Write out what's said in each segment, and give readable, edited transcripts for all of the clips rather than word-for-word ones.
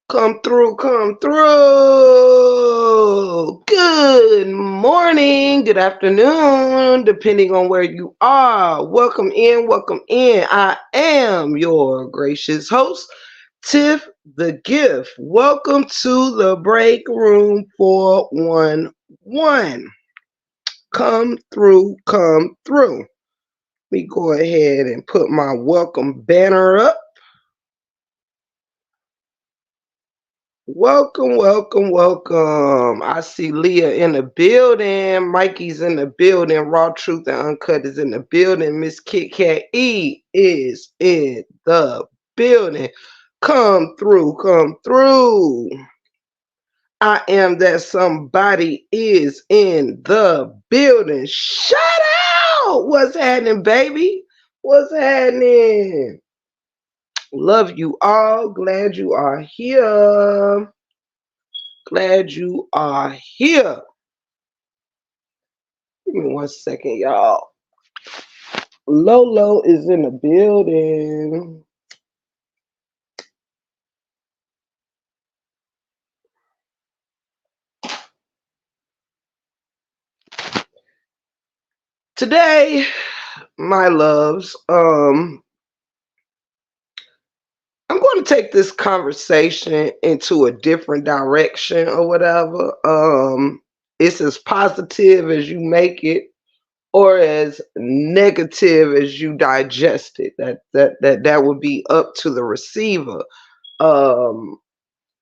Come through, come through. Good morning, good afternoon, depending on where you are. Welcome in, welcome in. I am your gracious host, Tiff the Gift. Welcome to the break room 411. Come through, come through. Let me go ahead and put my welcome banner up. Welcome, welcome, welcome. I see Leah in the building. Mikey's in the building. Raw Truth and Uncut is in the building. Miss Kit Kat E is in the building. Come through, come through. I am that somebody is in the building. Shout out! What's happening, baby? What's happening? Love you all. Glad you are here. Glad you are here. Give me 1 second, y'all. Lolo is in the building. Today, my loves, I'm going to take this conversation into a different direction or whatever. It's as positive as you make it or as negative as you digest it. That would be up to the receiver. Um,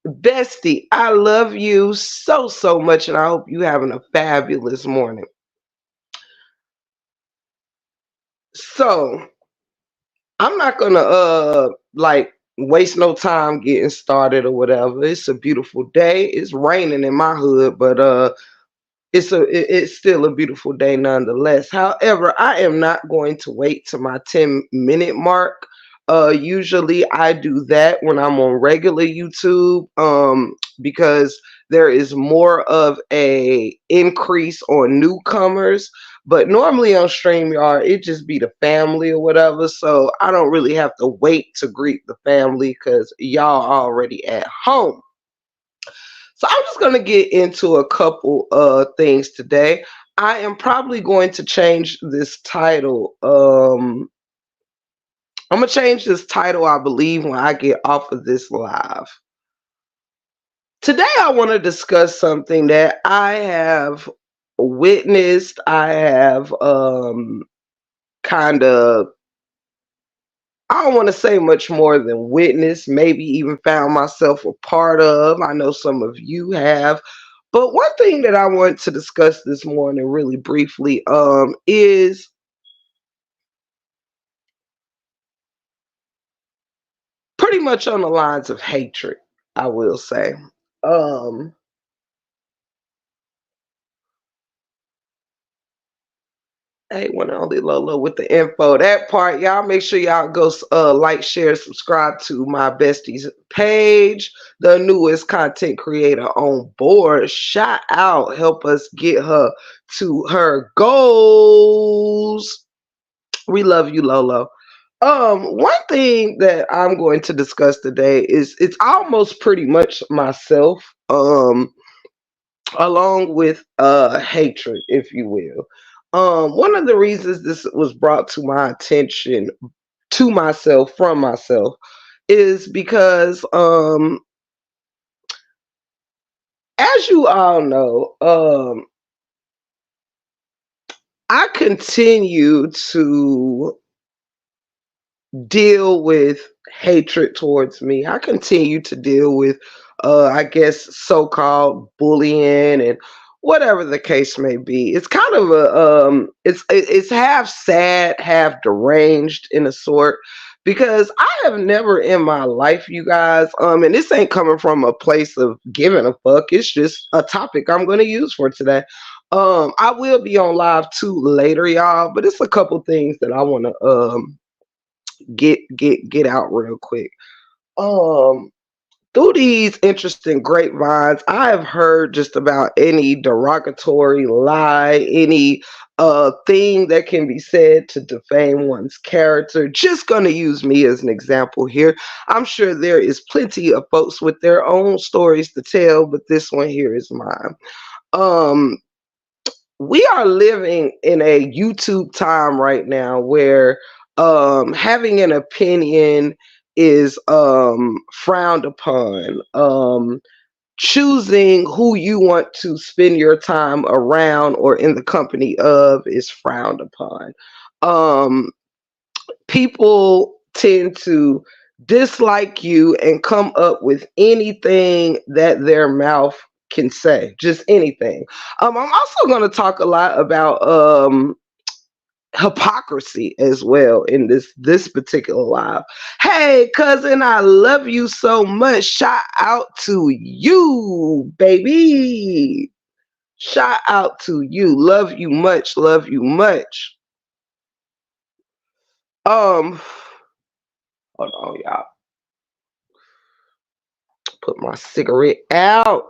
Bestie, I love you so, so much, and I hope you having a fabulous morning. So, I'm not gonna like waste no time getting started or whatever. It's a beautiful day. It's raining in my hood, but it's still a beautiful day nonetheless. However, I am not going to wait to my 10-minute mark. Usually I do that when I'm on regular YouTube, because there is more of a increase on newcomers. But normally on StreamYard, it just be the family or whatever. So I don't really have to wait to greet the family because y'all already at home. So I'm just going to get into a couple things today. I am probably going to change this title. I'm going to change this title, I believe, when I get off of this live. Today, I want to discuss something that I have witnessed. I have kind of, I don't want to say much more than witnessed, maybe even found myself a part of. I know some of you have. But one thing that I want to discuss this morning, really briefly, is pretty much on the lines of hatred, I will say. Um, Hey, one and only Lolo with the info. That part, y'all make sure y'all go like, share, subscribe to my bestie's page, the newest content creator on board. Shout out, help us get her to her goals. We love you, Lolo. One thing that I'm going to discuss today is it's almost pretty much myself, along with hatred, if you will. One of the reasons this was brought to my attention to myself from myself is because as you all know, I continue to deal with hatred towards me. I continue to deal with, I guess, so-called bullying and whatever the case may be. It's kind of it's half sad, half deranged in a sort. Because I have never in my life, you guys, and this ain't coming from a place of giving a fuck. It's just a topic I'm going to use for today. I will be on live too later, y'all, but it's a couple things that I want to get out real quick. Um, Through these interesting grapevines, I have heard just about any derogatory lie, any thing that can be said to defame one's character. Just going to use me as an example here. I'm sure there is plenty of folks with their own stories to tell, but this one here is mine. Um, we are living in a YouTube time right now where having an opinion is frowned upon. Choosing who you want to spend your time around or in the company of is frowned upon. Um, People tend to dislike you and come up with anything that their mouth can say, just anything. I'm also going to talk a lot about hypocrisy as well in this particular live. Hey cousin, I love you so much. Shout out to you, baby. Shout out to you. Love you much. Love you much. Hold on, y'all. Put my cigarette out.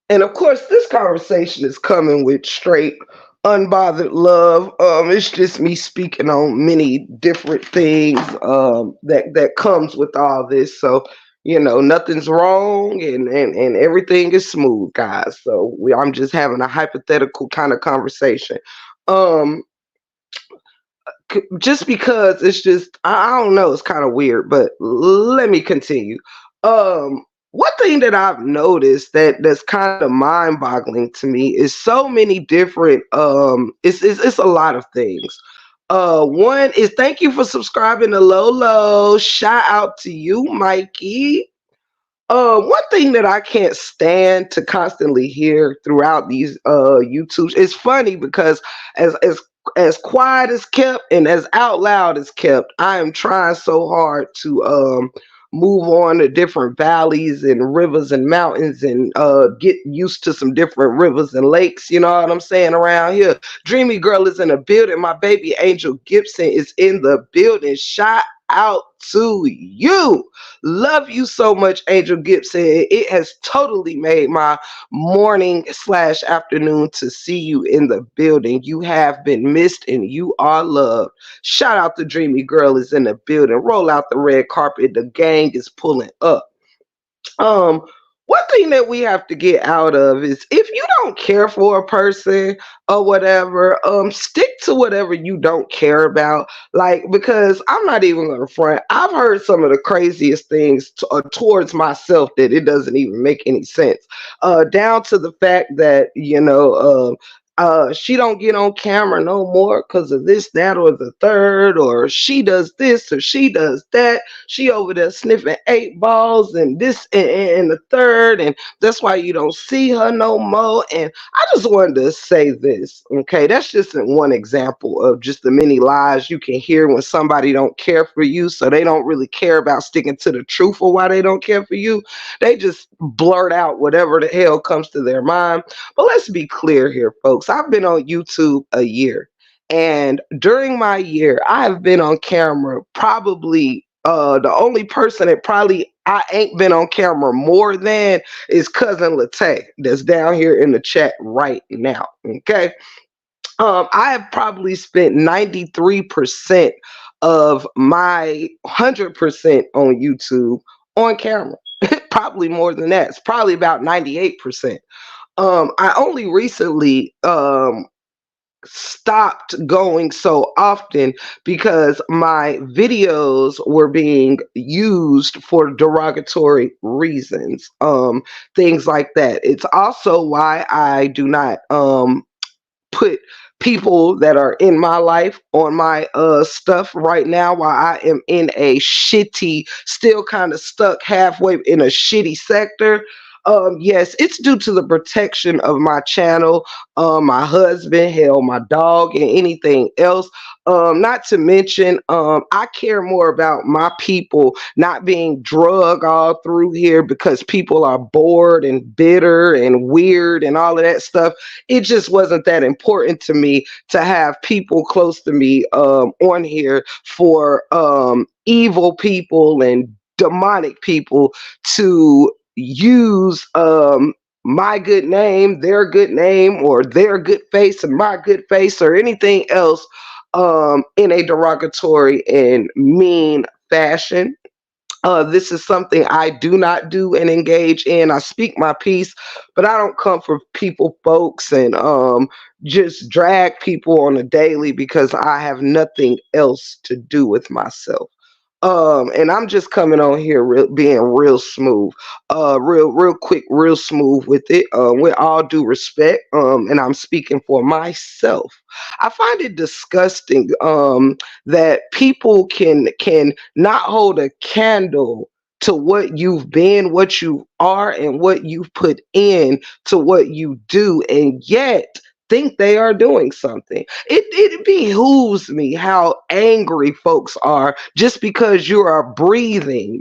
And of course, this conversation is coming with straight unbothered love. It's just me speaking on many different things that comes with all this. So, nothing's wrong and everything is smooth, guys. So I'm just having a hypothetical kind of conversation. Um, just because it's just I don't know, it's kind of weird, but let me continue. One thing that I've noticed that's kind of mind-boggling to me is so many different it's a lot of things. One is thank you for subscribing to Lolo. Shout out to you, Mikey. One thing that I can't stand to constantly hear throughout these YouTubes, it's funny because as quiet as kept and as out loud as kept, I am trying so hard to move on to different valleys and rivers and mountains and get used to some different rivers and lakes. You know what I'm saying around here? Dreamy Girl is in the building. My baby Angel Gibson is in the building. Shout out to you. Love you so much, Angel Gibson. It has totally made my morning/afternoon to see you in the building. You have been missed and you are loved. Shout out to Dreamy Girl is in the building. Roll out the red carpet. The gang is pulling up. Um, One thing that we have to get out of is if you don't care for a person or whatever, stick to whatever you don't care about. Like, because I'm not even gonna front. I've heard some of the craziest things towards myself that it doesn't even make any sense. Down to the fact that she don't get on camera no more because of this, that, or the third, or she does this or she does that. She over there sniffing 8 balls and this and the third, and that's why you don't see her no more. And I just wanted to say this, okay? That's just one example of just the many lies you can hear when somebody don't care for you, so they don't really care about sticking to the truth of why they don't care for you. They just blurt out whatever the hell comes to their mind. But let's be clear here, folks. I've been on YouTube a year. And during my year, I have been on camera probably the only person that probably I ain't been on camera more than is cousin Latte that's down here in the chat right now. Okay. I have probably spent 93% of my 100% on YouTube on camera. Probably more than that. It's probably about 98%. I only recently stopped going so often because my videos were being used for derogatory reasons, things like that. It's also why I do not put people that are in my life on my stuff right now while I am in a shitty, still kind of stuck halfway in a shitty sector. Yes, it's due to the protection of my channel, my husband, hell, my dog, and anything else. Not to mention, I care more about my people not being drug all through here because people are bored and bitter and weird and all of that stuff. It just wasn't that important to me to have people close to me on here for evil people and demonic people to use my good name, or their good face and my good face, or anything else in a derogatory and mean fashion. This is something I do not do and engage in. I speak my piece, but I don't come for people, folks, and just drag people on a daily because I have nothing else to do with myself. And I'm just coming on here being real smooth, real quick, real smooth with it, with all due respect. And I'm speaking for myself. I find it disgusting that people can not hold a candle to what you've been, what you are, and what you've put in to what you do, and yet think they are doing something. It behooves me how angry folks are just because you are breathing,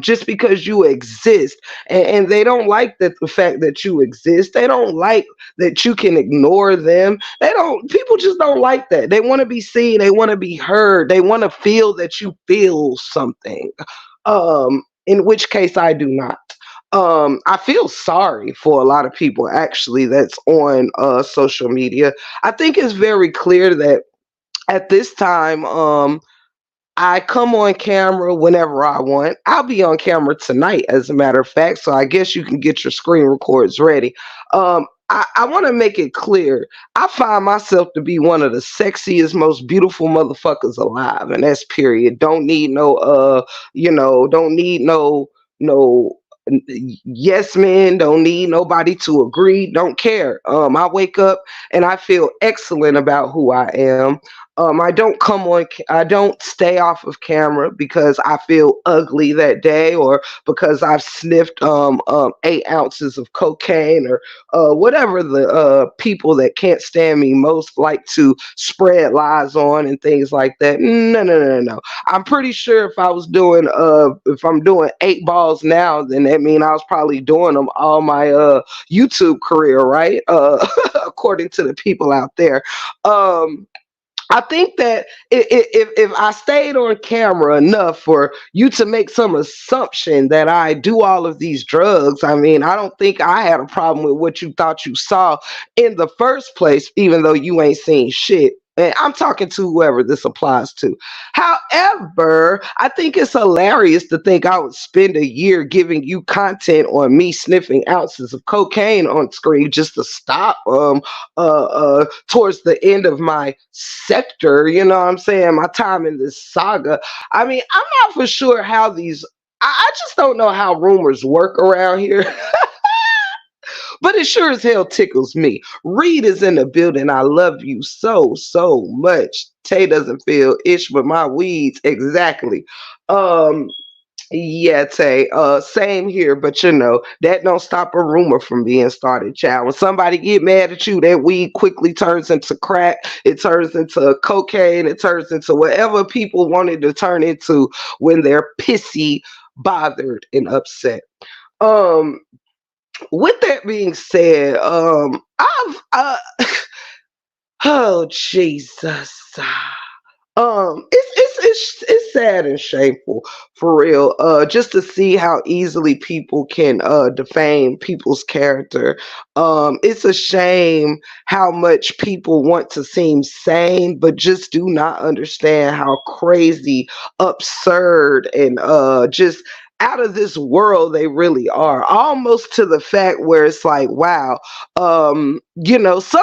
just because you exist, and they don't like that the fact that you exist. They don't like that you can ignore them. They don't. People just don't like that. They want to be seen. They want to be heard. They want to feel that you feel something. In which case I do not. I feel sorry for a lot of people actually that's on social media. I think it's very clear that at this time, I come on camera whenever I want. I'll be on camera tonight, as a matter of fact. So I guess you can get your screen records ready. I want to make it clear. I find myself to be one of the sexiest, most beautiful motherfuckers alive, and that's period. Don't need no, don't need no yes men. Don't need nobody to agree. Don't care. I wake up and I feel excellent about who I am. I don't come on. I don't stay off of camera because I feel ugly that day, or because I've sniffed 8 ounces of cocaine, or whatever the people that can't stand me most like to spread lies on and things like that. No, no, no, no, no. I'm pretty sure if I'm doing 8 balls now, then that means I was probably doing them all my YouTube career, right? According to the people out there. I think that if I stayed on camera enough for you to make some assumption that I do all of these drugs, I mean, I don't think I had a problem with what you thought you saw in the first place, even though you ain't seen shit. And I'm talking to whoever this applies to. However, I think it's hilarious to think I would spend a year giving you content on me sniffing ounces of cocaine on screen just to stop towards the end of my sector, you know what I'm saying, my time in this saga. I mean, I'm not for sure how these, I just don't know how rumors work around here. But it sure as hell tickles me. Reed is in the building. I love you so, so much. Tay doesn't feel ish with my weeds. Exactly. Um, yeah, Tay. Same here, but that don't stop a rumor from being started, child. When somebody get mad at you, that weed quickly turns into crack. It turns into cocaine. It turns into whatever people wanted to turn into when they're pissy, bothered, and upset. Um, with that being said, I've oh Jesus. It's sad and shameful for real. Just to see how easily people can defame people's character. It's a shame how much people want to seem sane, but just do not understand how crazy, absurd, and just out of this world they really are, almost to the fact where it's like, wow, some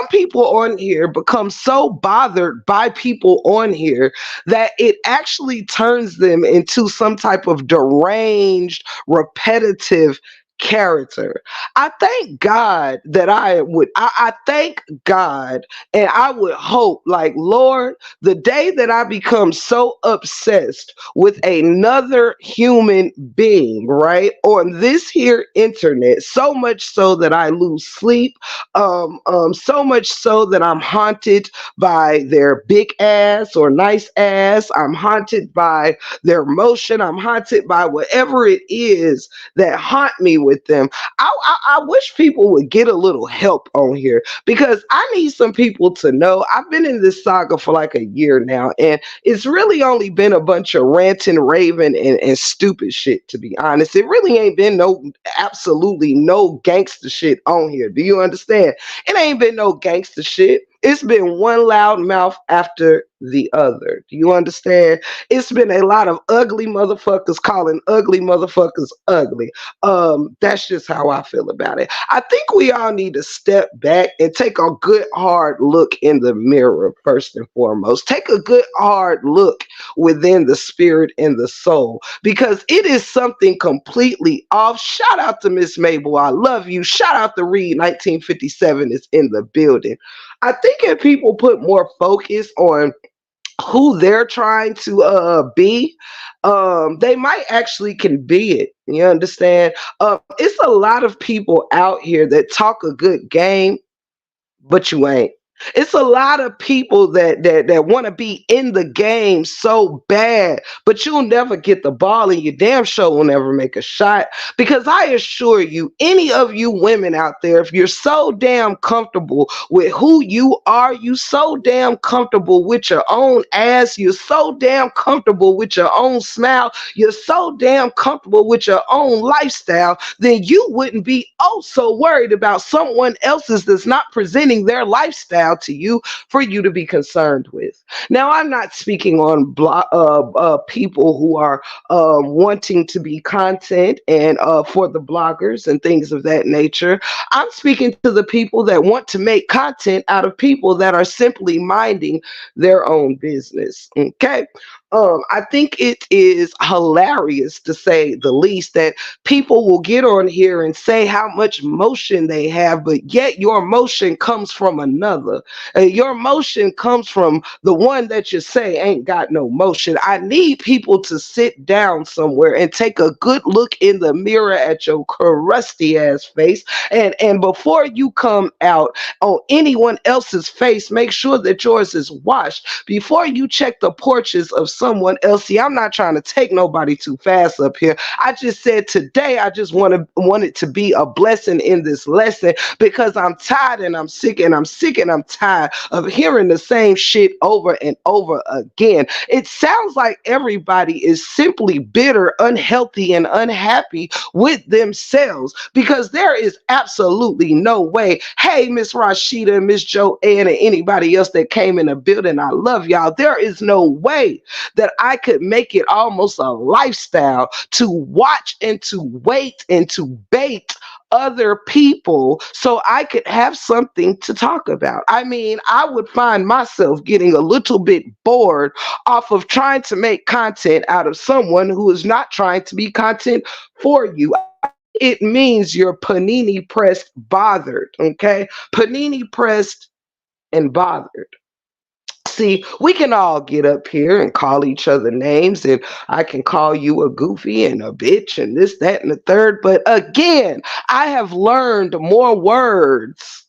people on here become so bothered by people on here that it actually turns them into some type of deranged, repetitive character. I thank God that I thank God, and I would hope, like, Lord, the day that I become so obsessed with another human being, right, on this here internet, so much so that I lose sleep, so much so that I'm haunted by their big ass or nice ass. I'm haunted by their motion. I'm haunted by whatever it is that haunt me with them. I wish people would get a little help on here because I need some people to know. I've been in this saga for like a year now, and it's really only been a bunch of ranting, raving, and stupid shit, to be honest. It really ain't been no, absolutely no gangster shit on here. Do you understand? It ain't been no gangster shit. It's been one loud mouth after the other. Do you understand? It's been a lot of ugly motherfuckers calling ugly motherfuckers ugly. That's just how I feel about it. I think we all need to step back and take a good hard look in the mirror first and foremost. Take a good hard look within the spirit and the soul because it is something completely off. Shout out to Miss Mabel. I love you. Shout out to Reed 1957 is in the building. I think if people put more focus on who they're trying to be, they might actually can be it. You understand? It's a lot of people out here that talk a good game, but you ain't. It's a lot of people that want to be in the game so bad, but you'll never get the ball and your damn show will never make a shot. Because I assure you, any of you women out there, if you're so damn comfortable with who you are, you so damn comfortable with your own ass, you're so damn comfortable with your own smile, you're so damn comfortable with your own lifestyle, then you wouldn't be oh so worried about someone else's that's not presenting their lifestyle to you for you to be concerned with. Now, I'm not speaking on people who are wanting to be content and for the bloggers and things of that nature. I'm speaking to the people that want to make content out of people that are simply minding their own business. Okay. I think it is hilarious, to say the least, that people will get on here and say how much motion they have, but yet your motion comes from another. Your motion comes from the one that you say ain't got no motion. I need people to sit down somewhere and take a good look in the mirror at your crusty ass face. And before you come out on anyone else's face, make sure that yours is washed. Before you check the porches of someone else. See, I'm not trying to take nobody too fast up here. I just said today I just want it to be a blessing in this lesson because I'm tired and I'm sick and I'm sick and I'm tired of hearing the same shit over and over again. It sounds like everybody is simply bitter, unhealthy, and unhappy with themselves because there is absolutely no way. Hey, Miss Rashida and Miss Joanne and anybody else that came in the building, I love y'all. There is no way that I could make it almost a lifestyle to watch and to wait and to bait other people so I could have something to talk about. I mean, I would find myself getting a little bit bored off of trying to make content out of someone who is not trying to be content for you. It means you're panini pressed bothered, okay? Panini pressed and bothered. See, we can all get up here and call each other names, and I can call you a goofy and a bitch and this, that, and the third. But again, I have learned more words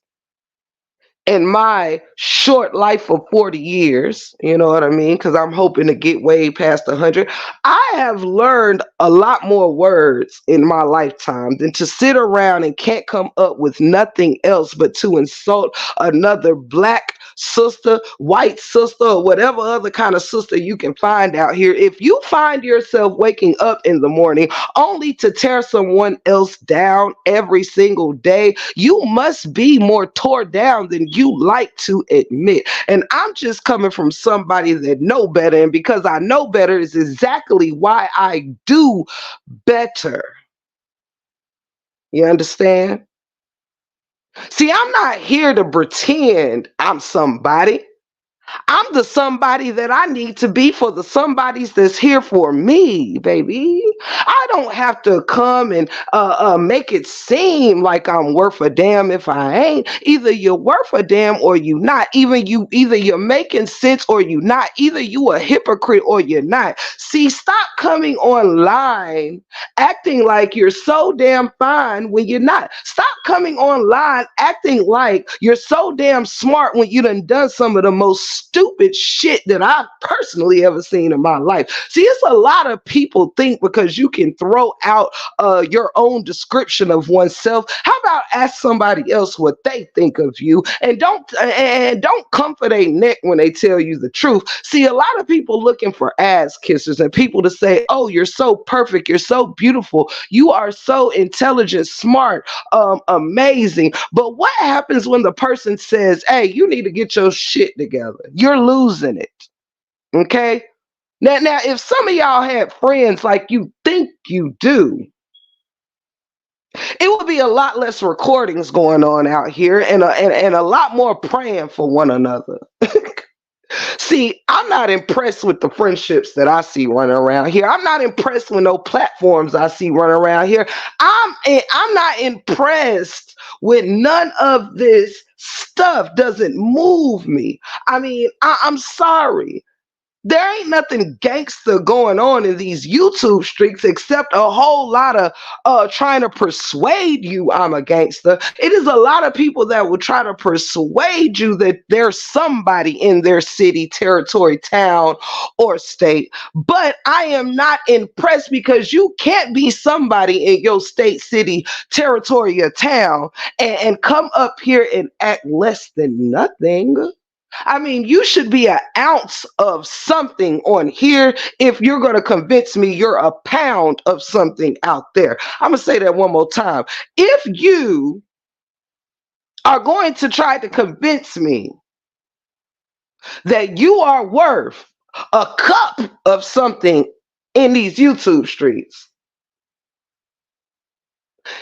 in my short life of 40 years, you know what I mean? Because I'm hoping to get way past 100. I have learned a lot more words in my lifetime than to sit around and can't come up with nothing else but to insult another black sister, white sister, or whatever other kind of sister you can find out here. If you find yourself waking up in the morning only to tear someone else down every single day, you must be more tore down than you like to admit. And I'm just coming from somebody that know better, and because I know better is exactly why I do better. You understand? See, I'm not here to pretend I'm somebody. I'm the somebody that I need to be for the somebodies that's here for me, baby. I don't have to come and make it seem like I'm worth a damn if I ain't. Either you're worth a damn or you not. Either you're making sense or you not. Either you a hypocrite or you're not. See, stop coming online acting like you're so damn fine when you're not. Stop coming online acting like you're so damn smart when you done some of the most stupid shit that I've personally ever seen in my life. See, it's a lot of people think because you can throw out your own description of oneself. How about ask somebody else what they think of you, and don't comfort a neck when they tell you the truth. See, a lot of people looking for ass kissers and people to say, "Oh, you're so perfect, you're so beautiful, you are so intelligent, smart, amazing." But what happens when the person says, "Hey, you need to get your shit together. You're losing it." Okay? Now, if some of y'all had friends like you think you do, it would be a lot less recordings going on out here and a lot more praying for one another. See, I'm not impressed with the friendships that I see running around here. I'm not impressed with no platforms I see running around here. I'm not impressed with none of this stuff. Doesn't move me. I mean, I'm sorry. There ain't nothing gangster going on in these YouTube streets except a whole lot of trying to persuade you I'm a gangster. It is a lot of people that will try to persuade you that there's somebody in their city, territory, town, or state. But I am not impressed because you can't be somebody in your state, city, territory, or town and come up here and act less than nothing. I mean, you should be an ounce of something on here if you're going to convince me you're a pound of something out there. I'm going to say that one more time. If you are going to try to convince me that you are worth a cup of something in these YouTube streets,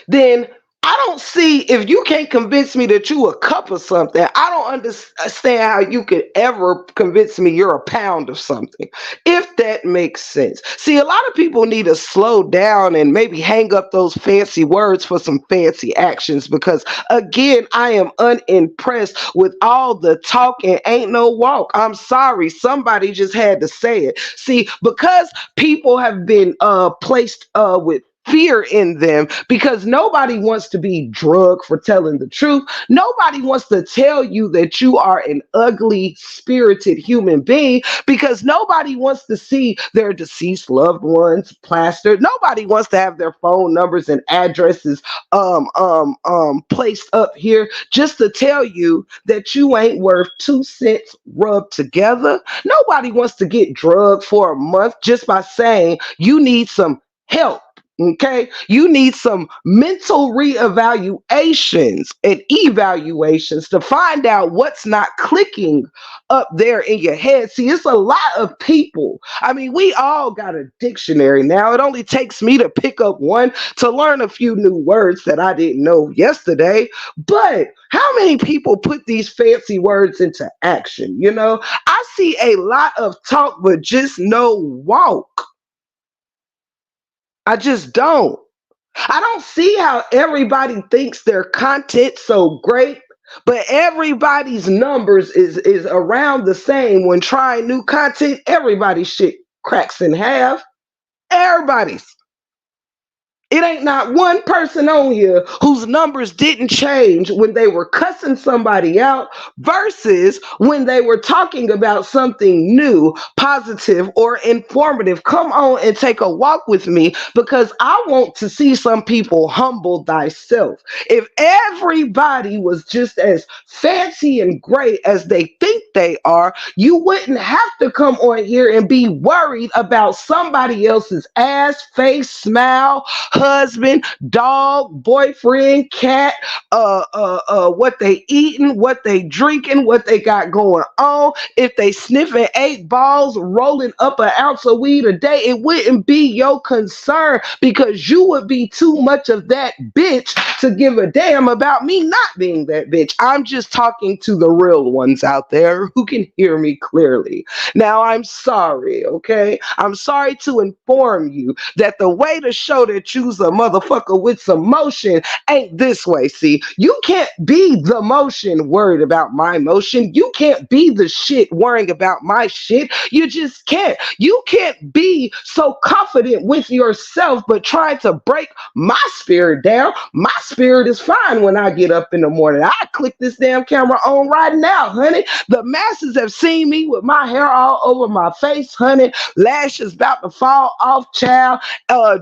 then I don't see, if you can't convince me that you a cup of something, I don't understand how you could ever convince me you're a pound of something, if that makes sense. See, a lot of people need to slow down and maybe hang up those fancy words for some fancy actions, because again, I am unimpressed with all the talk and ain't no walk. I'm sorry, somebody just had to say it. See, because people have been placed with fear in them, because nobody wants to be drugged for telling the truth. Nobody wants to tell you that you are an ugly spirited human being, because nobody wants to see their deceased loved ones plastered. Nobody wants to have their phone numbers and addresses placed up here just to tell you that you ain't worth 2 cents rubbed together. Nobody wants to get drugged for a month just by saying you need some help. Okay, you need some mental reevaluations and evaluations to find out what's not clicking up there in your head. See, it's a lot of people. I mean, we all got a dictionary now. It only takes me to pick up one to learn a few new words that I didn't know yesterday. But how many people put these fancy words into action? You know, I see a lot of talk, but just no walk. I just don't. I don't see how everybody thinks their content so great, but everybody's numbers is around the same when trying new content. Everybody's shit cracks in half. Everybody's. It ain't not one person on here whose numbers didn't change when they were cussing somebody out versus when they were talking about something new, positive, or informative. Come on and take a walk with me, because I want to see some people humble thyself. If everybody was just as fancy and great as they think they are, you wouldn't have to come on here and be worried about somebody else's ass, face, smile, husband, dog, boyfriend, cat, what they eating, what they drinking, what they got going on. If they sniffing 8 balls, rolling up an ounce of weed a day, it wouldn't be your concern, because you would be too much of that bitch to give a damn about me not being that bitch. I'm just talking to the real ones out there who can hear me clearly. Now, I'm sorry, okay? I'm sorry to inform you that the way to show that you you's a motherfucker with some motion ain't this way. See, you can't be the motion worried about my motion. You can't be the shit worrying about my shit. You just can't. You can't be so confident with yourself, but trying to break my spirit down. My spirit is fine when I get up in the morning. I click this damn camera on right now, honey. The masses have seen me with my hair all over my face, honey. Lashes about to fall off, child.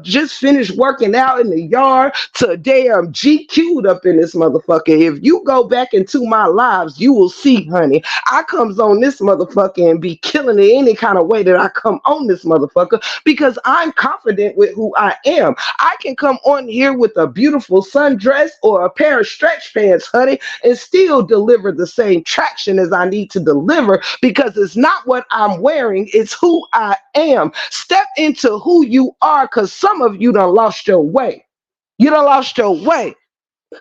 Just finished working out in the yard to damn GQ'd up in this motherfucker. If you go back into my lives, you will see, honey. I comes on this motherfucker and be killing it any kind of way that I come on this motherfucker because I'm confident with who I am. I can come on here with a beautiful sundress or a pair of stretch pants, honey, and still deliver the same traction as I need to deliver because it's not what I'm wearing, it's who I am. Step into who you are because some of you done lost your way. You done lost your way.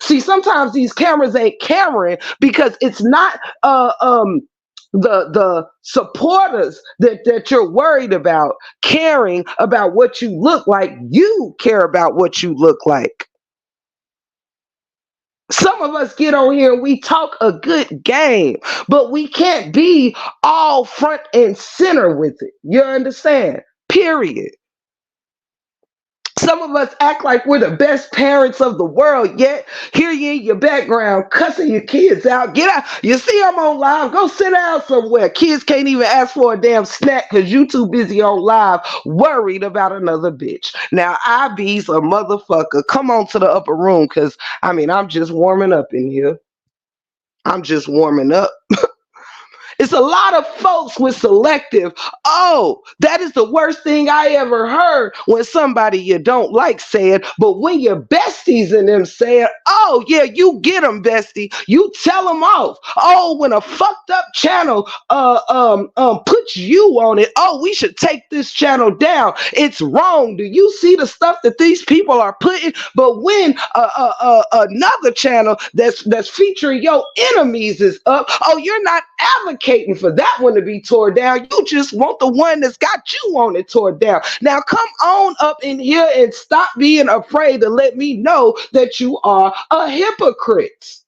See, sometimes these cameras ain't carrying because it's not the supporters that you're worried about caring about what you look like. You care about what you look like. Some of us get on here and we talk a good game, but we can't be all front and center with it. You understand? Period. Some of us act like we're the best parents of the world, yet here you in your background cussing your kids out. Get out. You see I'm on live. Go sit down somewhere. Kids can't even ask for a damn snack because you too busy on live worried about another bitch. Now, I be's a motherfucker. Come on to the upper room because, I'm just warming up in here. I'm just warming up. It's a lot of folks with selective. Oh, that is the worst thing I ever heard when somebody you don't like said. But when your besties in them said, oh, yeah, you get them, bestie. You tell them off. Oh, when a fucked up channel puts you on it. Oh, we should take this channel down. It's wrong. Do you see the stuff that these people are putting? But when another channel that's featuring your enemies is up, oh, you're not advocating for that one to be tore down. You just want the one that's got you on it tore down. Now come on up in here and stop being afraid to let me know that you are a hypocrite.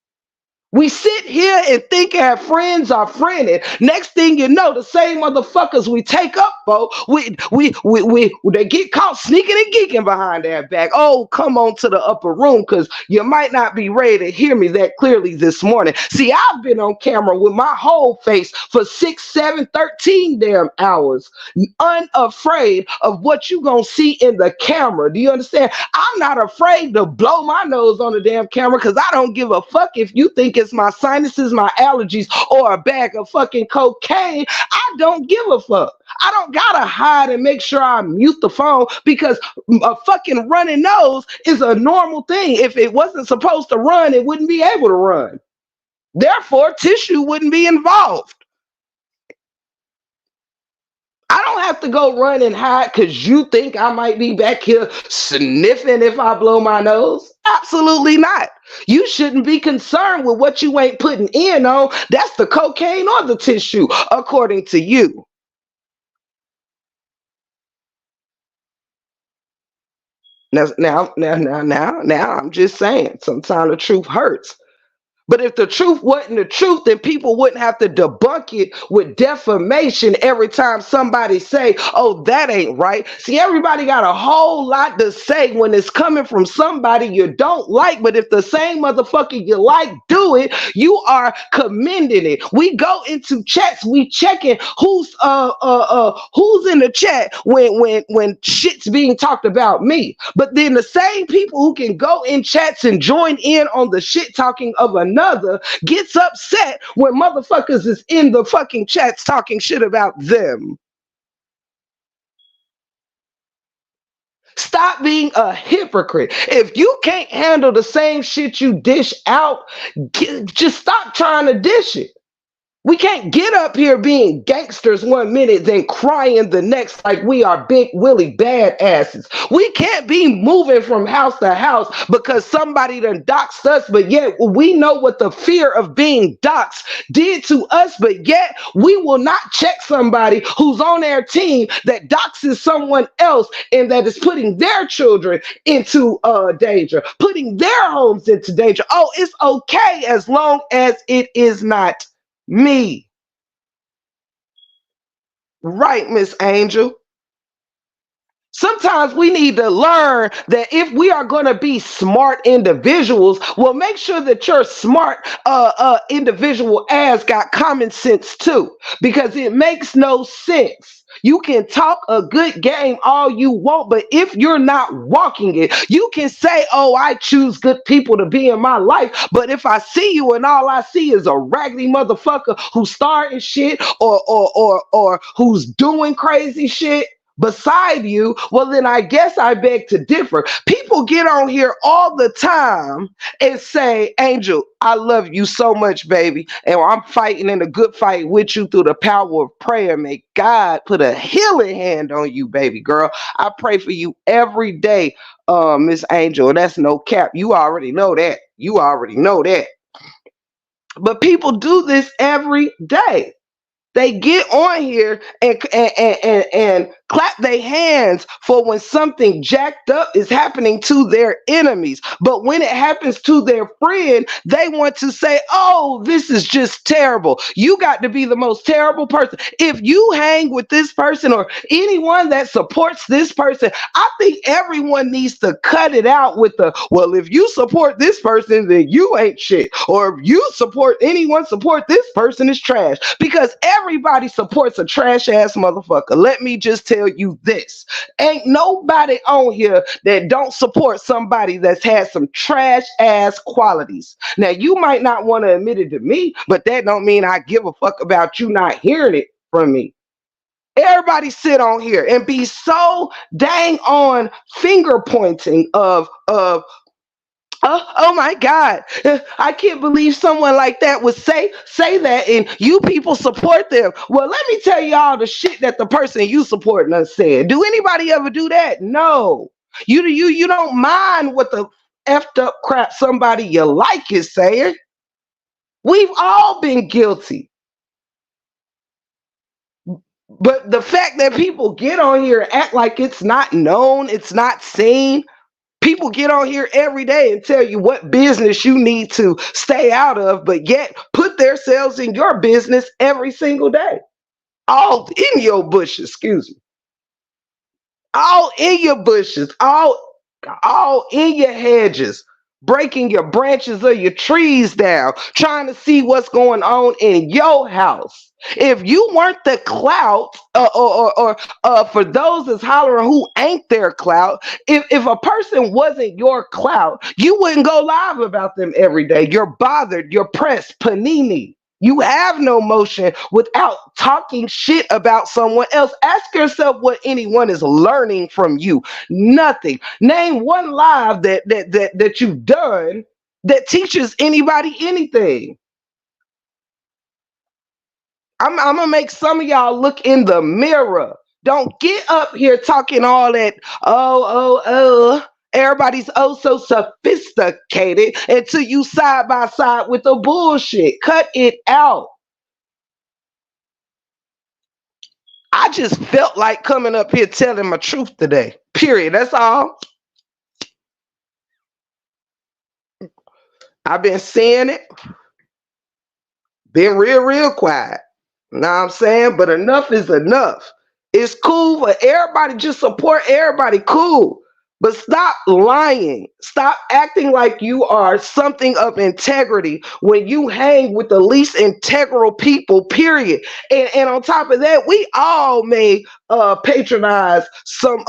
We sit here and think our friends are friending. Next thing you know, the same motherfuckers we take up for, they get caught sneaking and geeking behind their back. Oh, come on to the upper room because you might not be ready to hear me that clearly this morning. See, I've been on camera with my whole face for 6, 7, 13 damn hours, unafraid of what you gonna see in the camera. Do you understand? I'm not afraid to blow my nose on the damn camera because I don't give a fuck if you think it's my sinuses, my allergies, or a bag of fucking cocaine. I don't give a fuck. I don't gotta hide and make sure I mute the phone because a fucking running nose is a normal thing. If it wasn't supposed to run, it wouldn't be able to run. Therefore, tissue wouldn't be involved. I don't have to go run and hide because you think I might be back here sniffing if I blow my nose. Absolutely not. You shouldn't be concerned with what you ain't putting in on. That's the cocaine or the tissue, according to you. Now, I'm just saying, sometimes the truth hurts. But if the truth wasn't the truth, then people wouldn't have to debunk it with defamation every time somebody say, oh, that ain't right. See, everybody got a whole lot to say when it's coming from somebody you don't like. But if the same motherfucker you like do it, you are commending it. We go into chats, we checking who's in the chat when shit's being talked about me. But then the same people who can go in chats and join in on the shit talking of another gets upset when motherfuckers is in the fucking chats talking shit about them. Stop being a hypocrite. If you can't handle the same shit you dish out, just stop trying to dish it. We can't get up here being gangsters one minute, then crying the next like we are big Willie badasses. We can't be moving from house to house because somebody done doxed us, but yet we know what the fear of being doxed did to us, but yet we will not check somebody who's on their team that doxes someone else and that is putting their children into danger, putting their homes into danger. Oh, it's okay as long as it is not me. Right, Miss Angel. Sometimes we need to learn that if we are going to be smart individuals, well, make sure that your smart individual ass got common sense too, because it makes no sense. You can talk a good game all you want, but if you're not walking it, you can say, oh, I choose good people to be in my life. But if I see you and all I see is a raggedy motherfucker who's starting shit or who's doing crazy shit beside you, well, then I guess I beg to differ. People get on here all the time and say, Angel, I love you so much, baby. And I'm fighting in a good fight with you through the power of prayer. May God put a healing hand on you, baby girl. I pray for you every day, Miss Angel. That's no cap. You already know that. You already know that. But people do this every day. They get on here and clap their hands for when something jacked up is happening to their enemies. But when it happens to their friend, they want to say, oh, this is just terrible. You got to be the most terrible person. If you hang with this person or anyone that supports this person, I think everyone needs to cut it out with the, well, if you support this person, then you ain't shit. Or if you support this person is trash. Because everybody supports a trash ass motherfucker. Let me just tell you this. Ain't nobody on here that don't support somebody that's had some trash ass qualities. Now, you might not want to admit it to me, but that don't mean I give a fuck about you not hearing it from me. Everybody sit on here and be so dang on finger pointing of oh my God. I can't believe someone like that would say that and you people support them. Well, let me tell you all the shit that the person you supporting us said. Do anybody ever do that? No. You don't mind what the effed up crap somebody you like is saying. We've all been guilty. But the fact that people get on here and act like it's not known, it's not seen. People get on here every day and tell you what business you need to stay out of, but yet put themselves in your business every single day. All in your bushes, excuse me. All in your bushes, all in your hedges, breaking your branches of your trees down, trying to see what's going on in your house. If you weren't the clout, for those that's hollering who ain't their clout, if a person wasn't your clout, you wouldn't go live about them every day. You're bothered, you're pressed, panini. You have no motion without talking shit about someone else. Ask yourself what anyone is learning from you. Nothing. Name one live that you've done that teaches anybody anything. I'm gonna make some of y'all look in the mirror. Don't get up here talking all that, everybody's oh so sophisticated until you side by side with the bullshit. Cut it out. I just felt like coming up here telling my truth today. Period. That's all. I've been saying it. Been real quiet. Know what I'm saying? But enough is enough. It's cool for everybody, just support everybody. Cool. But stop lying. Stop acting like you are something of integrity when you hang with the least integral people, period. And on top of that, we all may patronize some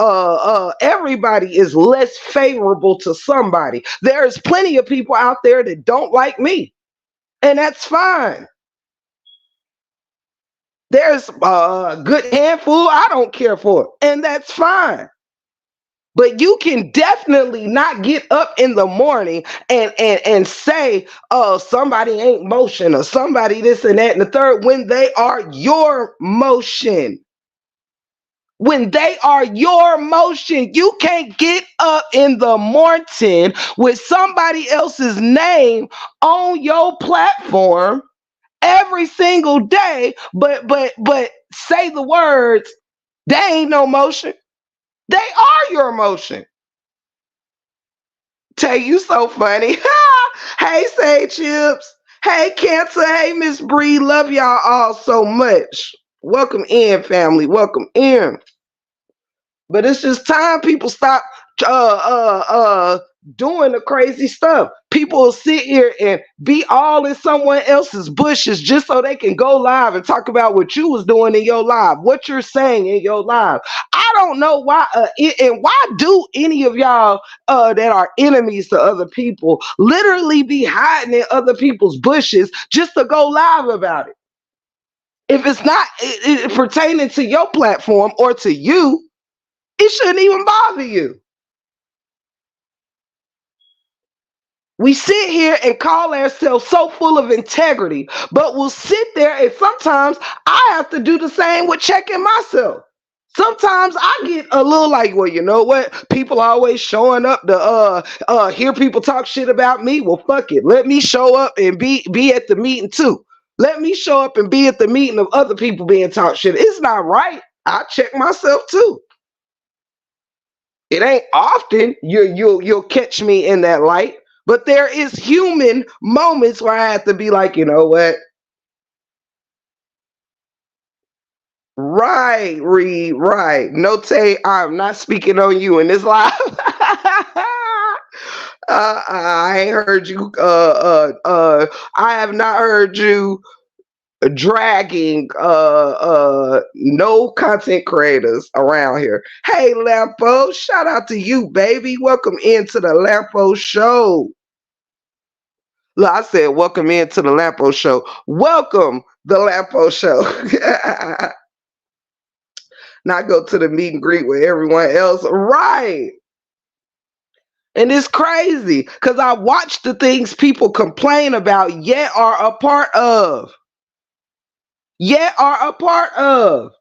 everybody is less favorable to somebody. There's plenty of people out there that don't like me. And that's fine. There's a good handful I don't care for, and that's fine. But you can definitely not get up in the morning and say, oh, somebody ain't motion or somebody this and that and the third when they are your motion. When they are your motion, you can't get up in the morning with somebody else's name on your platform every single day, but say the words, they ain't no motion. They are your motion. Tell you so funny. Hey, Say Chips. Hey, Cancer. Hey, Miss Bree. Love y'all all so much. Welcome in, family. Welcome in. But it's just time people stop uh doing the crazy stuff. People will sit here and be all in someone else's bushes just so they can go live and talk about what you was doing in your live, what you're saying in your live. I don't know why and why do any of y'all that are enemies to other people literally be hiding in other people's bushes just to go live about it? If it's not pertaining to your platform or to you, it shouldn't even bother you. We sit here and call ourselves so full of integrity, but we'll sit there and sometimes I have to do the same with checking myself. Sometimes I get a little like, well, you know what? People always showing up to hear people talk shit about me. Well, fuck it. Let me show up and be at the meeting too. Let me show up and be at the meeting of other people being talk shit. It's not right. I check myself too. It ain't often you'll catch me in that light, but there is human moments where I have to be like, you know what? Right, Reed, right. Note, I'm not speaking on you in this live. I ain't heard you. I have not heard you dragging no content creators around here. Hey, Lampo, shout out to you, baby. Welcome into the Lampo show. Look, I said welcome into the Lampo show. Welcome the Lampo show. Not go to the meet and greet with everyone else. Right. And it's crazy because I watch the things people complain about yet are a part of. Yet are a part of.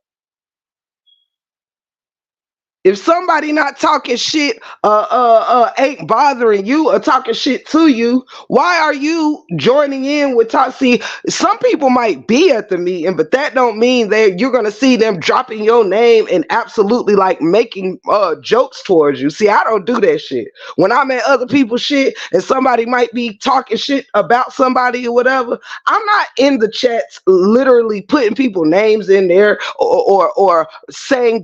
If somebody not talking shit, ain't bothering you or talking shit to you, why are you joining in with talk? See, some people might be at the meeting, but that don't mean that you're gonna see them dropping your name and absolutely like making jokes towards you. See, I don't do that shit. When I'm at other people's shit and somebody might be talking shit about somebody or whatever, I'm not in the chats literally putting people names in there or saying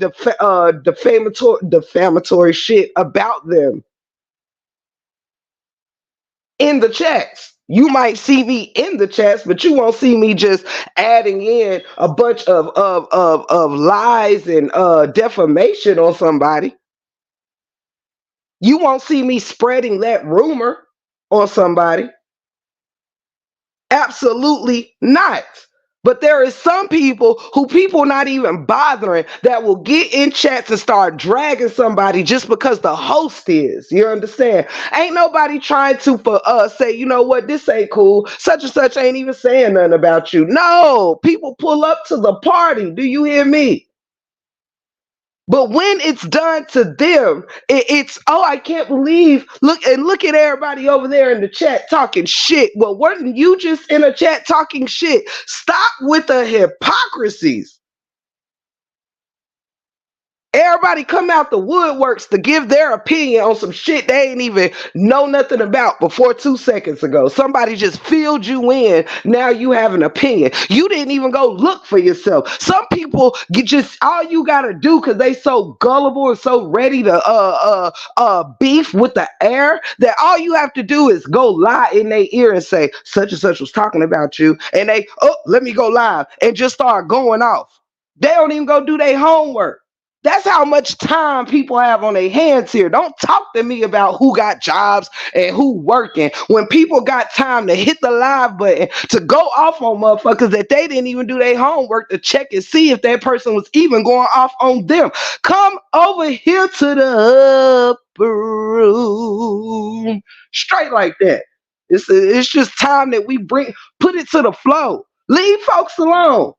defamatory shit about them in the chats. You might see me in the chats, but you won't see me just adding in a bunch of lies and defamation on somebody. You won't see me spreading that rumor on somebody. Absolutely not. But there is some people who people not even bothering that will get in chats and start dragging somebody just because the host is. You understand? Ain't nobody trying to say, you know what, this ain't cool. Such and such ain't even saying nothing about you. No, people pull up to the party. Do you hear me? But when it's done to them, it's, oh, I can't believe, look at everybody over there in the chat talking shit. Well, weren't you just in a chat talking shit? Stop with the hypocrisies. Everybody come out the woodworks to give their opinion on some shit they ain't even know nothing about before 2 seconds ago. Somebody just filled you in. Now you have an opinion. You didn't even go look for yourself. Some people get just all you gotta do because they so gullible and so ready to beef with the air that all you have to do is go lie in their ear and say such and such was talking about you, and they let me go live and just start going off. They don't even go do their homework. That's how much time people have on their hands here. Don't talk to me about who got jobs and who working when people got time to hit the live button to go off on motherfuckers that they didn't even do their homework to check and see if that person was even going off on them. Come over here to the upper room. Straight like that. It's just time that we put it to the flow. Leave folks alone.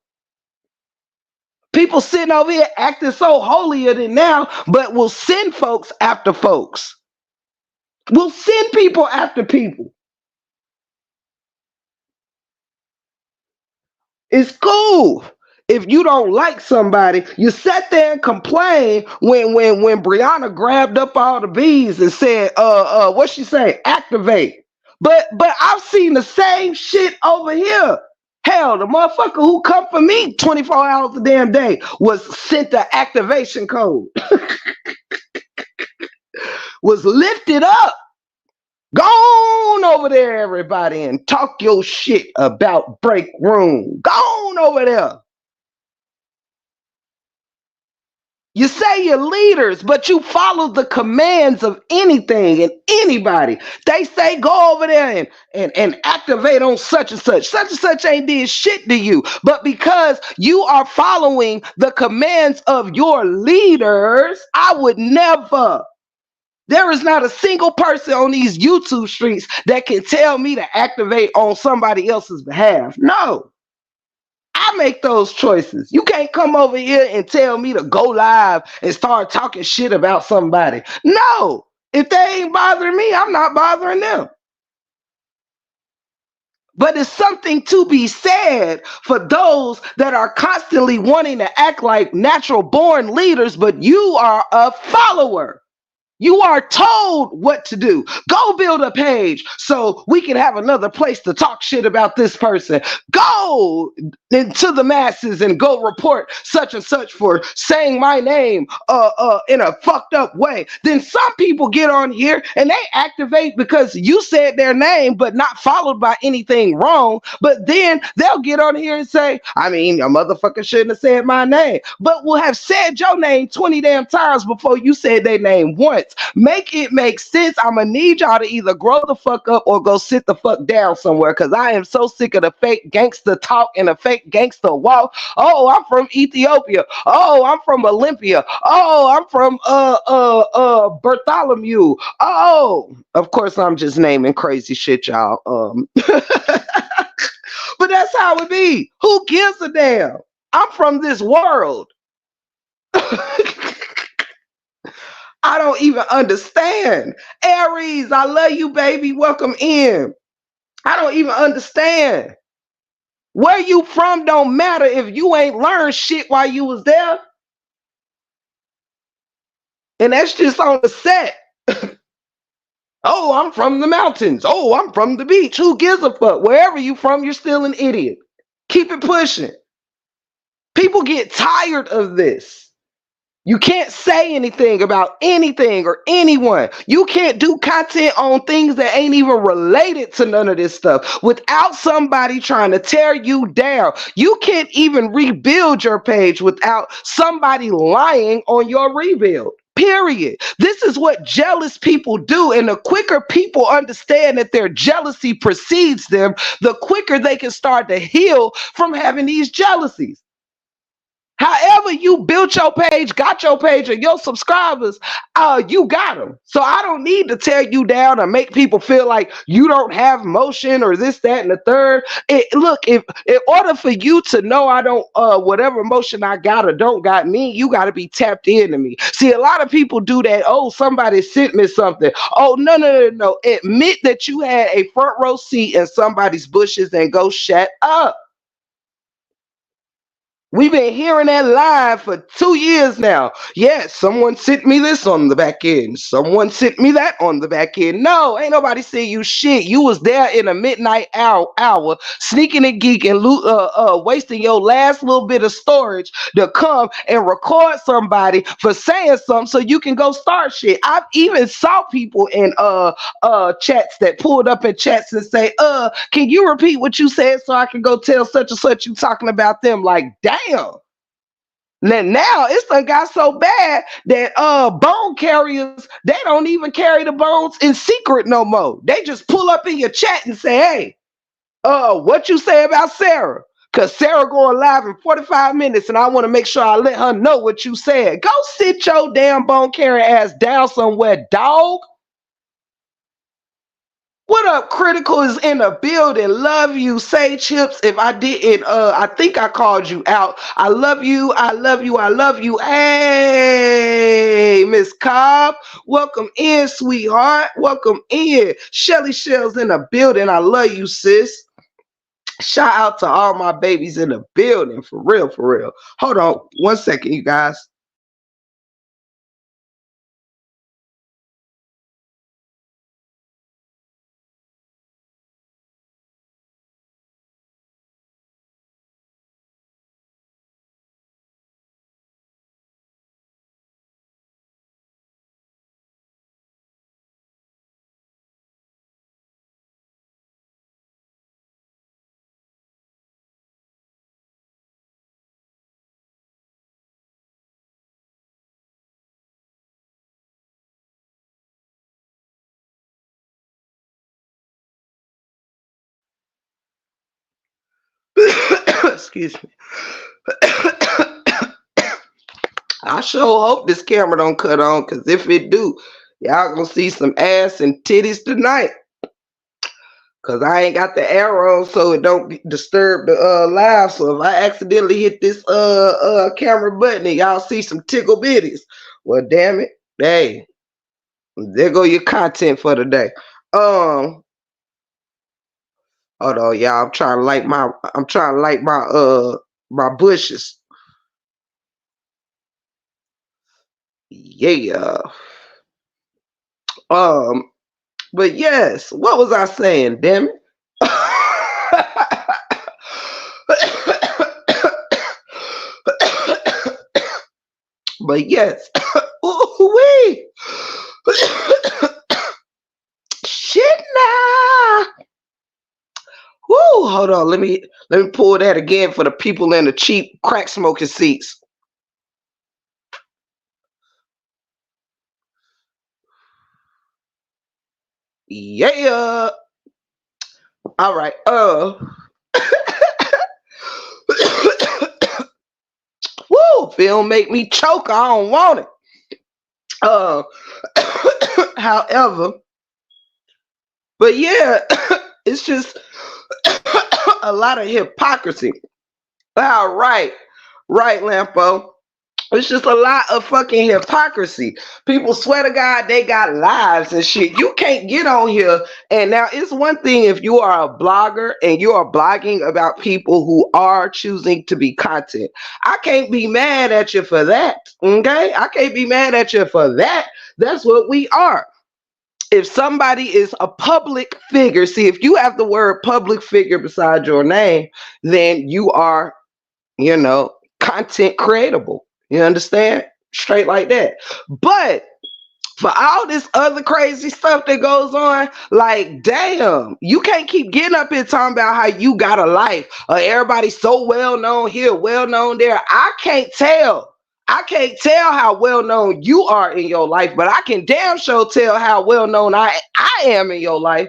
People sitting over here acting so holier than now, but will send folks after folks. We'll send people after people. It's cool. If you don't like somebody, you sat there and complain when Brianna grabbed up all the bees and said, what she say? Activate. But I've seen the same shit over here. Hell, the motherfucker who come for me 24 hours a damn day was sent the activation code. Was lifted up. Go on over there, everybody, and talk your shit about break room. Go on over there. You say you're leaders, but you follow the commands of anything and anybody. They say go over there and activate on such and such. Such and such ain't did shit to you. But because you are following the commands of your leaders, I would never. There is not a single person on these YouTube streets that can tell me to activate on somebody else's behalf. No. I make those choices. You can't come over here and tell me to go live and start talking shit about somebody. No. If they ain't bothering me, I'm not bothering them. But it's something to be said for those that are constantly wanting to act like natural born leaders, but you are a follower. You are told what to do. Go build a page so we can have another place to talk shit about this person. Go into the masses and go report such and such for saying my name in a fucked up way. Then some people get on here and they activate because you said their name but not followed by anything wrong. But then they'll get on here and say, I mean, a motherfucker shouldn't have said my name, but will have said your name 20 damn times before you said their name once. Make it make sense. I'm gonna need y'all to either grow the fuck up or go sit the fuck down somewhere, because I am so sick of the fake gangster talk and the fake gangster walk. Oh, I'm from Ethiopia. Oh, I'm from Olympia. Oh, I'm from Bartholomew. Oh, of course I'm just naming crazy shit, y'all. But that's how it be. Who gives a damn? I'm from this world. I don't even understand. Aries, I love you, baby. Welcome in. I don't even understand. Where you from don't matter if you ain't learned shit while you was there. And that's just on the set. Oh, I'm from the mountains. Oh, I'm from the beach. Who gives a fuck? Wherever you from, you're still an idiot. Keep it pushing. People get tired of this. You can't say anything about anything or anyone. You can't do content on things that ain't even related to none of this stuff without somebody trying to tear you down. You can't even rebuild your page without somebody lying on your rebuild. Period. This is what jealous people do. And the quicker people understand that their jealousy precedes them, the quicker they can start to heal from having these jealousies. However you built your page, got your page, or your subscribers, you got them. So I don't need to tear you down or make people feel like you don't have motion or this, that, and the third. Look, if in order for you to know I don't, whatever motion I got or don't got me, you got to be tapped into me. See, a lot of people do that. Oh, somebody sent me something. Oh, no. Admit that you had a front row seat in somebody's bushes and go shut up. We've been hearing that live for 2 years now. Yes, someone sent me this on the back end. Someone sent me that on the back end. No, ain't nobody sent you shit. You was there in a midnight hour sneaking and geeking, wasting your last little bit of storage to come and record somebody for saying something so you can go start shit. I've even saw people in chats that pulled up in chats and say, can you repeat what you said so I can go tell such and such you talking about them? Like, damn. Now it's done got so bad that bone carriers, they don't even carry the bones in secret no more. They just pull up in your chat and say, hey, what you say about Sarah? Cause Sarah going live in 45 minutes and I want to make sure I let her know what you said. Go sit your damn bone carrying ass down somewhere, dog. What up, Critical is in the building. Love you, say chips. If I didn't, I think I called you out. I love you, I love you, I love you. Hey, Miss Cobb, welcome in, sweetheart. Welcome in. Shelly Shell's in the building. I love you, sis. Shout out to all my babies in the building. For real, for real. Hold on 1 second, you guys. Excuse me. I sure hope this camera don't cut on, because if it do, y'all gonna see some ass and titties tonight. Cause I ain't got the arrow so it don't disturb the live. So if I accidentally hit this camera button and y'all see some tickle bitties, well damn it. Hey, there go your content for the day. Hold on, y'all. I'm trying to light my bushes. Yeah. Um, but yes, what was I saying, damn it? But yes. Ooh-wee. Shit nah. Woo, hold on. Let me pull that again for the people in the cheap crack smoking seats. Yeah. All right. Woo, film make me choke. I don't want it. However, but yeah, it's just a lot of hypocrisy. All right, right, Lampo. It's just a lot of fucking hypocrisy. People swear to God they got lives and shit. You can't get on here. And now it's one thing if you are a blogger and you are blogging about people who are choosing to be content. I can't be mad at you for that. Okay? I can't be mad at you for that. That's what we are. If somebody is a public figure, see, if you have the word public figure beside your name, then you are, content creatable. You understand? Straight like that. But for all this other crazy stuff that goes on, like, damn, you can't keep getting up here talking about how you got a life. Everybody's so well known here, well known there. I can't tell. I can't tell how well known you are in your life, but I can damn sure tell how well known I am in your life.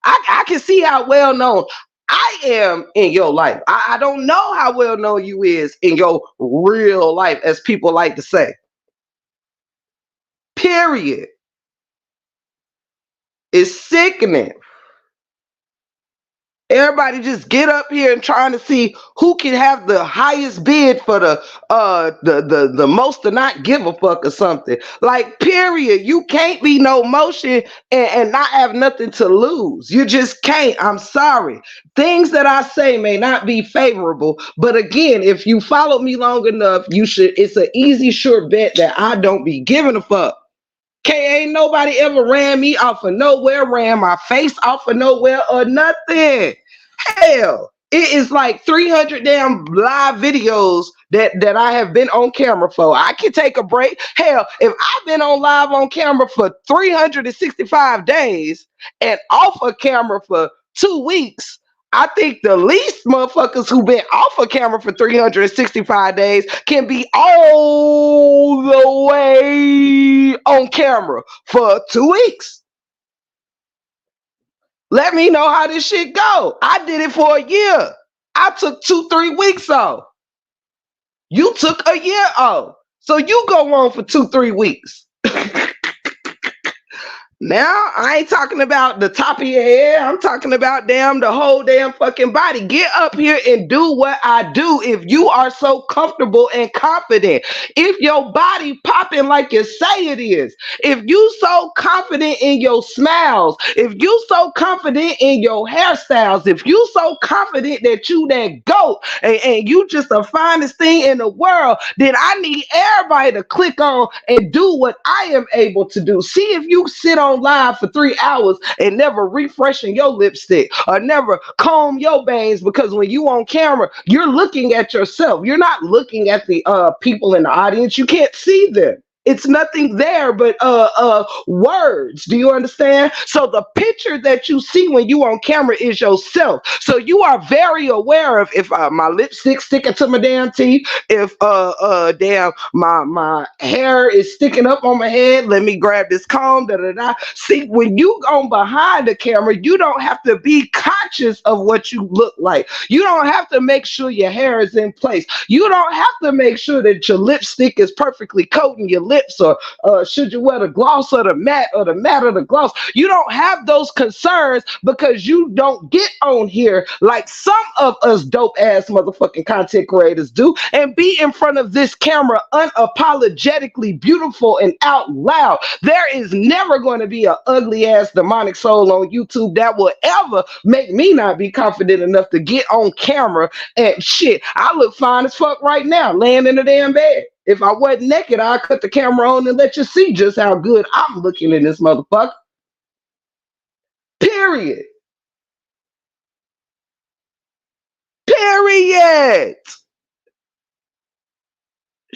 I can see how well known I am in your life. I don't know how well known you is in your real life, as people like to say. Period. It's sickening. Everybody just get up here and trying to see who can have the highest bid for the most to not give a fuck or something. Like, period. You can't be no motion and not have nothing to lose. You just can't. I'm sorry. Things that I say may not be favorable, but again, if you followed me long enough, you should. It's an easy, sure bet that I don't be giving a fuck. Ain't nobody ever ran me off of nowhere, ran my face off of nowhere or nothing. Hell, it is like 300 damn live videos that I have been on camera for. I can take a break. Hell, if I've been on live on camera for 365 days and off of camera for 2 weeks, I think the least motherfuckers who been off a camera for 365 days can be all the way on camera for 2 weeks. Let me know how this shit go. I did it for a year. I took 2-3 weeks off. You took a year off. So you go on for 2-3 weeks. Now, I ain't talking about the top of your head. I'm talking about the whole damn fucking body. Get up here and do what I do if you are so comfortable and confident. If your body popping like you say it is. If you so confident in your smiles. If you so confident in your hairstyles. If you so confident that you that goat and you just the finest thing in the world, then I need everybody to click on and do what I am able to do. See if you sit on live for 3 hours and never refreshing your lipstick or never comb your bangs, because when you on camera, you're looking at yourself. You're not looking at the people in the audience. You can't see them. It's nothing there but words. Do you understand? So the picture that you see when you on camera is yourself. So you are very aware of if my lipstick sticking to my damn teeth, if damn my hair is sticking up on my head. Let me grab this comb. Da da da. See, when you go behind the camera, you don't have to be conscious of what you look like. You don't have to make sure your hair is in place. You don't have to make sure that your lipstick is perfectly coating your lips, or should you wear the gloss or the matte or the gloss. You don't have those concerns because you don't get on here like some of us dope ass motherfucking content creators do and be in front of this camera unapologetically beautiful and out loud. There is never going to be an ugly ass demonic soul on YouTube that will ever make me not be confident enough to get on camera and shit. I look fine as fuck right now laying in the damn bed. If I wasn't naked, I'd cut the camera on and let you see just how good I'm looking in this motherfucker. Period. Period.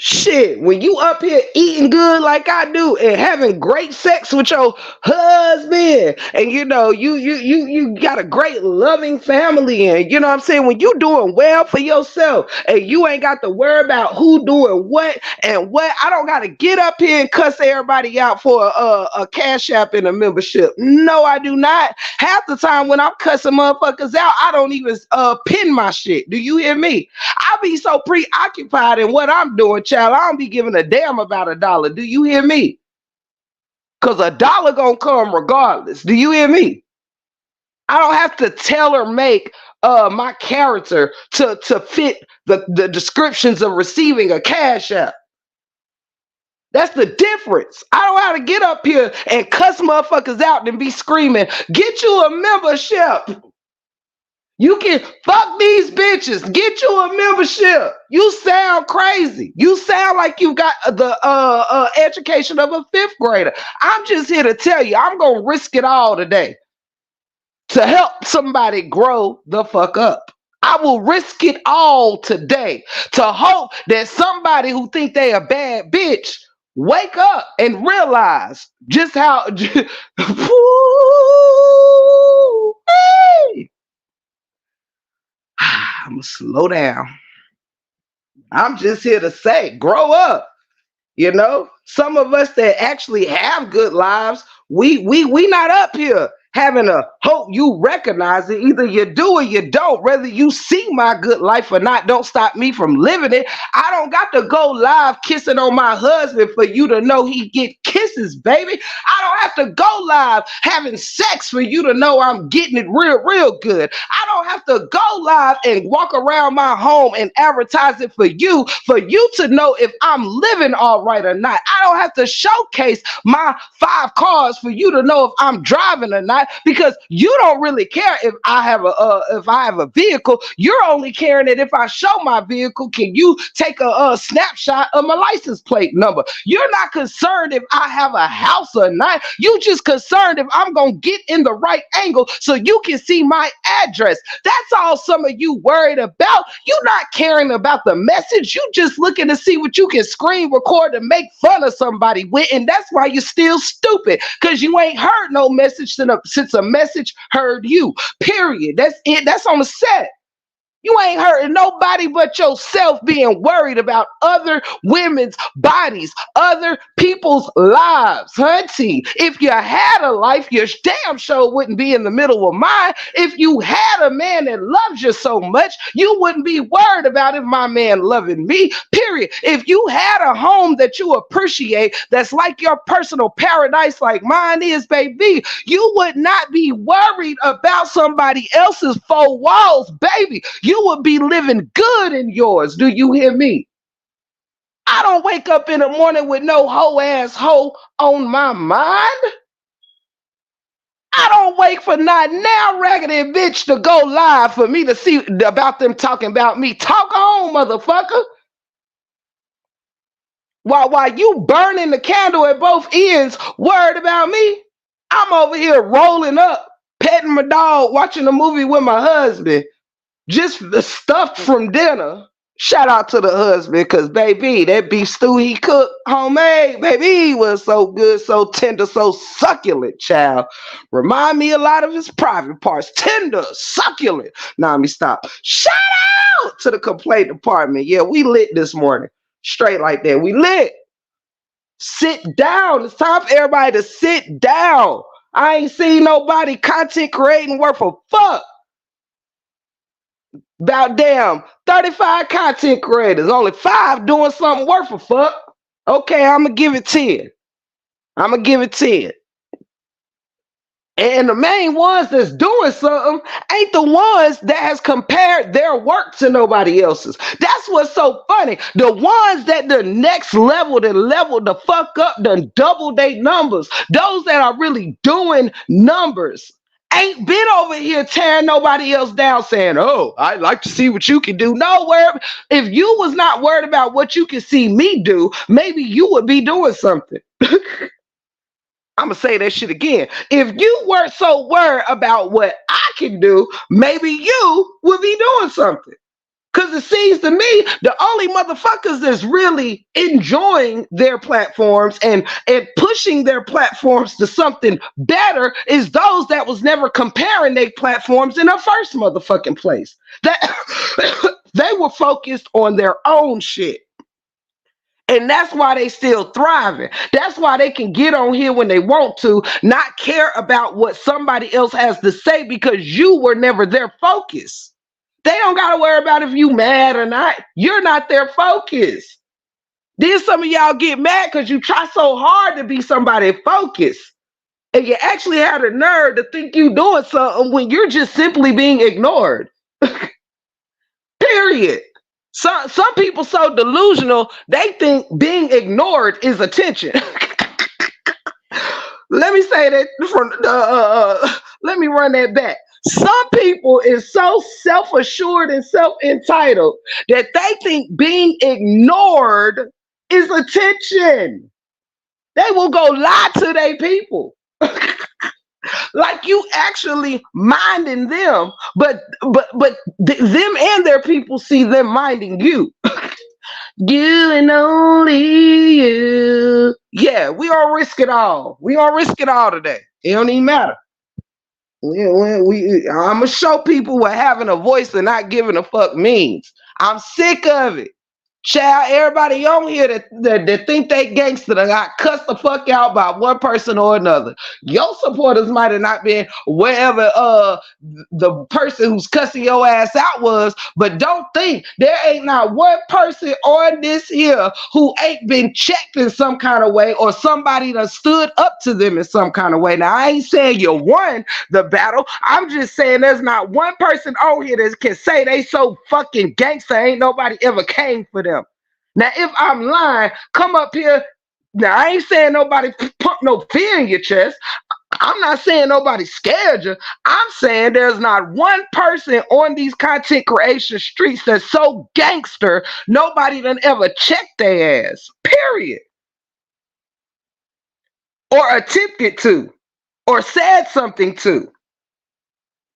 Shit, when you up here eating good like I do and having great sex with your husband, and you know you got a great loving family, and you know what I'm saying, when you doing well for yourself and you ain't got to worry about who doing what and what, I don't got to get up here and cuss everybody out for a cash app and a membership. No, I do not. Half the time when I'm cussing motherfuckers out, I don't even pin my shit. Do you hear me? I be so preoccupied in what I'm doing, child, I don't be giving a damn about $1. Do you hear me? Because $1 gonna come regardless. Do you hear me? I don't have to tailor make my character to fit the descriptions of receiving a cash app. That's the difference. I don't have to get up here and cuss motherfuckers out and be screaming, get you a membership. You can fuck these bitches. Get you a membership. You sound crazy. You sound like you got the education of a 5th grader. I'm just here to tell you, I'm going to risk it all today to help somebody grow the fuck up. I will risk it all today to hope that somebody who think they a bad bitch wake up and realize just how... Hey. I'm gonna slow down. I'm just here to say, grow up. You know, some of us that actually have good lives, we not up here having a hope you recognize it. Either you do or you don't. Whether you see my good life or not, don't stop me from living it. I don't got to go live kissing on my husband for you to know he get kisses, baby. I don't have to go live having sex for you to know I'm getting it real good. I don't have to go live and walk around my home and advertise it for you to know if I'm living all right or not. I don't have to showcase my 5 cars for you to know if I'm driving or not, because you don't really care if I have a vehicle. You're only caring that if I show my vehicle, can you take a snapshot of my license plate number? You're not concerned if I have a house or tonight. You just concerned if I'm gonna get in the right angle so you can see my address. That's all some of you worried about. You not caring about the message. You just looking to see what you can screen record to make fun of somebody with, and that's why you're still stupid, because you ain't heard no message since a message heard you. Period. That's it. That's on the set. You ain't hurting nobody but yourself being worried about other women's bodies, other people's lives, hunty. If you had a life, your damn sure wouldn't be in the middle of mine. If you had a man that loves you so much, you wouldn't be worried about if my man loving me, period. If you had a home that you appreciate, that's like your personal paradise like mine is, baby, you would not be worried about somebody else's four walls, baby. You would be living good in yours. Do you hear me? I don't wake up in the morning with no hoe ass hoe on my mind. I don't wait for not now raggedy bitch to go live for me to see about them talking about me. Talk on, motherfucker. While you burning the candle at both ends, worried about me, I'm over here rolling up, petting my dog, watching a movie with my husband. Just the stuff from dinner. Shout out to the husband, because baby, that beef stew he cooked, homemade, baby, was so good, so tender, so succulent, child. Remind me a lot of his private parts. Tender, succulent. Nah, let me stop. Shout out to the complaint department. Yeah, we lit this morning. Straight like that. We lit. Sit down. It's time for everybody to sit down. I ain't seen nobody content creating worth a fuck. About damn 35 content creators, only 5 doing something worth a fuck. Okay, I'm gonna give it 10. I'm gonna give it 10. And the main ones that's doing something ain't the ones that has compared their work to nobody else's. That's what's so funny. The ones that the next level, that level the fuck up, done double their numbers. Those that are really doing numbers ain't been over here tearing nobody else down saying, oh, I'd like to see what you can do. Nowhere. If you was not worried about what you can see me do, maybe you would be doing something. I'm going to say that shit again. If you weren't so worried about what I can do, maybe you would be doing something. Because it seems to me the only motherfuckers that's really enjoying their platforms and pushing their platforms to something better is those that was never comparing their platforms in the first motherfucking place. That they were focused on their own shit. And that's why they still thriving. That's why they can get on here when they want to, not care about what somebody else has to say, because you were never their focus. They don't got to worry about if you mad or not. You're not their focus. Then some of y'all get mad because you try so hard to be somebody's focus. And you actually had a nerve to think you doing something when you're just simply being ignored. Period. Some people so delusional, they think being ignored is attention. Let me say that let me run that back. Some people is so self-assured and self-entitled that they think being ignored is attention. They will go lie to their people. Like you actually minding them, but them and their people see them minding you. You and only you. Yeah, we all risk it all. We all risk it all today. It don't even matter. I'm gonna show people what having a voice and not giving a fuck means. I'm sick of it. Child, everybody on here that think they gangster that got cussed the fuck out by one person or another. Your supporters might have not been wherever the person who's cussing your ass out was, but don't think there ain't not one person on this here who ain't been checked in some kind of way, or somebody that stood up to them in some kind of way. Now, I ain't saying you won the battle. I'm just saying there's not one person on here that can say they so fucking gangster ain't nobody ever came for them. Now, if I'm lying, come up here. Now, I ain't saying nobody put no fear in your chest. I'm not saying nobody scared you. I'm saying there's not one person on these content creation streets that's so gangster, nobody done ever checked their ass. Period. or attempted to or said something to.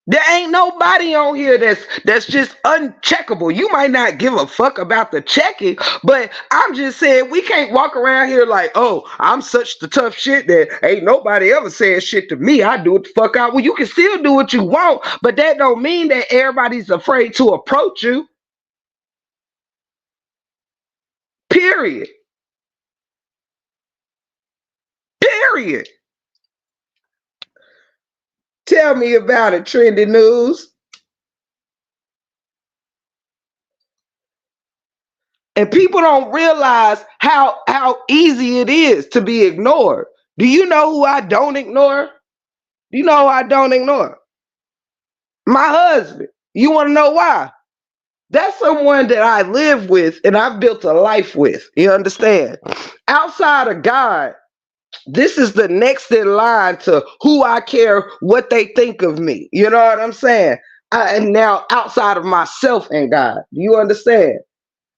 There ain't nobody on here that's just uncheckable. You might not give a fuck about the checking, but I'm just saying we can't walk around here like, oh, I'm such the tough shit that ain't nobody ever said shit to me. I do what the fuck I want. You can still do what you want, but that don't mean that everybody's afraid to approach you. Period. Period. Tell me about it, Trendy News. And people don't realize how easy it is to be ignored. Do you know who I don't ignore? Do you know who I don't ignore? My husband. You want to know why? That's someone that I live with and I've built a life with. You understand? Outside of God, this is the next in line to who I care what they think of me. You know what I'm saying? And now outside of myself and God. Do you understand?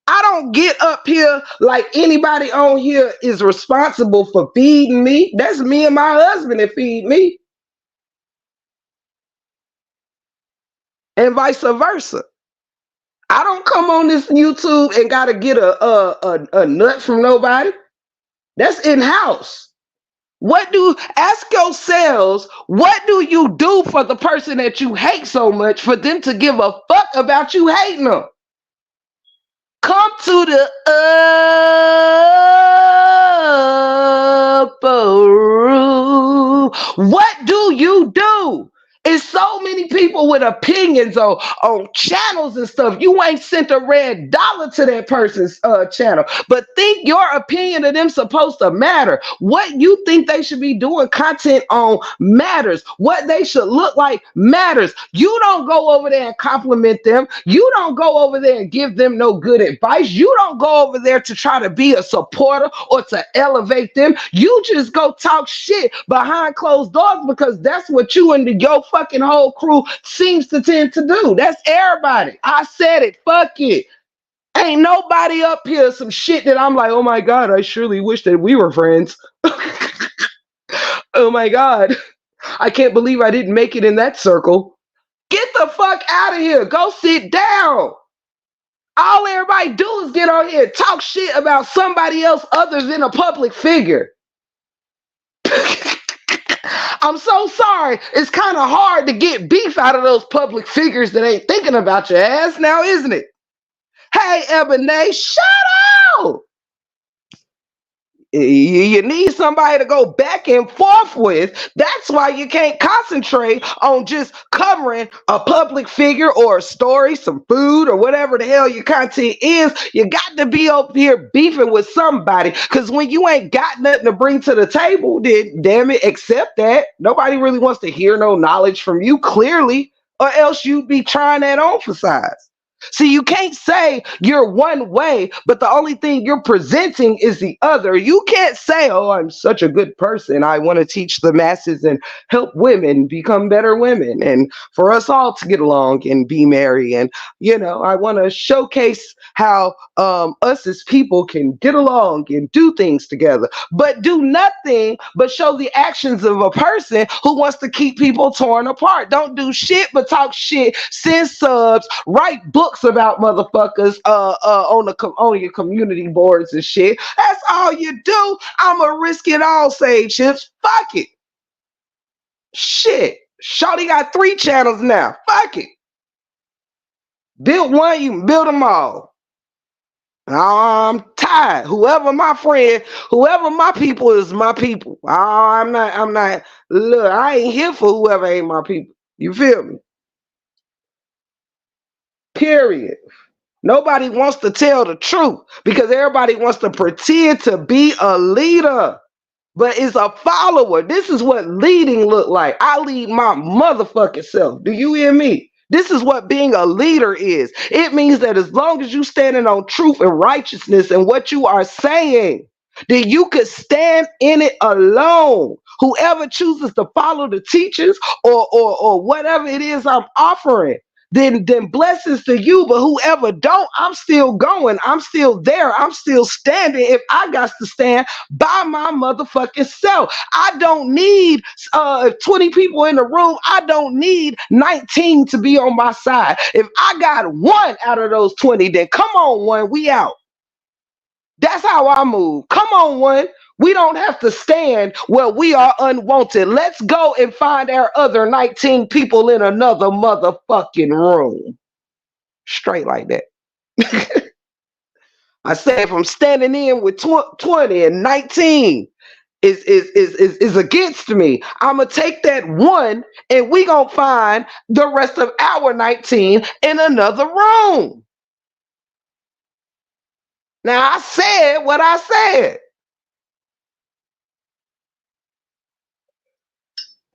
I don't get up here like anybody on here is responsible for feeding me. That's me and my husband that feed me, and vice versa. I don't come on this YouTube and gotta get a nut from nobody. That's in house. Ask yourselves, what do you do for the person that you hate so much for them to give a fuck about you hating them? Come to the upper room. What do you do? It's so many people with opinions on channels and stuff. You ain't sent a red dollar to that person's channel, but think your opinion of them supposed to matter. What you think they should be doing content on matters. What they should look like matters. You don't go over there and compliment them. You don't go over there and give them no good advice. You don't go over there to try to be a supporter or to elevate them. You just go talk shit behind closed doors because that's what you and your fucking whole crew seems to tend to do. That's everybody. I said it. Fuck it. Ain't nobody up here some shit that I'm like, oh my God, I surely wish that we were friends. Oh my God. I can't believe I didn't make it in that circle. Get the fuck out of here. Go sit down. All everybody do is get on here and talk shit about somebody else other than a public figure. I'm so sorry. It's kind of hard to get beef out of those public figures that ain't thinking about your ass now, isn't it? Hey, Ebony, shut up. You need somebody to go back and forth with. That's why you can't concentrate on just covering a public figure or a story, some food, or whatever the hell your content is. You got to be up here beefing with somebody, because when you ain't got nothing to bring to the table, then damn it, accept that. Nobody really wants to hear no knowledge from you, clearly, or else you'd be trying that on for size. See, you can't say you're one way, but the only thing you're presenting is the other. You can't say, oh, I'm such a good person. I want to teach the masses and help women become better women and for us all to get along and be merry. And, I want to showcase how us as people can get along and do things together, but do nothing but show the actions of a person who wants to keep people torn apart. Don't do shit but talk shit, send subs, write books about motherfuckers on your community boards and shit. That's all you do. I'ma risk it all, say chips. Fuck it. Shit. Shawty got 3 channels now. Fuck it. Build one, you can build them all. I'm tired. Whoever my friend, whoever my people is my people. I'm not, look, I ain't here for whoever ain't my people. You feel me? Period. Nobody wants to tell the truth because everybody wants to pretend to be a leader, but is a follower. This is what leading look like. I lead my motherfucking self. Do you hear me? This is what being a leader is. It means that as long as you standing on truth and righteousness and what you are saying, then you could stand in it alone. Whoever chooses to follow the teachers or whatever it is I'm offering, then blessings to you. But whoever don't, I'm still going. I'm still there. I'm still standing. If I got to stand by my motherfucking self, I don't need 20 people in the room. I don't need 19 to be on my side. If I got one out of those 20, then come on, one, we out. That's how I move. Come on, one. We don't have to stand where we are unwanted. Let's go and find our other 19 people in another motherfucking room. Straight like that. I say if I'm standing in with 20 and 19 is against me, I'm going to take that one and we going to find the rest of our 19 in another room. Now, I said what I said.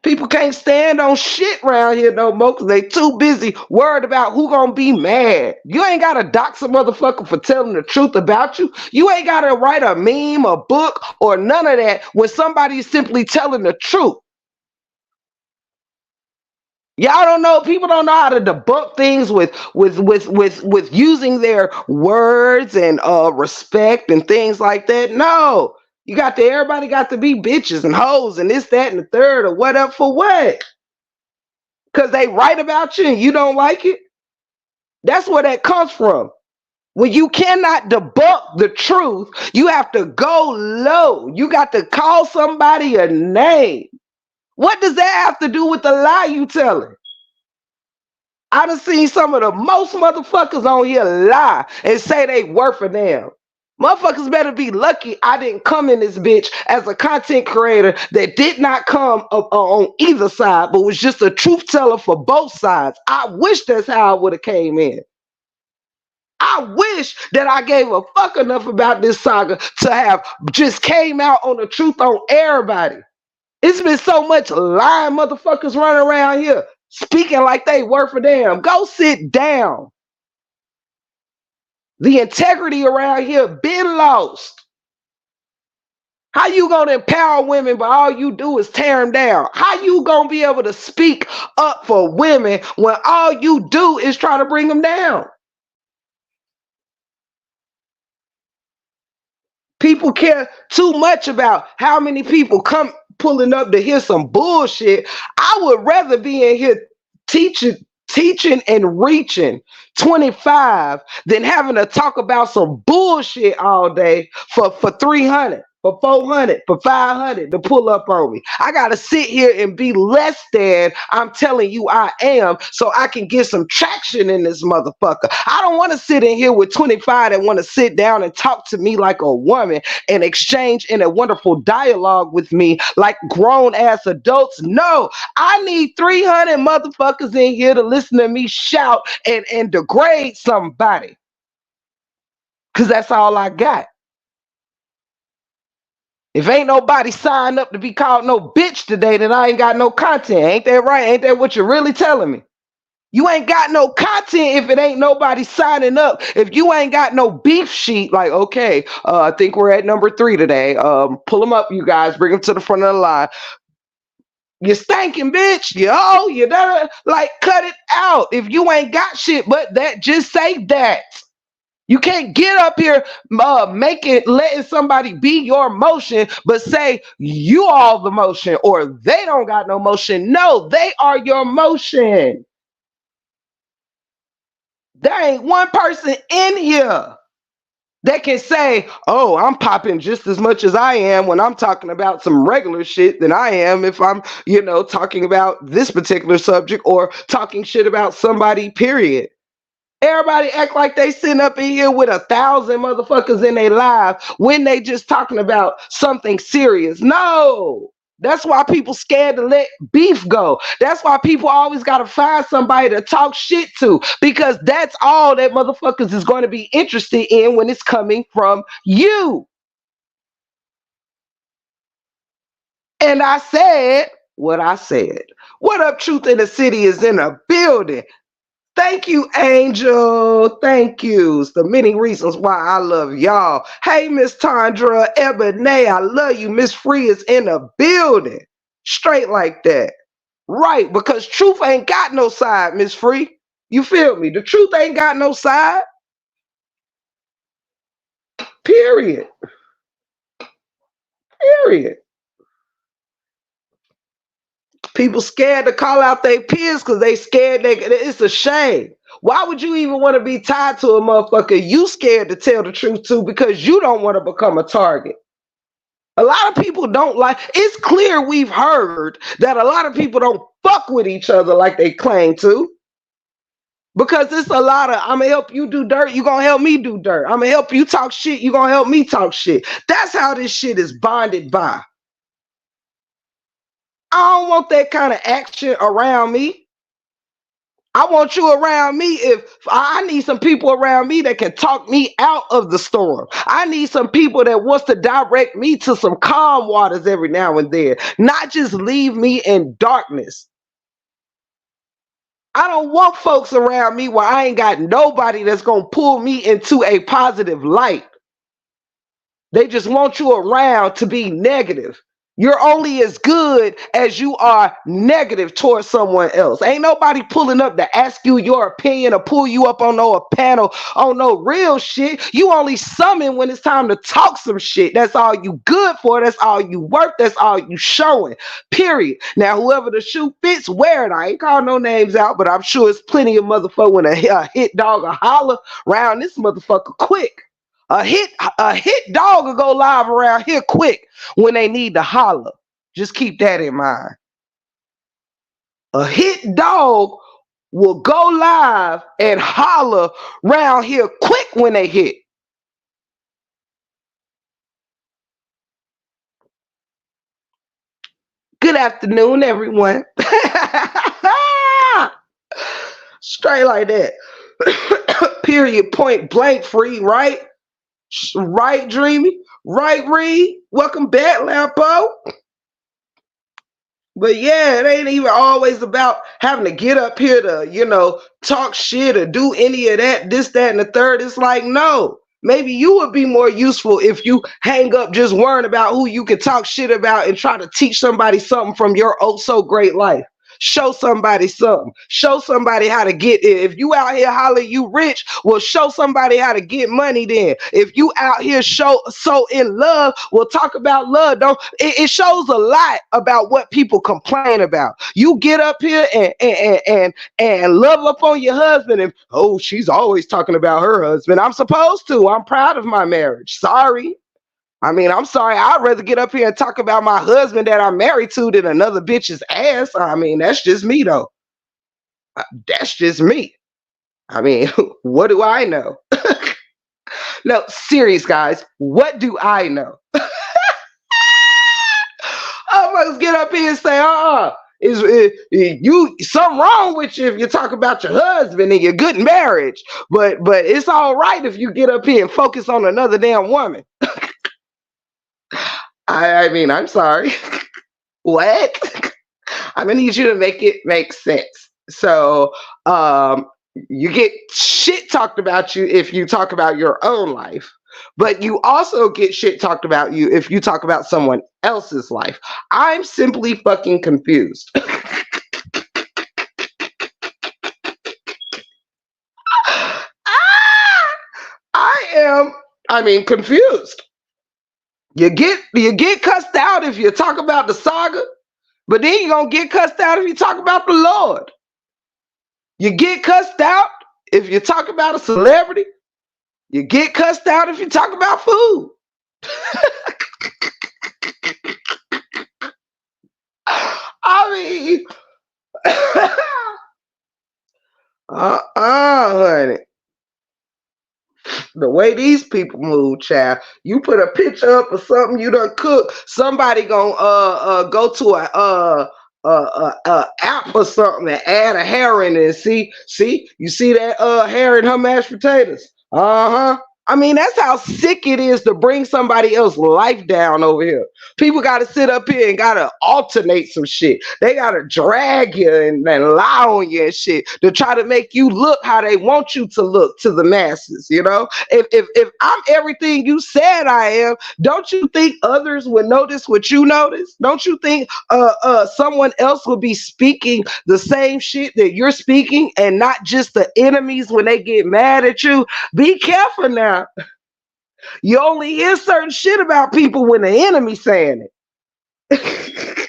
People can't stand on shit around here no more because they too busy worried about who gonna be mad. You ain't gotta dox a motherfucker for telling the truth about you. You ain't gotta write a meme, a book, or none of that when somebody's simply telling the truth. Y'all don't know. People don't know how to debunk things with using their words and respect and things like that. No. Everybody got to be bitches and hoes and this, that, and the third or whatever for what? Because they write about you and you don't like it? That's where that comes from. When you cannot debunk the truth, you have to go low. You got to call somebody a name. What does that have to do with the lie you telling? I done seen some of the most motherfuckers on here lie and say they worth a damn. Motherfuckers better be lucky I didn't come in this bitch as a content creator that did not come up on either side, but was just a truth teller for both sides. I wish that's how I would have came in. I wish that I gave a fuck enough about this saga to have just came out on the truth on everybody. It's been so much lying motherfuckers running around here speaking like they worth a damn. Go sit down. The integrity around here been lost. How you gonna empower women but all you do is tear them down? How you gonna be able to speak up for women when all you do is try to bring them down? People care too much about how many people come pulling up to hear some bullshit. I would rather be in here teaching and reaching 25 than having to talk about some bullshit all day for 300, for 400, for 500 to pull up on me. I gotta sit here and be less than I'm telling you I am so I can get some traction in this motherfucker. I don't want to sit in here with 25 that want to sit down and talk to me like a woman and exchange in a wonderful dialogue with me like grown ass adults. No, I need 300 motherfuckers in here to listen to me shout and degrade somebody, because that's all I got. If ain't nobody signed up to be called no bitch today, then I ain't got no content. Ain't that right? Ain't that what you're really telling me? You ain't got no content if it ain't nobody signing up. If you ain't got no beef sheet, like, okay, I think we're at number 3 today. Pull them up, you guys. Bring them to the front of the line. You stinking bitch. Yo, you better like cut it out. If you ain't got shit but that, just say that. You can't get up here letting somebody be your motion, but say you all the motion or they don't got no motion. No, they are your motion. There ain't one person in here that can say, oh, I'm popping just as much as I am when I'm talking about some regular shit than I am if I'm, talking about this particular subject or talking shit about somebody, period. Everybody act like they sitting up in here with 1,000 motherfuckers in their live when they just talking about something serious. No, that's why people scared to let beef go. That's why people always got to find somebody to talk shit to, because that's all that motherfuckers is going to be interested in when it's coming from you. And I said what I said. What up, Truth in the City is in a building. Thank you, Angel. Thank you. It's the many reasons why I love y'all. Hey, Miss Tandra, Ebony, I love you. Miss Free is in the building. Straight like that. Right, because truth ain't got no side, Miss Free. You feel me? The truth ain't got no side. Period. Period. People scared to call out their peers because they scared. It's a shame. Why would you even want to be tied to a motherfucker you scared to tell the truth to because you don't want to become a target? A lot of people don't like. It's clear we've heard that a lot of people don't fuck with each other like they claim to. Because it's a lot of, I'm gonna help you do dirt, you gonna help me do dirt. I'm gonna help you talk shit, you gonna help me talk shit. That's how this shit is bonded by. I don't want that kind of action around me. I want you around me. If I need some people around me that can talk me out of the storm. I need some people that wants to direct me to some calm waters every now and then, not just leave me in darkness. I don't want folks around me where I ain't got nobody that's going to pull me into a positive light. They just want you around to be negative. You're only as good as you are negative towards someone else. Ain't nobody pulling up to ask you your opinion or pull you up on no panel on no real shit. You only summon when it's time to talk some shit. That's all you good for. That's all you worth. That's all you showing. Period. Now, whoever the shoe fits, wear it. I ain't calling no names out, but I'm sure it's plenty of motherfucker when a hit dog or holler around this motherfucker quick. A hit dog will go live around here quick when they need to holler. Just keep that in mind. A hit dog will go live and holler around here quick when they hit. Good afternoon, everyone. Straight like that. Period, point blank, free, right? Right, Dreamy? Right, Reed? Welcome back, Lampo. But yeah, it ain't even always about having to get up here to, talk shit or do any of that, this, that, and the third. It's like, no. Maybe you would be more useful if you hang up just worrying about who you can talk shit about and try to teach somebody something from your oh so great life. Show somebody something. Show somebody how to get it. If you out here holler you rich, well, show somebody how to get money then. If you out here so in love, we'll talk about love. It shows a lot about what people complain about. You get up here and love up on your husband and, oh, she's always talking about her husband. I'm supposed to. I'm proud of my marriage. Sorry. I mean, I'm sorry. I'd rather get up here and talk about my husband that I'm married to than another bitch's ass. I mean, that's just me, though. That's just me. I mean, what do I know? No, serious, guys. What do I know? I must get up here and say, is you something wrong with you if you talk about your husband and your good marriage, but it's all right if you get up here and focus on another damn woman. I mean, I'm sorry. What? I'm gonna need you to make it make sense. So you get shit talked about you if you talk about your own life, but you also get shit talked about you if you talk about someone else's life. I'm simply fucking confused. I mean, confused. You get cussed out if you talk about the saga, but then you're gonna get cussed out if you talk about the Lord. You get cussed out if you talk about a celebrity. You get cussed out if you talk about food. I mean, honey. The way these people move, child. You put a picture up of something you done cook, somebody gonna go to a app or something and add a hair in it and see you see that hair in her mashed potatoes. I mean, that's how sick it is to bring somebody else's life down over here. People got to sit up here and got to alternate some shit. They got to drag you and lie on you and shit to try to make you look how they want you to look to the masses. You know, if I'm everything you said I am, don't you think others would notice what you notice? Don't you think someone else would be speaking the same shit that you're speaking and not just the enemies when they get mad at you? Be careful now. You only hear certain shit about people when the enemy's saying it.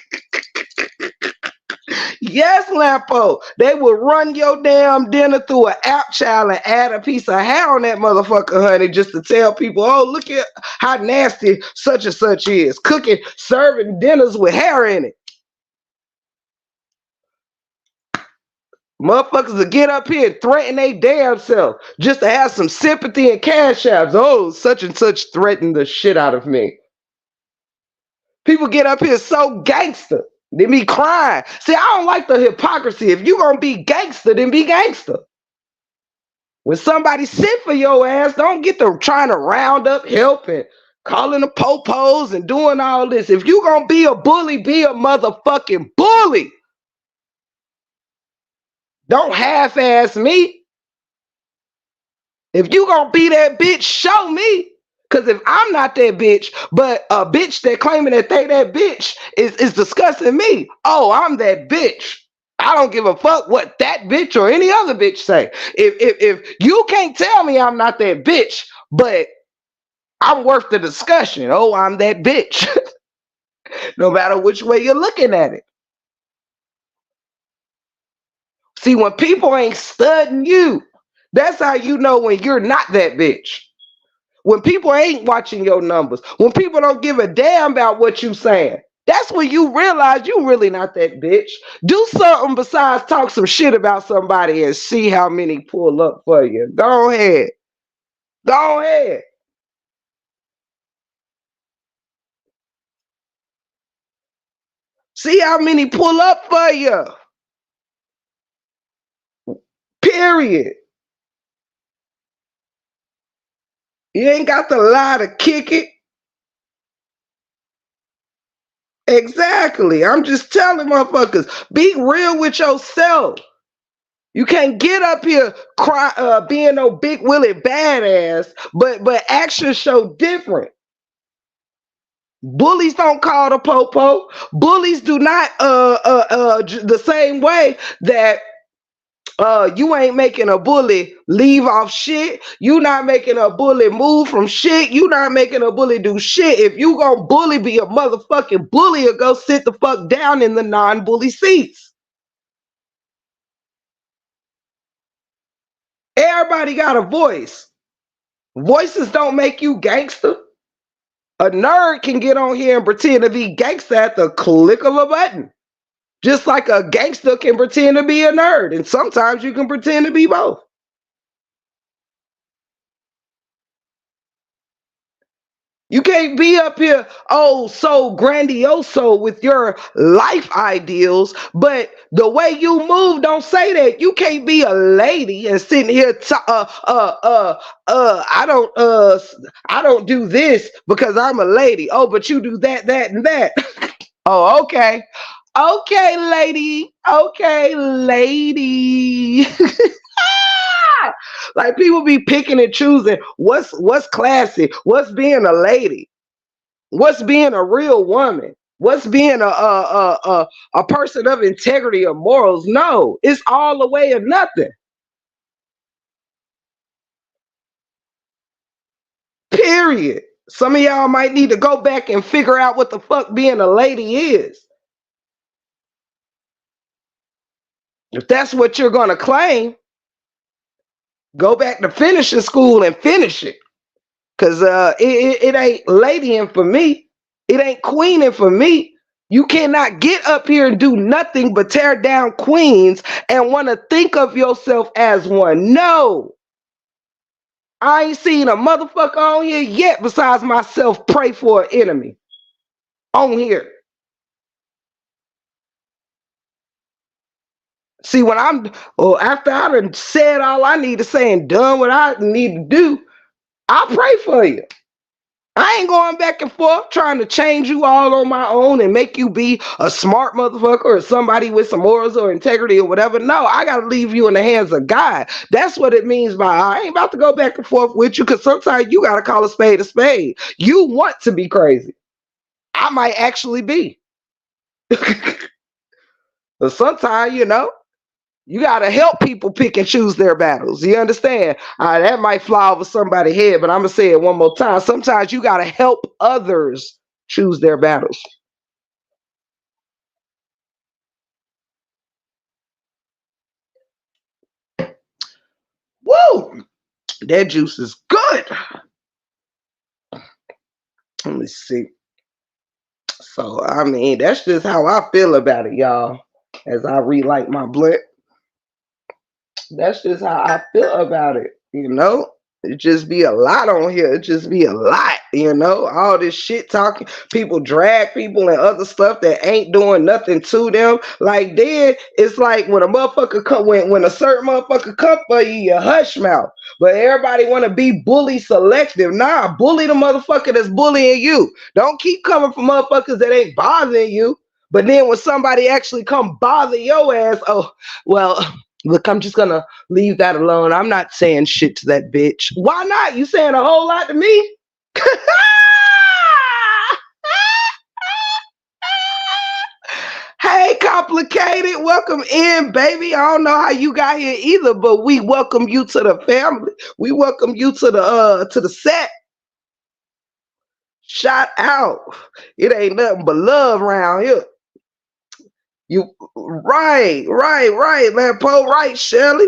Yes, Lampo. They will run your damn dinner through an app child and add a piece of hair on that motherfucker, honey, just to tell people, oh, look at how nasty such and such is. Cooking, serving dinners with hair in it. Motherfuckers will get up here and threaten their damn self just to have some sympathy and cash apps. Oh, such and such threatened the shit out of me. People get up here so gangster. They be crying. See, I don't like the hypocrisy. If you gonna be gangster, then be gangster. When somebody sent for your ass, don't get to trying to round up help and calling the popos and doing all this. If you gonna be a bully, be a motherfucking bully. Don't half-ass me. If you gonna be that bitch, show me. Because if I'm not that bitch, but a bitch that claiming that they that bitch is discussing me, oh, I'm that bitch. I don't give a fuck what that bitch or any other bitch say. If you can't tell me I'm not that bitch, but I'm worth the discussion, oh, I'm that bitch. No matter which way you're looking at it. See, when people ain't studying you, that's how you know when you're not that bitch. When people ain't watching your numbers, when people don't give a damn about what you saying, that's when you realize you really not that bitch. Do something besides talk some shit about somebody and see how many pull up for you. Go ahead. Go ahead. See how many pull up for you. Period. You ain't got to lie to kick it. Exactly. I'm just telling motherfuckers, be real with yourself. You can't get up here being no big willy badass, but actions show different. Bullies don't call the popo. Bullies do not the same way that you ain't making a bully leave off shit. You not making a bully move from shit. You not making a bully do shit. If you gonna bully, be a motherfucking bully or go sit the fuck down in the non-bully seats. Everybody got a voice. Voices don't make you gangster. A nerd can get on here and pretend to be gangster at the click of a button. Just like a gangster can pretend to be a nerd. And sometimes you can pretend to be both. You can't be up here, oh, so grandioso with your life ideals, but the way you move don't say that. You can't be a lady and sitting here, I don't do this because I'm a lady. Oh, but you do that, that, and that. Oh, okay. Okay, lady. Okay, lady. Like people be picking and choosing what's classy, what's being a lady, what's being a real woman, what's being a person of integrity or morals. No, it's all the way or nothing. Period. Some of y'all might need to go back and figure out what the fuck being a lady is. If that's what you're gonna claim, go back to finishing school and finish it. Cause it ain't ladying for me. It ain't queening for me. You cannot get up here and do nothing but tear down queens and want to think of yourself as one. No. I ain't seen a motherfucker on here yet besides myself pray for an enemy. On here. See, after I done said all I need to say and done what I need to do, I pray for you. I ain't going back and forth trying to change you all on my own and make you be a smart motherfucker or somebody with some morals or integrity or whatever. No, I got to leave you in the hands of God. That's what it means by I ain't about to go back and forth with you, because sometimes you got to call a spade a spade. You want to be crazy. I might actually be. But sometimes, you got to help people pick and choose their battles. You understand? That might fly over somebody's head, but I'm going to say it one more time. Sometimes you got to help others choose their battles. Woo! That juice is good. Let me see. So, I mean, that's just how I feel about it, y'all. As I relight my blunt, that's just how I feel about it. It just be a lot on here. It just be a lot. All this shit talking. People drag people and other stuff that ain't doing nothing to them. Like then, it's like when a motherfucker come, when a certain motherfucker come for you, you hush mouth. But everybody want to be bully selective. Nah, bully the motherfucker that's bullying you. Don't keep coming for motherfuckers that ain't bothering you. But then when somebody actually come bother your ass, oh, well, look, I'm just gonna leave that alone. I'm not saying shit to that bitch. Why not? You saying a whole lot to me? Hey, complicated. Welcome in, baby. I don't know how you got here either, but we welcome you to the family. We welcome you to the set. Shout out. It ain't nothing but love around here. You right, man. Poe, right, Shirley.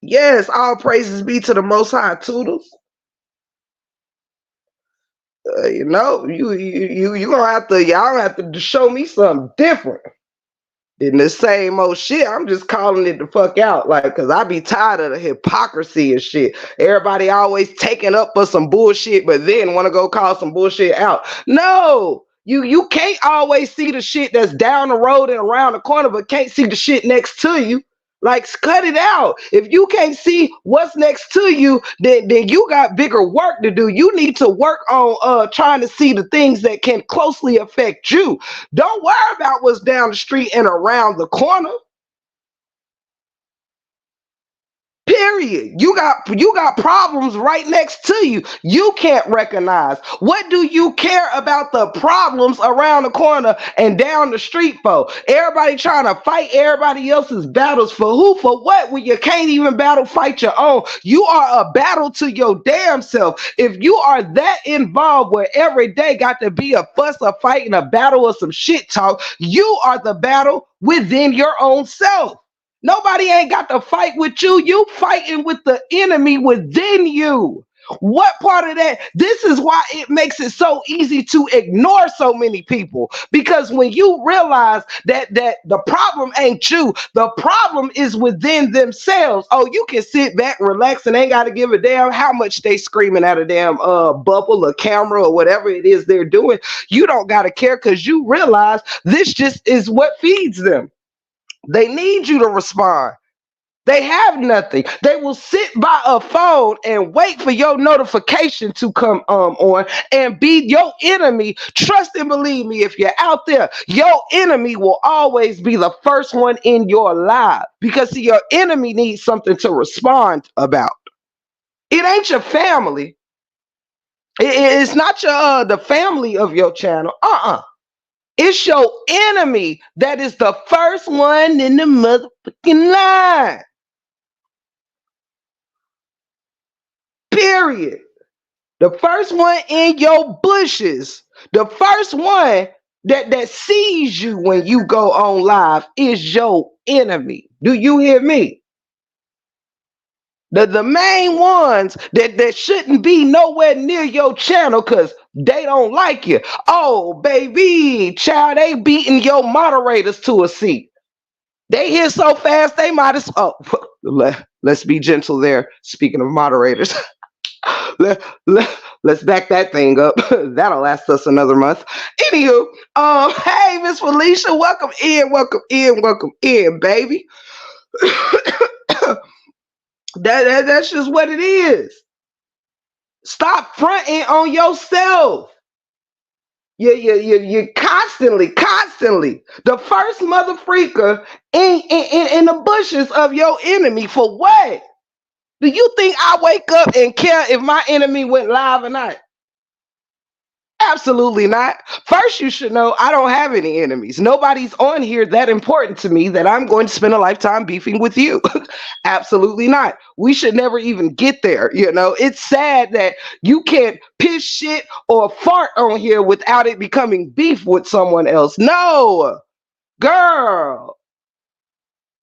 Yes, all praises be to the Most High Toodles. You gonna have to, y'all have to show me something different than the same old shit. I'm just calling it the fuck out, like, cause I be tired of the hypocrisy and shit. Everybody always taking up for some bullshit, but then want to go call some bullshit out. No, you can't always see the shit that's down the road and around the corner, but can't see the shit next to you. Like, cut it out. If you can't see what's next to you, then you got bigger work to do. You need to work on trying to see the things that can closely affect you. Don't worry about what's down the street and around the corner. Period. You got problems right next to you. You can't recognize. What do you care about the problems around the corner and down the street for? Everybody trying to fight everybody else's battles for who? For what? When you can't even fight your own. You are a battle to your damn self. If you are that involved where every day got to be a fuss, a fight, and a battle or some shit talk, you are the battle within your own self. Nobody ain't got to fight with you. You fighting with the enemy within you. What part of that? This is why it makes it so easy to ignore so many people. Because when you realize that the problem ain't you, the problem is within themselves. Oh, you can sit back, relax, and ain't got to give a damn how much they screaming at a damn bubble or camera or whatever it is they're doing. You don't got to care because you realize this just is what feeds them. They need you to respond. They have nothing. They will sit by a phone and wait for your notification to come on and be your enemy. Trust and believe me, if you're out there, your enemy will always be the first one in your life, because see, your enemy needs something to respond about. It ain't your family. It's not your the family of your channel. It's your enemy that is the first one in the motherfucking line. Period. The first one in your bushes. The first one that sees you when you go on live is your enemy. Do you hear me? The main ones that shouldn't be nowhere near your channel because they don't like you. Oh, baby, child, they beating your moderators to a seat. They here so fast, they might as well. Oh, let's be gentle there. Speaking of moderators, let's back that thing up. That'll last us another month. Anywho, hey, Miss Felicia, welcome in, baby. That's just what it is. Stop fronting on yourself. You constantly. The first mother freaker in the bushes of your enemy for what? Do you think I wake up and care if my enemy went live or not? Absolutely not. First, you should know I don't have any enemies. Nobody's on here that important to me that I'm going to spend a lifetime beefing with you. Absolutely not. We should never even get there. It's sad that you can't piss shit or fart on here without it becoming beef with someone else. No, girl.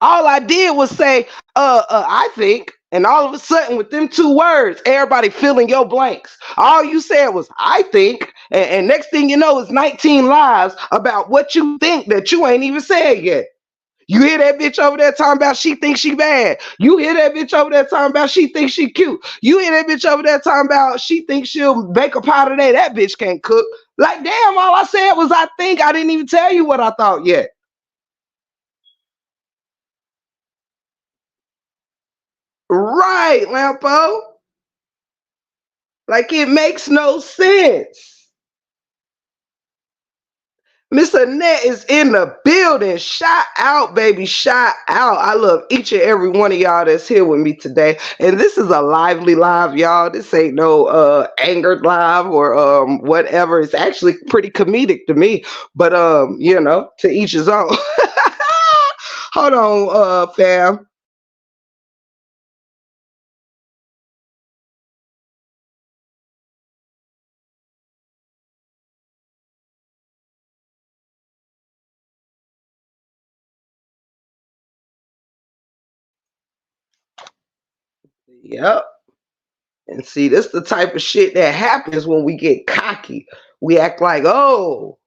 All I did was say, I think, and all of a sudden, with them two words, everybody filling your blanks. All you said was, I think, and next thing you know, is 19 lies about what you think that you ain't even said yet. You hear that bitch over there talking about she thinks she bad. You hear that bitch over there talking about she thinks she cute. You hear that bitch over there talking about she thinks she'll bake a pie today. That bitch can't cook. Like, damn, all I said was I think. I didn't even tell you what I thought yet. Right, Lampo. Like, it makes no sense. Miss Annette is in the building. Shout out, baby. Shout out. I love each and every one of y'all that's here with me today. And this is a lively live, y'all. This ain't no angered live or whatever. It's actually pretty comedic to me. But to each his own. Hold on, fam. Yep. And see, this the type of shit that happens when we get cocky. We act like, oh,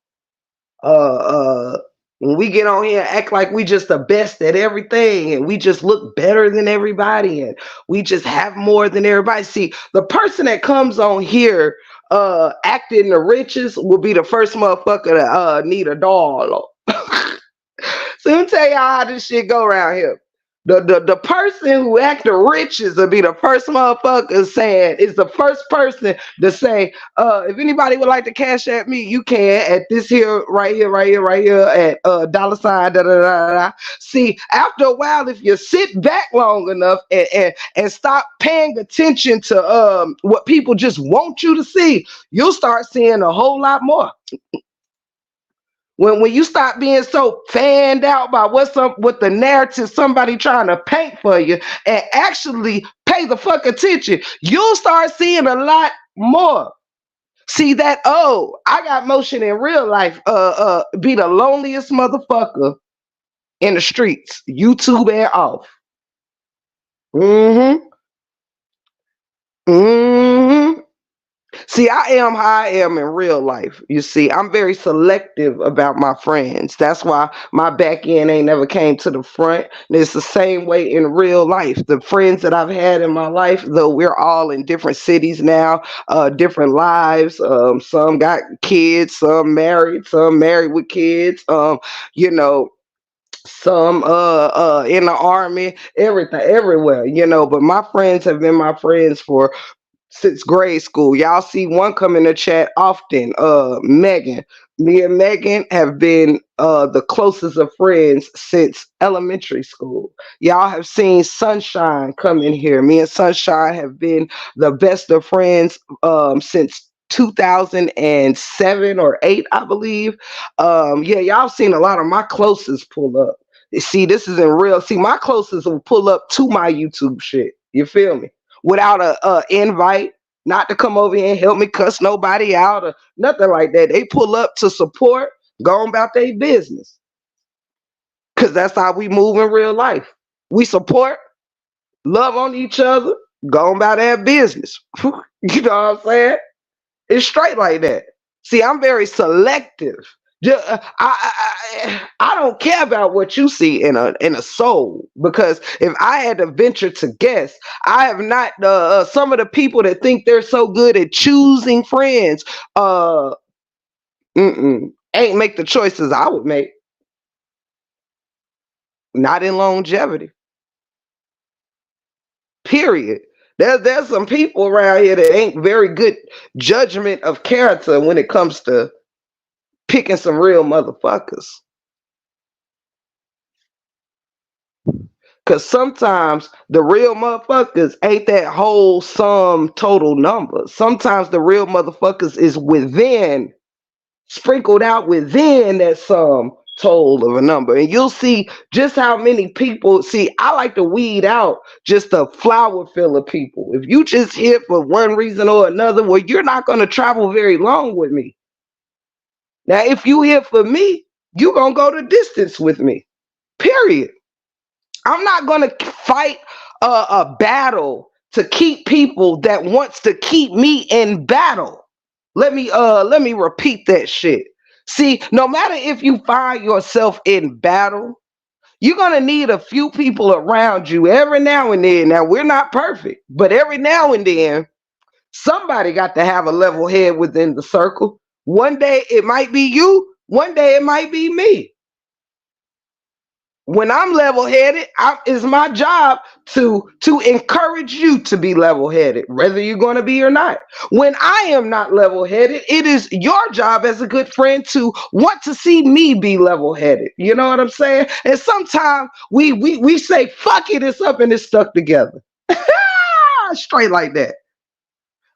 uh when we get on here act like we just the best at everything and we just look better than everybody and we just have more than everybody. See, the person that comes on here acting the richest will be the first motherfucker to need a doll. So let me tell y'all how this shit go around here. The person who act the richest will be the first motherfucker saying, is the first person to say, if anybody would like to cash at me, you can at this here, right here at dollar sign, da da da da. See, after a while, if you sit back long enough and stop paying attention to what people just want you to see, you'll start seeing a whole lot more. When you stop being so fanned out by what the narrative somebody trying to paint for you and actually pay the fuck attention, you'll start seeing a lot more. See that, oh, I got motion in real life. Be the loneliest motherfucker in the streets. YouTube and off. Mm-hmm. Mm-hmm. See, I am how I am in real life. You see, I'm very selective about my friends. That's why my back end ain't never came to the front. And it's the same way in real life. The friends that I've had in my life, though we're all in different cities now, different lives. Some got kids, some married with kids. You know, some in the army, everything, everywhere. But my friends have been my friends for since grade school. Y'all see one come in the chat often. Megan. Me and Megan have been the closest of friends since elementary school. Y'all have seen Sunshine come in here. Me and Sunshine have been the best of friends since 2007 or 8, I believe. Yeah, y'all seen a lot of my closest pull up. See, this isn't real. See, my closest will pull up to my YouTube shit. You feel me? Without a invite, not to come over here and help me cuss nobody out or nothing like that. They pull up to support, go on about their business. Cause that's how we move in real life. We support, love on each other, go on about their business. You know what I'm saying? It's straight like that. See, I'm very selective. I don't care about what you see in a soul, because if I had to venture to guess, I have not. Some of the people that think they're so good at choosing friends, ain't make the choices I would make. Not in longevity. Period. There's some people around here that ain't very good judgment of character when it comes to picking some real motherfuckers. Cause sometimes the real motherfuckers ain't that whole sum total number. Sometimes the real motherfuckers is within, sprinkled out within that sum total of a number. And you'll see just how many people see. I like to weed out just a flower fill of people. If you just here for one reason or another, well, you're not gonna travel very long with me. Now, if you here for me, you gonna go the distance with me. Period. I'm not going to fight a battle to keep people that wants to keep me in battle. Let me repeat that shit. See, no matter if you find yourself in battle, you're going to need a few people around you every now and then. Now, we're not perfect, but every now and then, somebody got to have a level head within the circle. One day it might be you, one day it might be me. When I'm level-headed, it's my job to encourage you to be level-headed, whether you're going to be or not. When I am not level-headed, it is your job as a good friend to want to see me be level-headed. You know what I'm saying? And sometimes we say, fuck it, it's up and it's stuck together. Straight like that.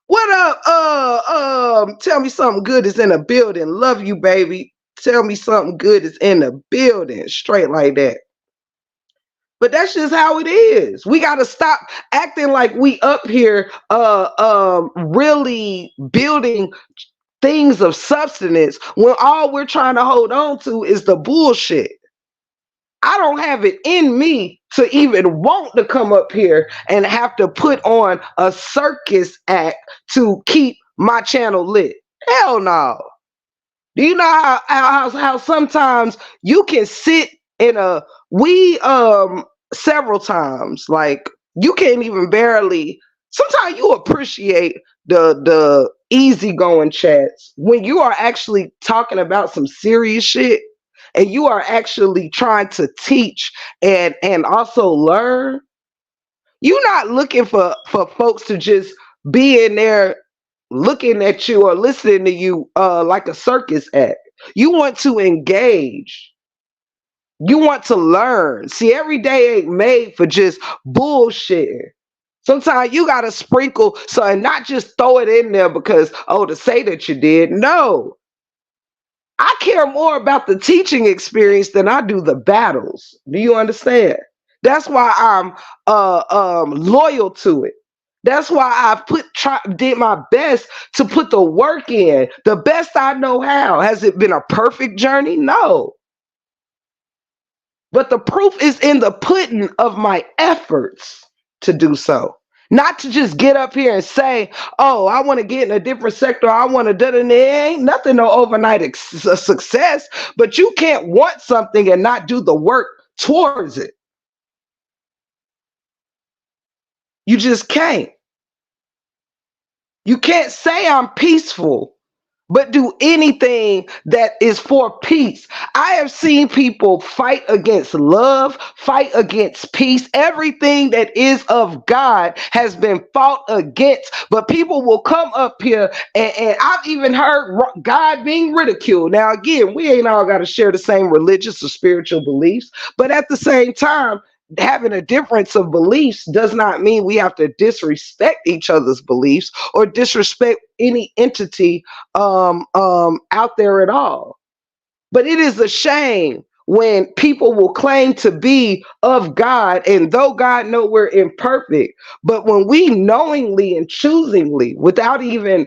What up? Tell me something good is in a building. Love you, baby. Tell me something good is in the building. Straight like that. But that's just how it is. We got to stop acting like we up here really building things of substance when all we're trying to hold on to is the bullshit. I don't have it in me to even want to come up here and have to put on a circus act to keep my channel lit. Hell no. Do you know how sometimes you can sit in a several times, like you can't even barely, sometimes you appreciate the easygoing chats when you are actually talking about some serious shit and you are actually trying to teach and also learn. You're not looking for folks to just be in there looking at you or listening to you like a circus act. You want to engage. You want to learn. See, every day ain't made for just bullshit. Sometimes you gotta sprinkle so and not just throw it in there because to say that you did. No. I care more about the teaching experience than I do the battles. Do you understand? That's why I'm loyal to it. That's why did my best to put the work in, the best I know how. Has it been a perfect journey? No. But the proof is in the pudding of my efforts to do so. Not to just get up here and say, oh, I want to get in a different sector. I want to do it. There ain't nothing no overnight success, but you can't want something and not do the work towards it. You just can't. You can't say I'm peaceful, but do anything that is for peace. I have seen people fight against love, fight against peace. Everything that is of God has been fought against, but people will come up here and I've even heard God being ridiculed. Now, again, we ain't all got to share the same religious or spiritual beliefs, but at the same time, having a difference of beliefs does not mean we have to disrespect each other's beliefs or disrespect any entity out there at all. But it is a shame when people will claim to be of God, and though God know we're imperfect, but when we knowingly and choosingly, without even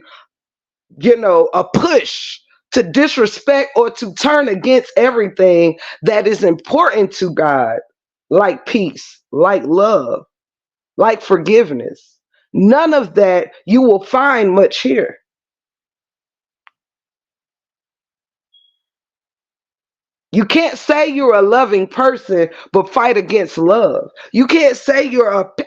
a push to disrespect or to turn against everything that is important to God, like peace, like love, like forgiveness. None of that you will find much here. You can't say you're a loving person but fight against love. You can't say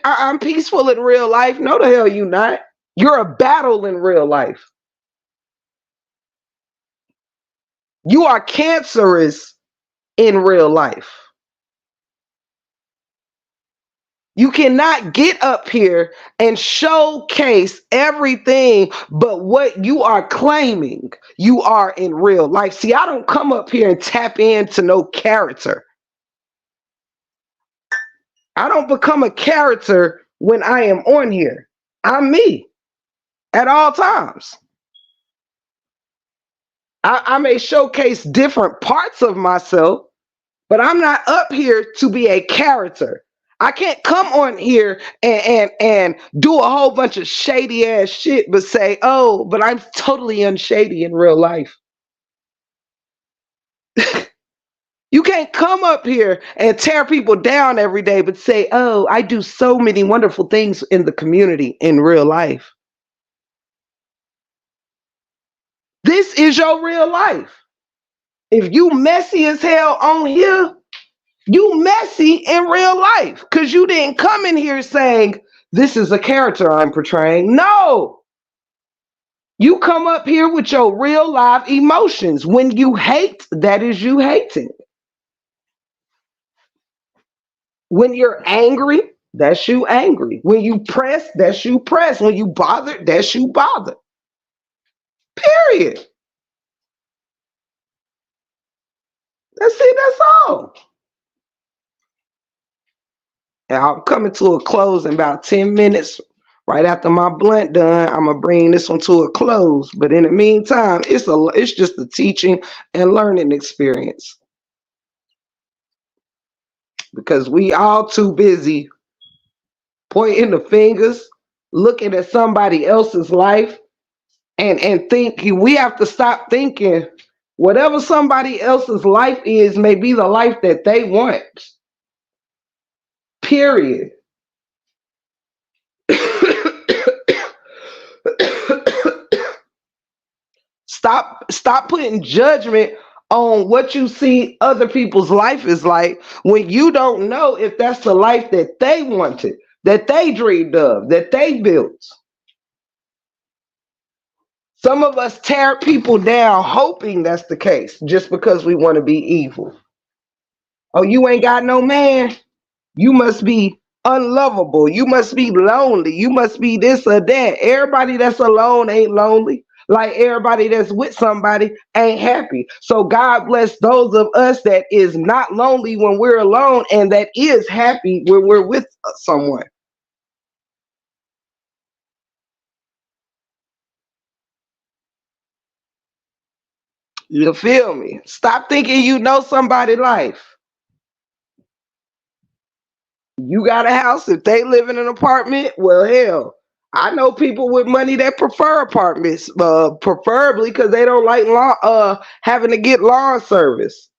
I'm peaceful in real life. No, the hell you not. You're a battle in real life. You are cancerous in real life. You cannot get up here and showcase everything but what you are claiming you are in real life. See, I don't come up here and tap into no character. I don't become a character when I am on here. I'm me at all times. I may showcase different parts of myself, but I'm not up here to be a character. I can't come on here and do a whole bunch of shady ass shit, but say, oh, but I'm totally unshady in real life. You can't come up here and tear people down every day, but say, oh, I do so many wonderful things in the community in real life. This is your real life. If you messy as hell on here, you messy in real life because you didn't come in here saying, this is a character I'm portraying. No. You come up here with your real live emotions. When you hate, that is you hating. When you're angry, that's you angry. When you press, that's you press. When you bothered, that's you bothered. Period. That's it, that's all. And I'm coming to a close in about 10 minutes. Right after my blunt done, I'm gonna bring this one to a close. But in the meantime, it's just a teaching and learning experience. Because we all too busy pointing the fingers, looking at somebody else's life, and thinking we have to stop thinking whatever somebody else's life is may be the life that they want. Period. Stop putting judgment on what you see other people's life is like when you don't know if that's the life that they wanted, that they dreamed of, that they built. Some of us tear people down hoping that's the case just because we want to be evil. Oh, you ain't got no man? You must be unlovable. You must be lonely. You must be this or that. Everybody that's alone ain't lonely. Like everybody that's with somebody ain't happy. So God bless those of us that is not lonely when we're alone and that is happy when we're with someone. You feel me? Stop thinking you know somebody's life. You got a house. If they live in an apartment, well, hell, I know people with money that prefer apartments, preferably because they don't like having to get lawn service.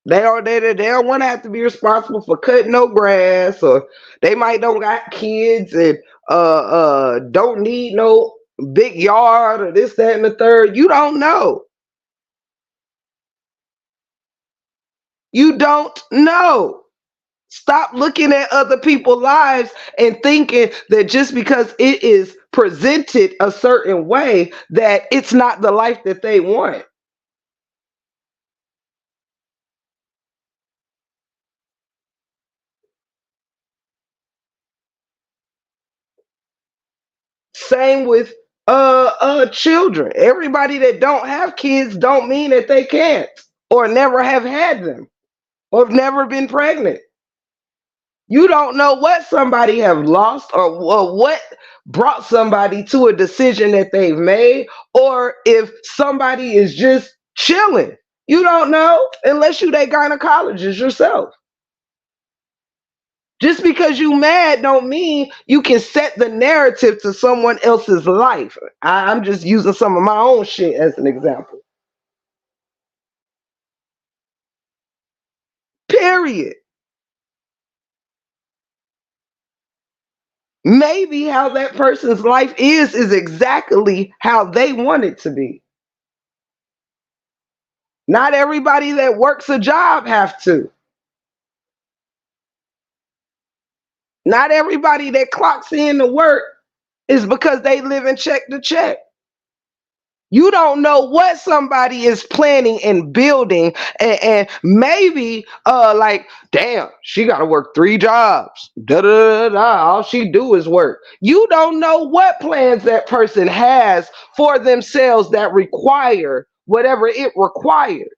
They don't want to have to be responsible for cutting no grass, or they might don't got kids and don't need no big yard or this, that, and the third. You don't know. You don't know. Stop looking at other people's lives and thinking that just because it is presented a certain way, that it's not the life that they want. Same with children. Everybody that don't have kids don't mean that they can't or never have had them or have never been pregnant. You don't know what somebody have lost or what brought somebody to a decision that they've made, or if somebody is just chilling. You don't know unless you they gynecologist yourself. Just because you mad don't mean you can set the narrative to someone else's life. I'm just using some of my own shit as an example. Period. Maybe how that person's life is exactly how they want it to be. Not everybody that works a job have to. Not everybody that clocks in to work is because they live in check to check. You don't know what somebody is planning and building, and maybe like, damn, she got to work 3 jobs. Da, da, da, da, all she do is work. You don't know what plans that person has for themselves that require whatever it requires.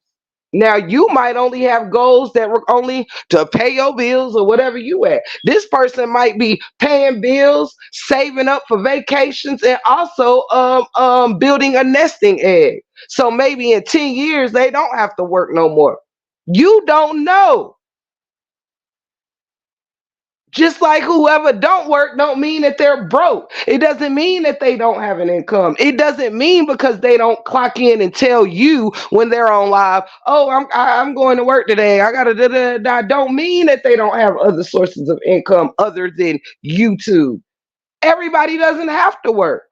Now you might only have goals that were only to pay your bills or whatever you at. This person might be paying bills, saving up for vacations, and also building a nesting egg. So maybe in 10 years they don't have to work no more. You don't know. Just like whoever don't work don't mean that they're broke. It doesn't mean that they don't have an income. It doesn't mean because they don't clock in and tell you when they're on live, oh, I'm going to work today. I gotta da, da, da. Don't mean that they don't have other sources of income other than YouTube. Everybody doesn't have to work.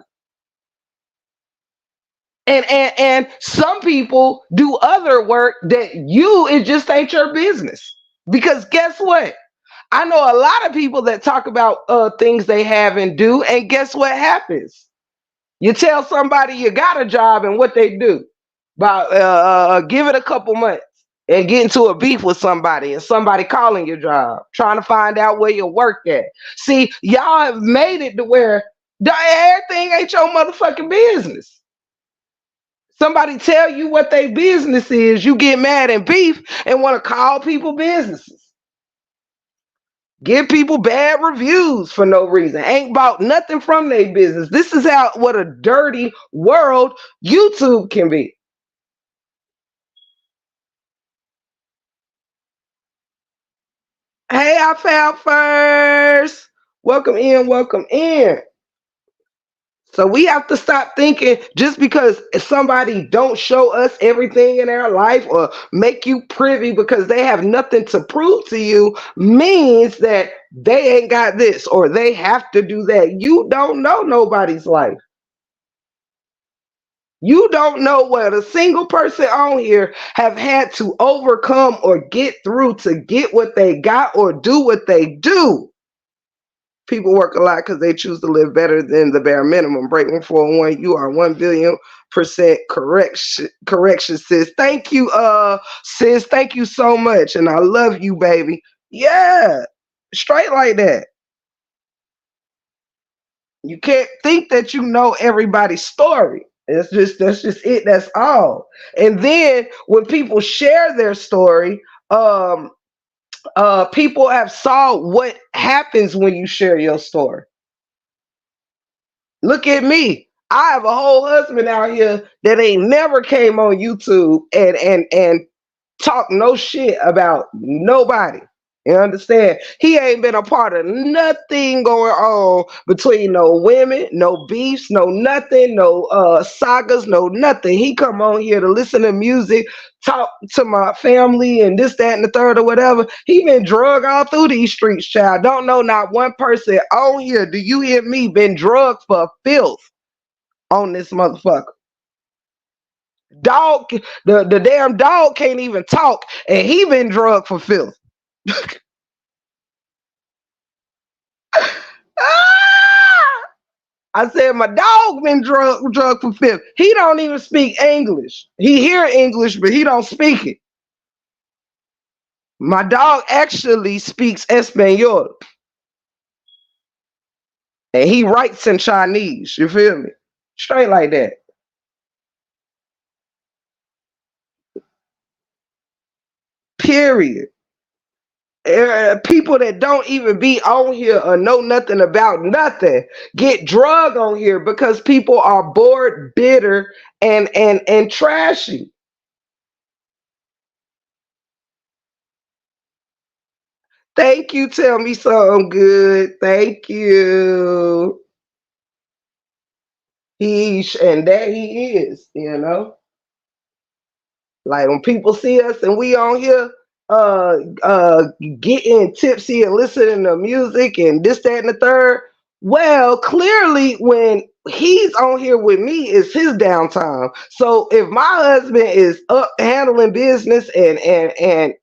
And some people do other work that it just ain't your business. Because guess what? I know a lot of people that talk about things they have and do, and guess what happens? You tell somebody you got a job, and what they do? About give it a couple months and get into a beef with somebody, and somebody calling your job, trying to find out where you work at. See, y'all have made it to where everything ain't your motherfucking business. Somebody tell you what their business is, you get mad and beef and want to call people businesses. Give people bad reviews for no reason. Ain't bought nothing from their business. This is how what a dirty world YouTube can be. Hey, I found first. Welcome in, welcome in. So we have to stop thinking just because somebody don't show us everything in their life or make you privy because they have nothing to prove to you means that they ain't got this or they have to do that. You don't know nobody's life. You don't know what a single person on here have had to overcome or get through to get what they got or do what they do. People work a lot because they choose to live better than the bare minimum. Break 141, you are 1,000,000,000% correction, sis. Thank you, sis. Thank you so much. And I love you, baby. Yeah, straight like that. You can't think that you know everybody's story. That's just it. That's all. And then when people share their story, people have saw what happens when you share your story. Look at me. I have a whole husband out here that ain't never came on YouTube and talk no shit about nobody. You understand? He ain't been a part of nothing going on between no women, no beefs, no nothing, no sagas, no nothing. He come on here to listen to music, talk to my family, and this, that, and the third, or whatever. He been drug all through these streets, child. Don't know not one person on here. Do you hear me? Been drugged for filth on this motherfucker. Dog, the damn dog can't even talk, and he been drugged for filth. Ah! I said my dog been drug for filth. He don't even speak English. He hear English, but he don't speak it. My dog actually speaks Espanol, and he writes in Chinese. You feel me? Straight like that. Period. People that don't even be on here or know nothing about nothing get drug on here because people are bored, bitter, and trashy. Thank you. Tell me something good. Thank you. And that he is, Like when people see us and we on here uh uh getting tipsy and listening to music and this, that, and the third, Well, clearly, when he's on here with me, it's his downtime. So if my husband is up handling business and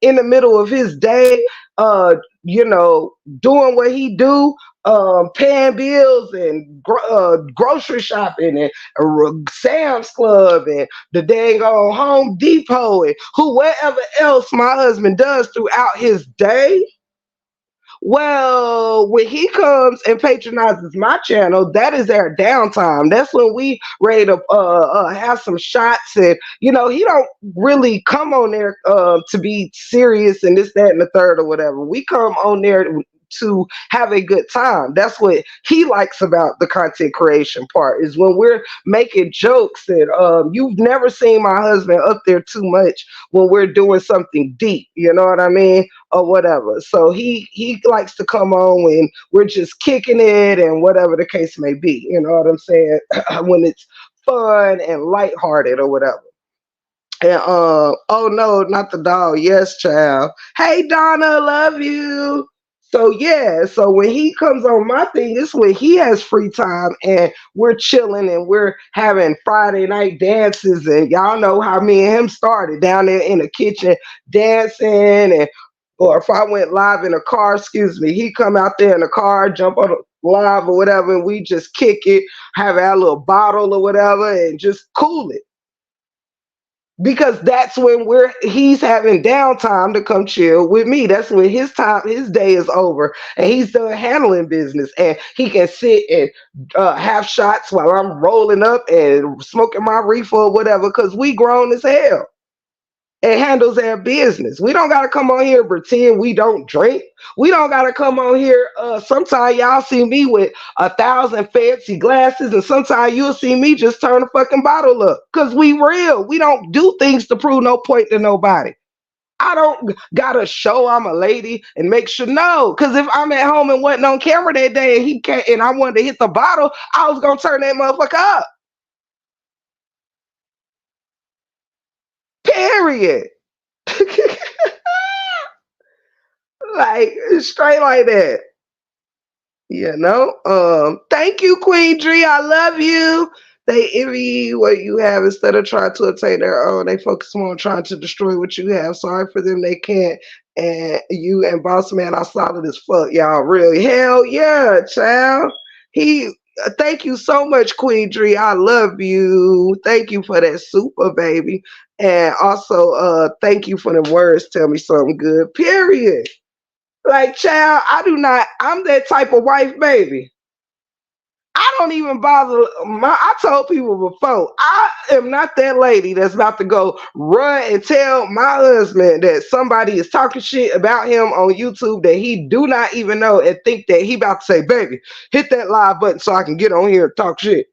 in the middle of his day, uh, you know, doing what he do, paying bills and grocery shopping and Sam's Club and the dang on Home Depot and whoever else my husband does throughout his day, well, when he comes and patronizes my channel, that is our downtime. That's when we ready to have some shots, and he don't really come on there to be serious and this, that, and the third or whatever. We come on there to have a good time. That's what he likes about the content creation part, is when we're making jokes. And you've never seen my husband up there too much when we're doing something deep. You know what I mean? Or whatever. So he likes to come on when we're just kicking it and whatever the case may be. You know what I'm saying? When it's fun and lighthearted or whatever. And oh no, not the dog. Yes, child. Hey Donna, love you. So yeah, so when he comes on my thing, it's when he has free time and we're chilling and we're having Friday night dances, and y'all know how me and him started down there in the kitchen dancing. And or if I went live in a car, excuse me, he come out there in a car, jump on a live or whatever, and we just kick it, have our little bottle or whatever, and just cool it, because that's when he's having downtime to come chill with me. That's when his day is over and he's done handling business, and he can sit and have shots while I'm rolling up and smoking my reefer or whatever, because we grown as hell and handles their business. We don't gotta come on here and pretend we don't drink. We don't gotta come on here. Sometimes y'all see me with 1,000 fancy glasses, and sometimes you'll see me just turn a fucking bottle up. Cause we real. We don't do things to prove no point to nobody. I don't gotta show I'm a lady and make sure, no. Cause if I'm at home and wasn't on camera that day and he can't and I wanted to hit the bottle, I was gonna turn that motherfucker up. Period. Like straight like that. Thank you, Queen Dree. I love you. They envy what you have instead of trying to attain their own. They focus more on trying to destroy what you have. Sorry for them, they can't. And you and Boss Man are solid as fuck, y'all. Really, hell yeah, child. He. Thank you so much, Queen Dree. I love you. Thank you for that super baby, and also thank you for the words. Tell me something good. Period. Like, child, I'm that type of wife, baby. I don't even bother. I told people before, I am not that lady that's about to go run and tell my husband that somebody is talking shit about him on YouTube that he do not even know, and think that he about to say, baby, hit that live button so I can get on here and talk shit.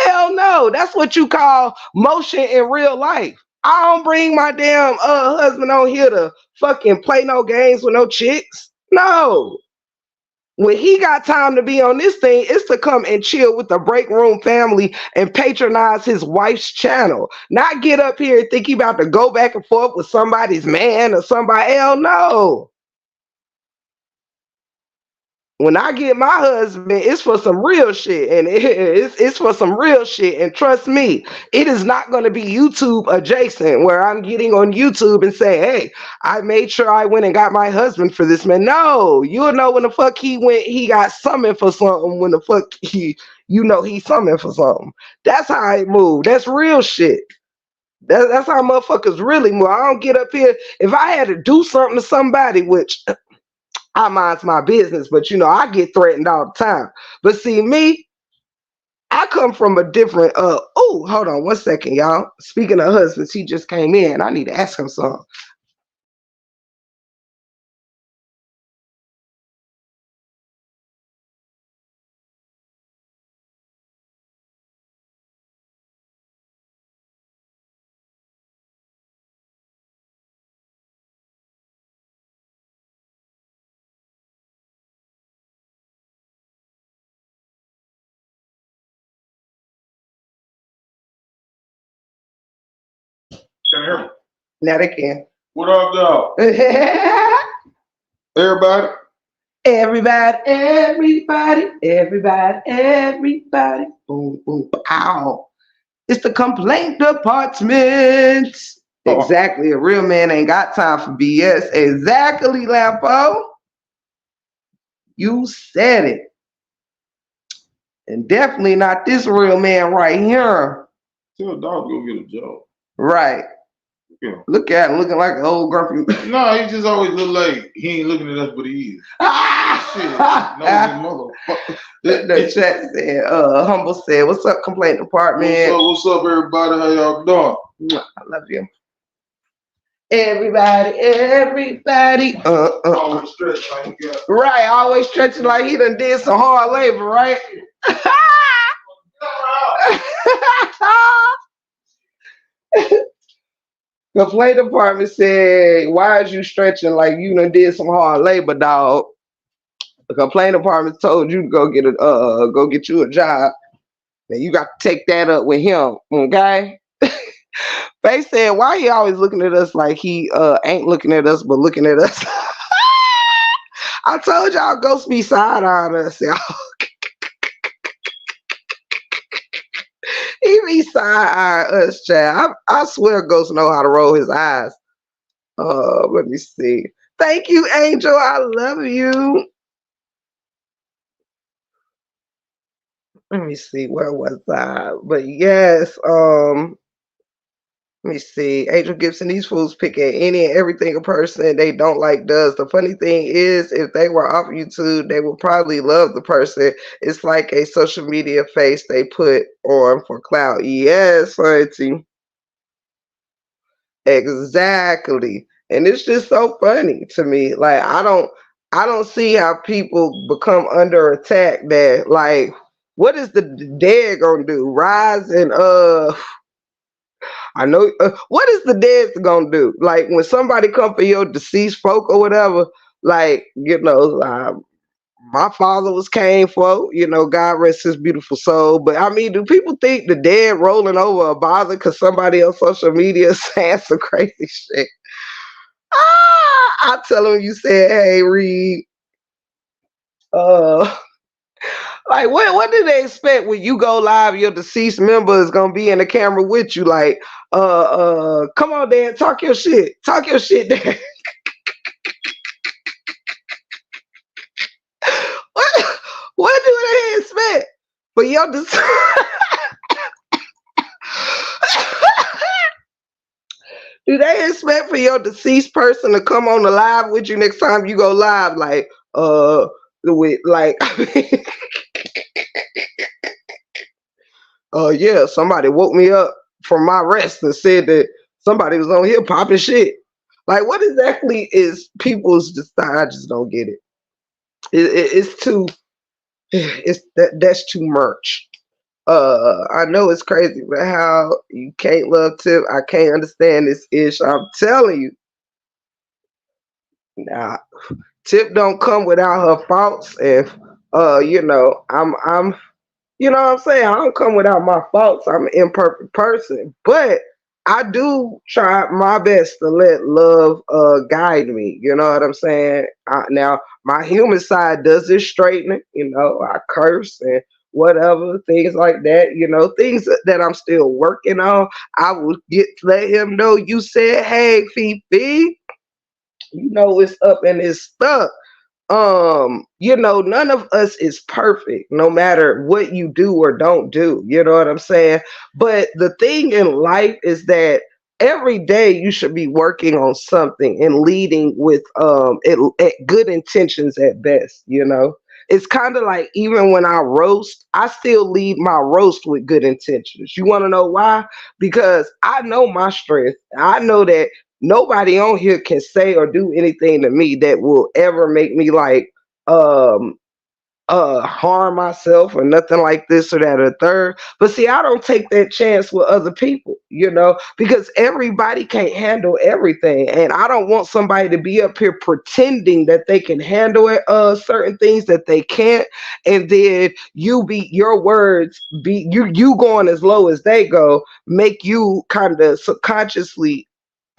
Hell no. That's what you call motion in real life. I don't bring my damn husband on here to fucking play no games with no chicks. No. When he got time to be on this thing, it's to come and chill with the break room family and patronize his wife's channel. Not get up here and think he about to go back and forth with somebody's man or somebody. Hell no. When I get my husband, it's for some real shit, and it's for some real shit. And trust me, it is not going to be YouTube adjacent where I'm getting on YouTube and say, "Hey, I made sure I went and got my husband for this man." No, you'll know when the fuck he went. He got summoned for something. When the fuck he summoned for something. That's how I move. That's real shit. That's how motherfuckers really move. I don't get up here if I had to do something to somebody, which I minds my business, but I get threatened all the time. But see, me, I come from a different oh, hold on one second, y'all. Speaking of husbands, he just came in. I need to ask him something. Can you hear me? Now they can. What up, though? Everybody? Everybody. Boom, boom, pow. It's the complaint department. Exactly. A real man ain't got time for BS. Exactly, Lampo. You said it. And definitely not this real man right here. Tell a dog to go get a job. Right. Yeah. Look at him looking like an old grumpy. No, he just always look like he ain't looking at us, but he is. Shit. No, motherfucker. The chat said, Humble said, what's up, complaint department? What's up, everybody? How y'all doing? I love you. Everybody. Always stretch like you got. Right, always stretching like he done did some hard labor, right? The play department said, why is you stretching like you done did some hard labor, dog? The complaint department told you to go get you a job. And you got to take that up with him, okay? They said, why he always looking at us like he ain't looking at us, but looking at us? I told y'all Ghost be side-eyeing us, y'all. He be side-eyeing us, child. I swear Ghost know how to roll his eyes. Let me see. Thank you, Angel. I love you. Let me see. Where was I? But yes, let me see. Angel Gibson, these fools pick at any and everything a person they don't like does. The funny thing is, if they were off YouTube, they would probably love the person. It's like a social media face they put on for clout. Yes, auntie. Exactly. And it's just so funny to me. Like I don't see how people become under attack that like what is the dead gonna do? Rise and I know what is the dead gonna do? Like when somebody come for your deceased folk or whatever, like my father was came for, God rest his beautiful soul. But I mean, do people think the dead rolling over a bother because somebody on social media saying some crazy shit? I tell him you said, hey, Reed, like what do they expect when you go live? Your deceased member is gonna be in the camera with you, like, come on, Dan, talk your shit, Dan. what do they expect for your do they expect for your deceased person to come on the live with you next time you go live, like, with like, yeah, somebody woke me up from my rest and said that somebody was on here popping shit. Like, what exactly is people's desire? I just don't get it. It's too. That's too much. I know it's crazy, but how you can't love Tip? I can't understand this ish. I'm telling you. Nah, Tip don't come without her faults, and I'm you know what I'm saying? I don't come without my faults. I'm an imperfect person. But I do try my best to let love guide me. You know what I'm saying? Now, my human side does this straightening. I curse and whatever, things like that. Things that I'm still working on. I will let him know you said, hey, Fifi, it's up and it's stuck. None of us is perfect, no matter what you do or don't do. You know what I'm saying? But the thing in life is that every day you should be working on something and leading with at good intentions at best. It's kind of like even when I roast, I still lead my roast with good intentions. You want to know why? Because I know my strength. I know that nobody on here can say or do anything to me that will ever make me like harm myself or nothing like this or that or third. But see, I don't take that chance with other people, because everybody can't handle everything. And I don't want somebody to be up here pretending that they can handle it, certain things that they can't. And then your words be you going as low as they go, make you kind of subconsciously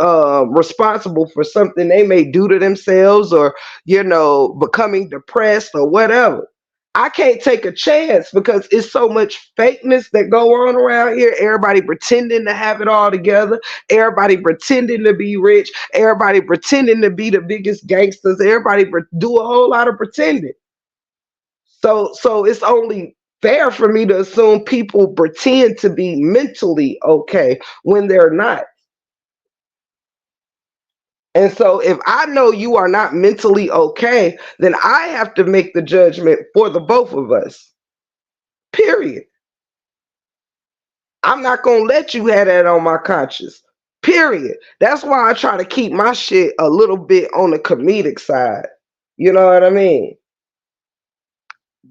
responsible for something they may do to themselves, or becoming depressed or whatever. I can't take a chance because it's so much fakeness that go on around here. Everybody pretending to have it all together. Everybody pretending to be rich. Everybody pretending to be the biggest gangsters. Everybody do a whole lot of pretending. So it's only fair for me to assume people pretend to be mentally okay when they're not. And so if I know you are not mentally okay, then I have to make the judgment for the both of us. Period. I'm not gonna let you have that on my conscience. Period. That's why I try to keep my shit a little bit on the comedic side. You know what I mean?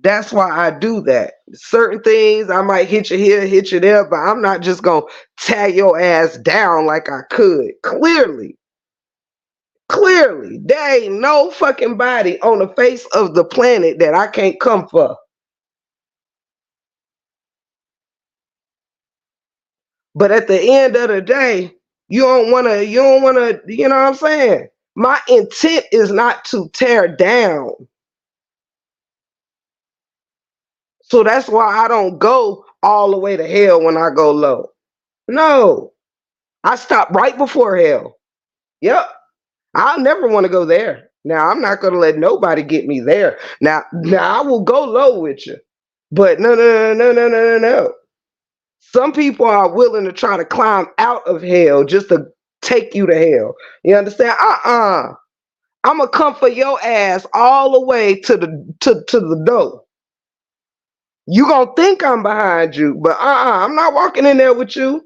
That's why I do that. Certain things I might hit you here, hit you there, but I'm not just gonna tear your ass down like I could. Clearly, there ain't no fucking body on the face of the planet that I can't come for. But at the end of the day, you don't wanna, you know what I'm saying? My intent is not to tear down. So that's why I don't go all the way to hell when I go low. No, I stop right before hell. Yep. I'll never want to go there. Now I'm not gonna let nobody get me there. Now I will go low with you. But no. Some people are willing to try to climb out of hell just to take you to hell. You understand? I'm gonna come for your ass all the way to the door. You gonna think I'm behind you, but I'm not walking in there with you.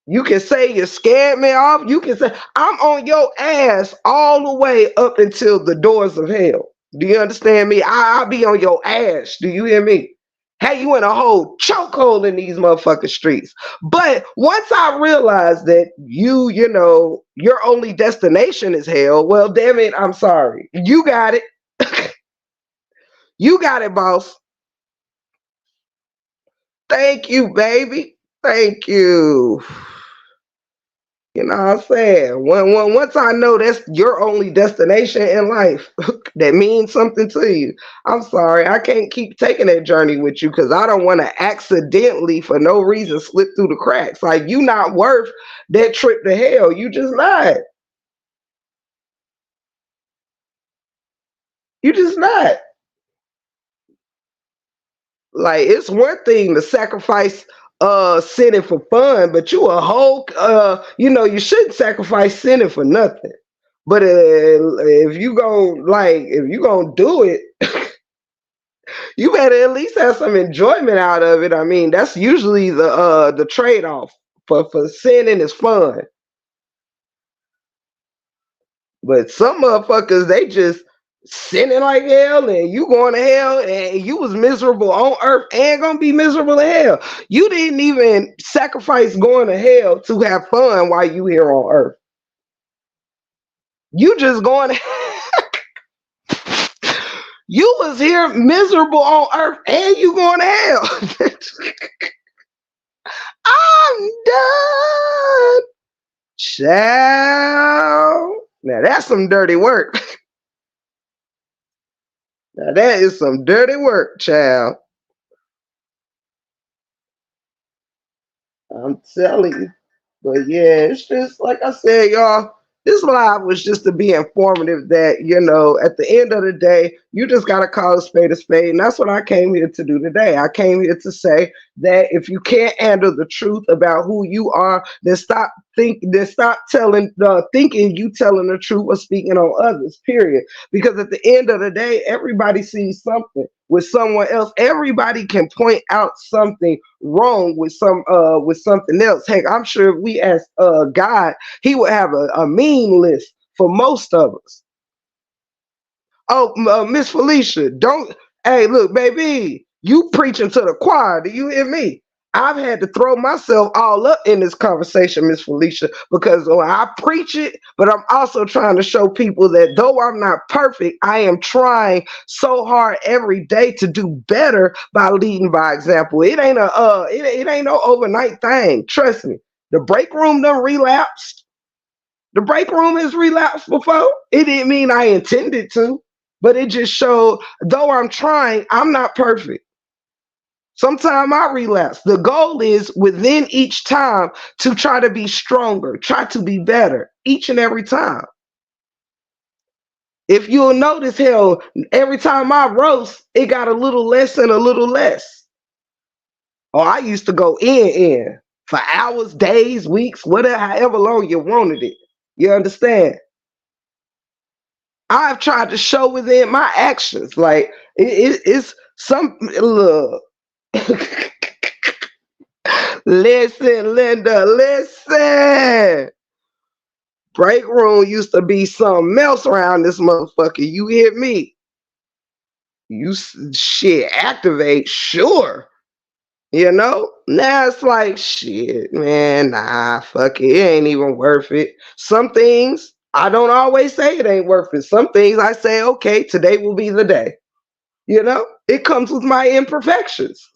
You can say you scared me off. You can say I'm on your ass all the way up until the doors of hell. Do you understand me? I'll be on your ass. Do you hear me? Hey, you in a whole chokehold in these motherfucking streets. But once I realized that your only destination is hell, well, damn it, I'm sorry. You got it. You got it, boss. Thank you, baby. Thank you. You know what I'm saying? Once I know that's your only destination in life, that means something to you. I'm sorry, I can't keep taking that journey with you because I don't want to accidentally, for no reason, slip through the cracks. Like, you not worth that trip to hell. You just not. You just not. Like, it's one thing to sacrifice sinning for fun, but you a whole you shouldn't sacrifice sinning for nothing. But if you gonna do it, you better at least have some enjoyment out of it. I mean, that's usually the trade-off for sinning is fun. But some motherfuckers, they just sinning like hell, and you going to hell, and you was miserable on earth and gonna be miserable in hell. You didn't even sacrifice going to hell to have fun while you here on earth. You just going you was here miserable on earth and you going to hell. I'm done. Child. Now that's some dirty work. Now that is some dirty work, child. I'm telling you. But yeah, it's just like I said, y'all. This live was just to be informative that, at the end of the day, you just got to call a spade a spade. And that's what I came here to do today. I came here to say that if you can't handle the truth about who you are, then stop thinking you telling the truth or speaking on others, period. Because at the end of the day, everybody sees something with someone else. Everybody can point out something wrong with something else. Heck, I'm sure if we ask God, he would have a mean list for most of us. Oh, Miss Felicia, don't. Hey, look, baby, you preaching to the choir. Do you hear me? I've had to throw myself all up in this conversation, Miss Felicia, because I preach it, but I'm also trying to show people that though I'm not perfect, I am trying so hard every day to do better by leading by example. It ain't no overnight thing. Trust me. The break room done relapsed. The break room has relapsed before. It didn't mean I intended to, but it just showed, though I'm trying, I'm not perfect. Sometimes I relapse. The goal is within each time to try to be stronger, try to be better each and every time. If you'll notice, hell, every time I roast, it got a little less and a little less. Or I used to go in for hours, days, weeks, whatever, however long you wanted it. You understand? I've tried to show within my actions. Like it's some look. Listen, Linda, listen. Break room used to be something else around this motherfucker. You hear me? You shit activate, sure. You know? Now it's like shit, man. Nah, fuck it. It ain't even worth it. Some things I don't always say it ain't worth it. Some things I say, okay, today will be the day. You know? It comes with my imperfections.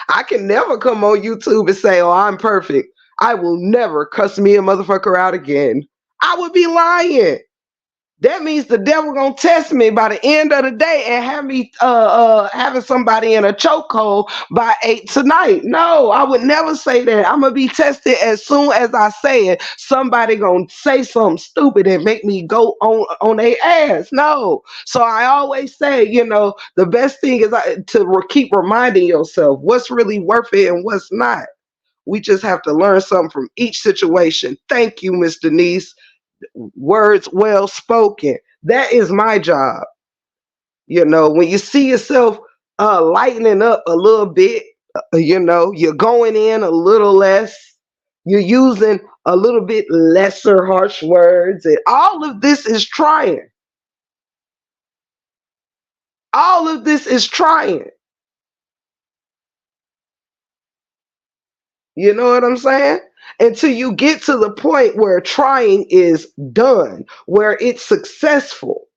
I can never come on YouTube and say, oh, I'm perfect. I will never cuss me a motherfucker out again. I would be lying. That means the devil gonna test me by the end of the day and have me having somebody in a chokehold by 8 tonight. No, I would never say that. I'm gonna be tested as soon as I say it. Somebody gonna say something stupid and make me go on their ass. No. So I always say, you know, the best thing is to keep reminding yourself what's really worth it and what's not. We just have to learn something from each situation. Thank you, Miss Denise. Words well spoken. That is my job. You know, when you see yourself lightening up a little bit, you know, you're going in a little less, you're using a little bit lesser harsh words, and all of this is trying. All of this is trying. You know what I'm saying? Until you get to the point where trying is done, where it's successful.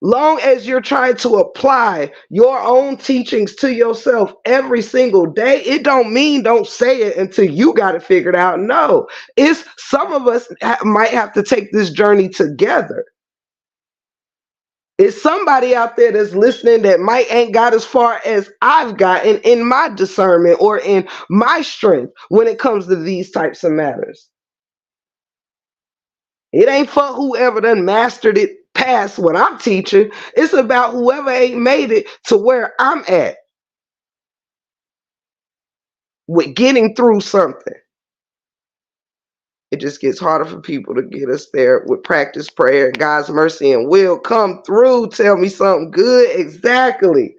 Long as you're trying to apply your own teachings to yourself every single day, it don't mean don't say it until you got it figured out. No, it's some of us might have to take this journey together. It's somebody out there that's listening that might ain't got as far as I've gotten in my discernment or in my strength when it comes to these types of matters. It ain't for whoever done mastered it past what I'm teaching. It's about whoever ain't made it to where I'm at with getting through something. It just gets harder for people to get us there with practice, prayer, God's mercy and will come through. Tell me something good. Exactly.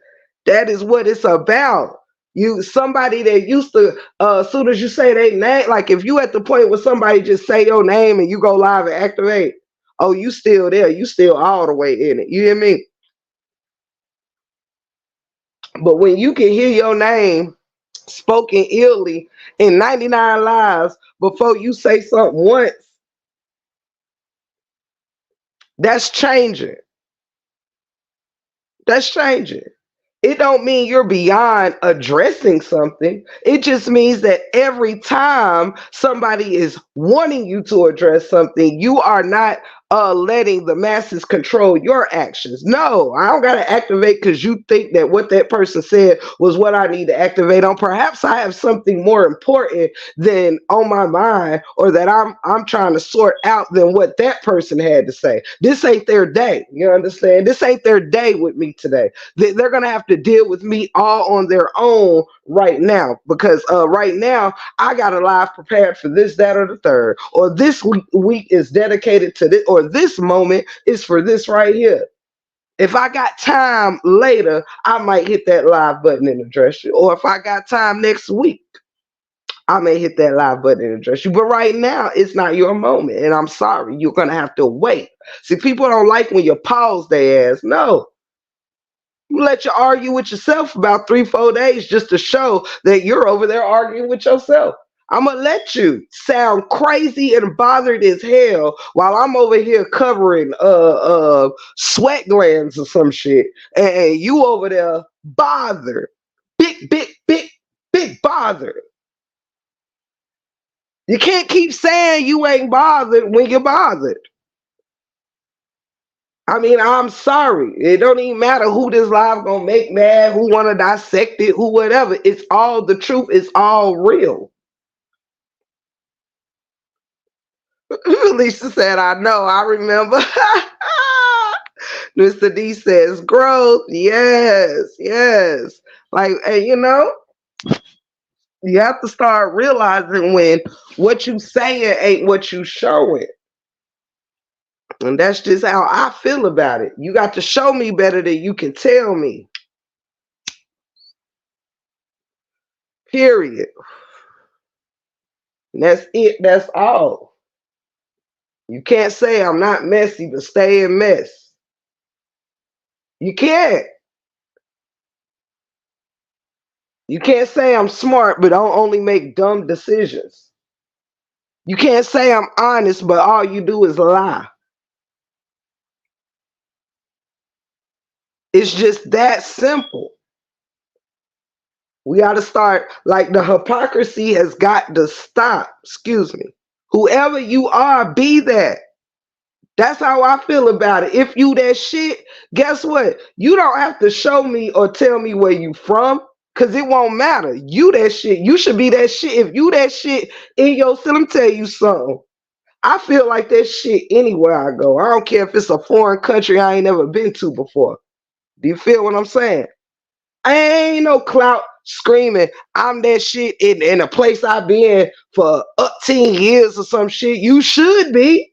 That is what it's about. You somebody that used to as soon as you say their name, like if you at the point where somebody just say your name and you go live and activate, oh, you still there, you still all the way in it. You hear me? But when you can hear your name spoken illy in 99 lives before you say something once, that's changing. That's changing. It don't mean you're beyond addressing something. It just means that every time somebody is wanting you to address something, you are not letting the masses control your actions. No, I don't got to activate because you think that what that person said was what I need to activate on. Perhaps I have something more important than on my mind or that I'm trying to sort out than what that person had to say. This ain't their day. You understand? This ain't their day with me today. They're going to have to deal with me all on their own right now because right now I got a live prepared for this, that, or the third, or this week is dedicated to this, or this moment is for this right here. If I got time later, I might hit that live button and address you, or if I got time next week, I may hit that live button and address you. But right now, it's not your moment, and I'm sorry, you're gonna have to wait. See, people don't like when you pause their ass. No, let you argue with yourself about 3-4 days just to show that you're over there arguing with yourself. I'm gonna let you sound crazy and bothered as hell while I'm over here covering sweat glands or some shit, and you over there bothered, big bothered. You can't keep saying you ain't bothered when you're bothered. I mean, I'm sorry. It don't even matter who this live gonna make mad, who wanna dissect it, who whatever. It's all the truth. It's all real. Lisa said, I know, I remember. Mr. D says, growth. Yes, yes. Like, and you have to start realizing when what you saying ain't what you showing. And that's just how I feel about it. You got to show me better than you can tell me. Period. And that's it. That's all. You can't say I'm not messy, but stay in mess. You can't. You can't say I'm smart, but I'll only make dumb decisions. You can't say I'm honest, but all you do is lie. It's just that simple. We got to start, like, the hypocrisy has got to stop. Excuse me. Whoever you are, be that. That's how I feel about it. If you that shit, guess what? You don't have to show me or tell me where you from, because it won't matter. You that shit. You should be that shit. If you that shit in your city, let me tell you something. I feel like that shit anywhere I go. I don't care if it's a foreign country I ain't never been to before. Do you feel what I'm saying? I ain't no clout screaming, I'm that shit in a place I've been for up 10 years or some shit. You should be.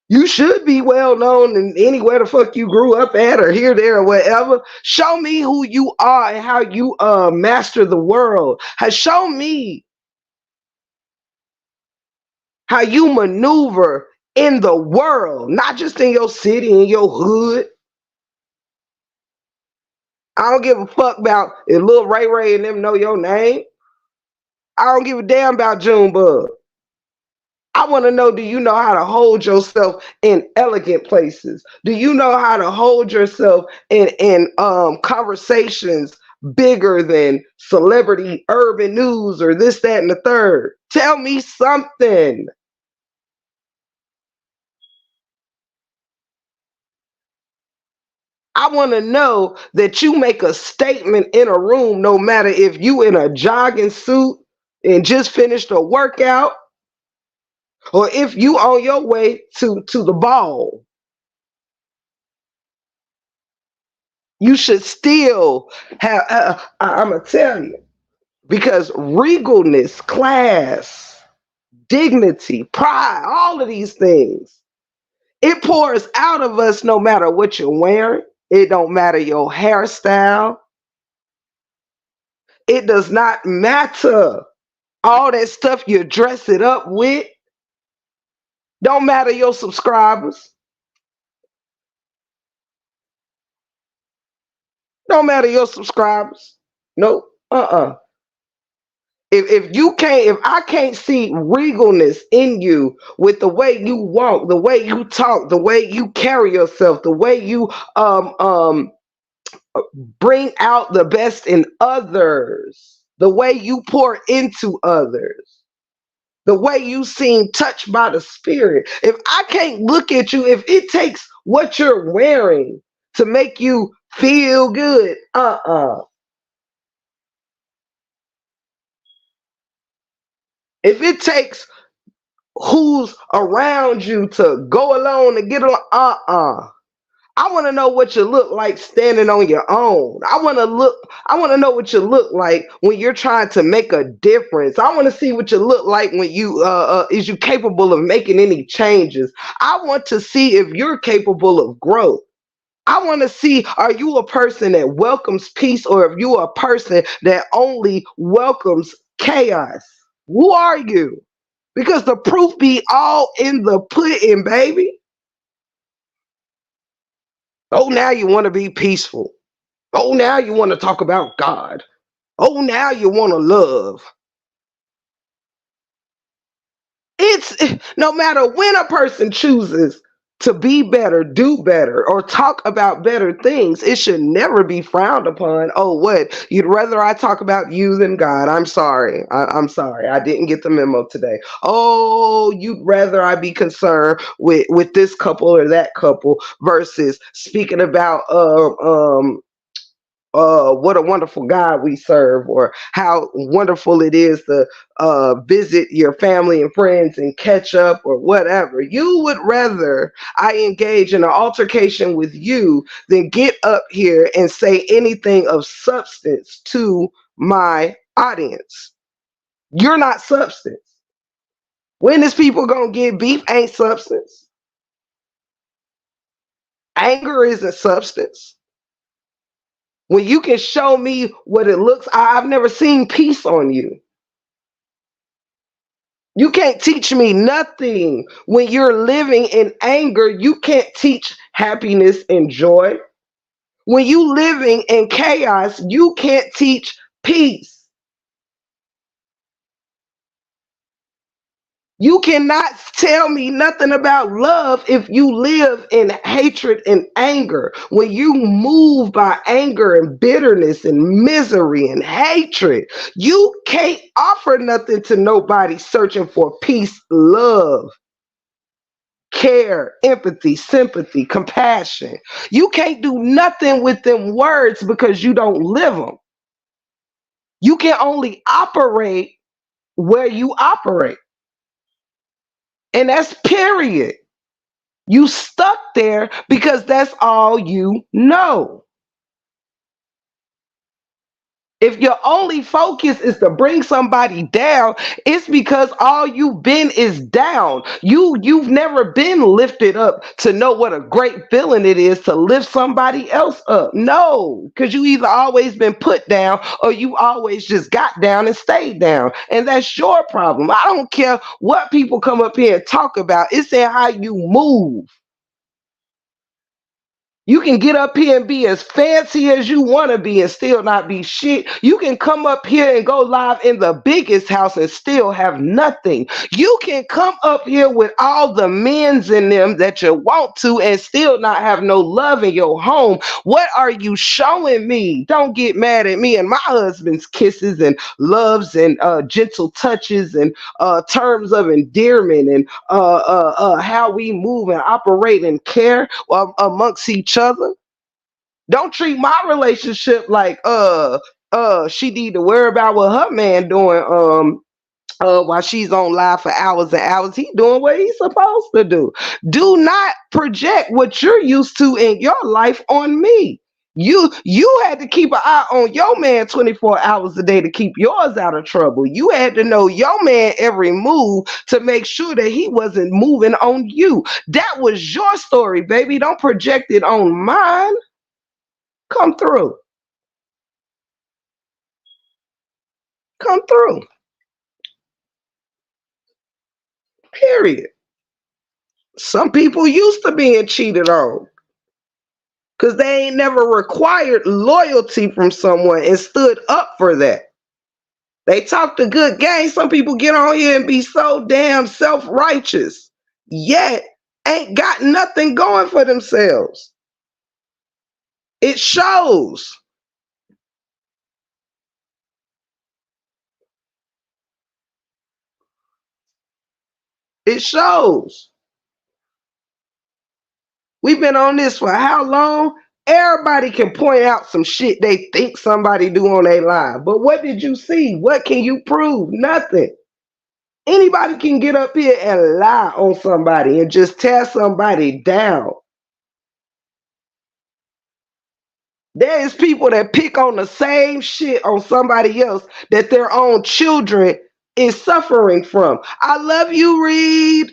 You should be well known in anywhere the fuck you grew up at or here, there, or whatever. Show me who you are and how you master the world. Show me how you maneuver in the world, not just in your city, in your hood. I don't give a fuck about if Lil Ray Ray and them know your name. I don't give a damn about Junebug. I want to know, do you know how to hold yourself in elegant places? Do you know how to hold yourself in conversations bigger than celebrity urban news or this, that, and the third? Tell me something. I want to know that you make a statement in a room, no matter if you in a jogging suit and just finished a workout, or if you on your way to the ball. You should still have, I'm going to tell you, because regalness, class, dignity, pride, all of these things, it pours out of us no matter what you're wearing. It don't matter your hairstyle. It does not matter all that stuff you dress it up with. Don't matter your subscribers. Don't matter your subscribers. Nope. If I can't see regalness in you with the way you walk, the way you talk, the way you carry yourself, the way you bring out the best in others, the way you pour into others, the way you seem touched by the spirit. If I can't look at you, if it takes what you're wearing to make you feel good, if it takes who's around you to go alone and get along, I want to know what you look like standing on your own. I want to know what you look like when you're trying to make a difference. I want to see what you look like when you is you capable of making any changes. I want to see if you're capable of growth. I want to see, are you a person that welcomes peace, or if you are a person that only welcomes chaos? Who are you? Because the proof be all in the pudding, baby. Oh, now you want to be peaceful. Oh, now you want to talk about God. Oh, now you want to love. It's no matter when a person chooses to be better, do better, or talk about better things. It should never be frowned upon. Oh, what? You'd rather I talk about you than God. I'm sorry. I'm sorry. I didn't get the memo today. Oh, you'd rather I be concerned with this couple or that couple versus speaking about what a wonderful God we serve, or how wonderful it is to visit your family and friends and catch up, or whatever. You would rather I engage in an altercation with you than get up here and say anything of substance to my audience. You're not substance. When is people gonna get beef? Ain't substance. Anger isn't substance. When you can show me what it looks, I've never seen peace on you. You can't teach me nothing. When you're living in anger, you can't teach happiness and joy. When you living in chaos, you can't teach peace. You cannot tell me nothing about love if you live in hatred and anger. When you move by anger and bitterness and misery and hatred, you can't offer nothing to nobody searching for peace, love, care, empathy, sympathy, compassion. You can't do nothing with them words because you don't live them. You can only operate where you operate. And that's period. You stuck there because that's all you know. If your only focus is to bring somebody down, it's because all you've been is down. You've never been lifted up to know what a great feeling it is to lift somebody else up. No, because you either always been put down or you always just got down and stayed down. And that's your problem. I don't care what people come up here and talk about. It's in how you move. You can get up here and be as fancy as you want to be and still not be shit. You can come up here and go live in the biggest house and still have nothing. You can come up here with all the men's in them that you want to and still not have no love in your home. What are you showing me? Don't get mad at me and my husband's kisses and loves and gentle touches and terms of endearment and how we move and operate and care amongst each other. Don't treat my relationship like she need to worry about what her man doing while she's on live for hours and hours. He doing what he's supposed to do. Do not project what you're used to in your life on me. You had to keep an eye on your man 24 hours a day to keep yours out of trouble. You had to know your man every move to make sure that he wasn't moving on you. That was your story, baby. Don't project it on mine. Come through. Come through. Period. Some people used to being cheated on because they ain't never required loyalty from someone and stood up for that. They talk the good game. Some people get on here and be so damn self-righteous, yet ain't got nothing going for themselves. It shows. It shows. We've been on this for how long? Everybody can point out some shit they think somebody do on their live. But what did you see? What can you prove? Nothing. Anybody can get up here and lie on somebody and just tear somebody down. There is people that pick on the same shit on somebody else that their own children is suffering from. I love you, Reed.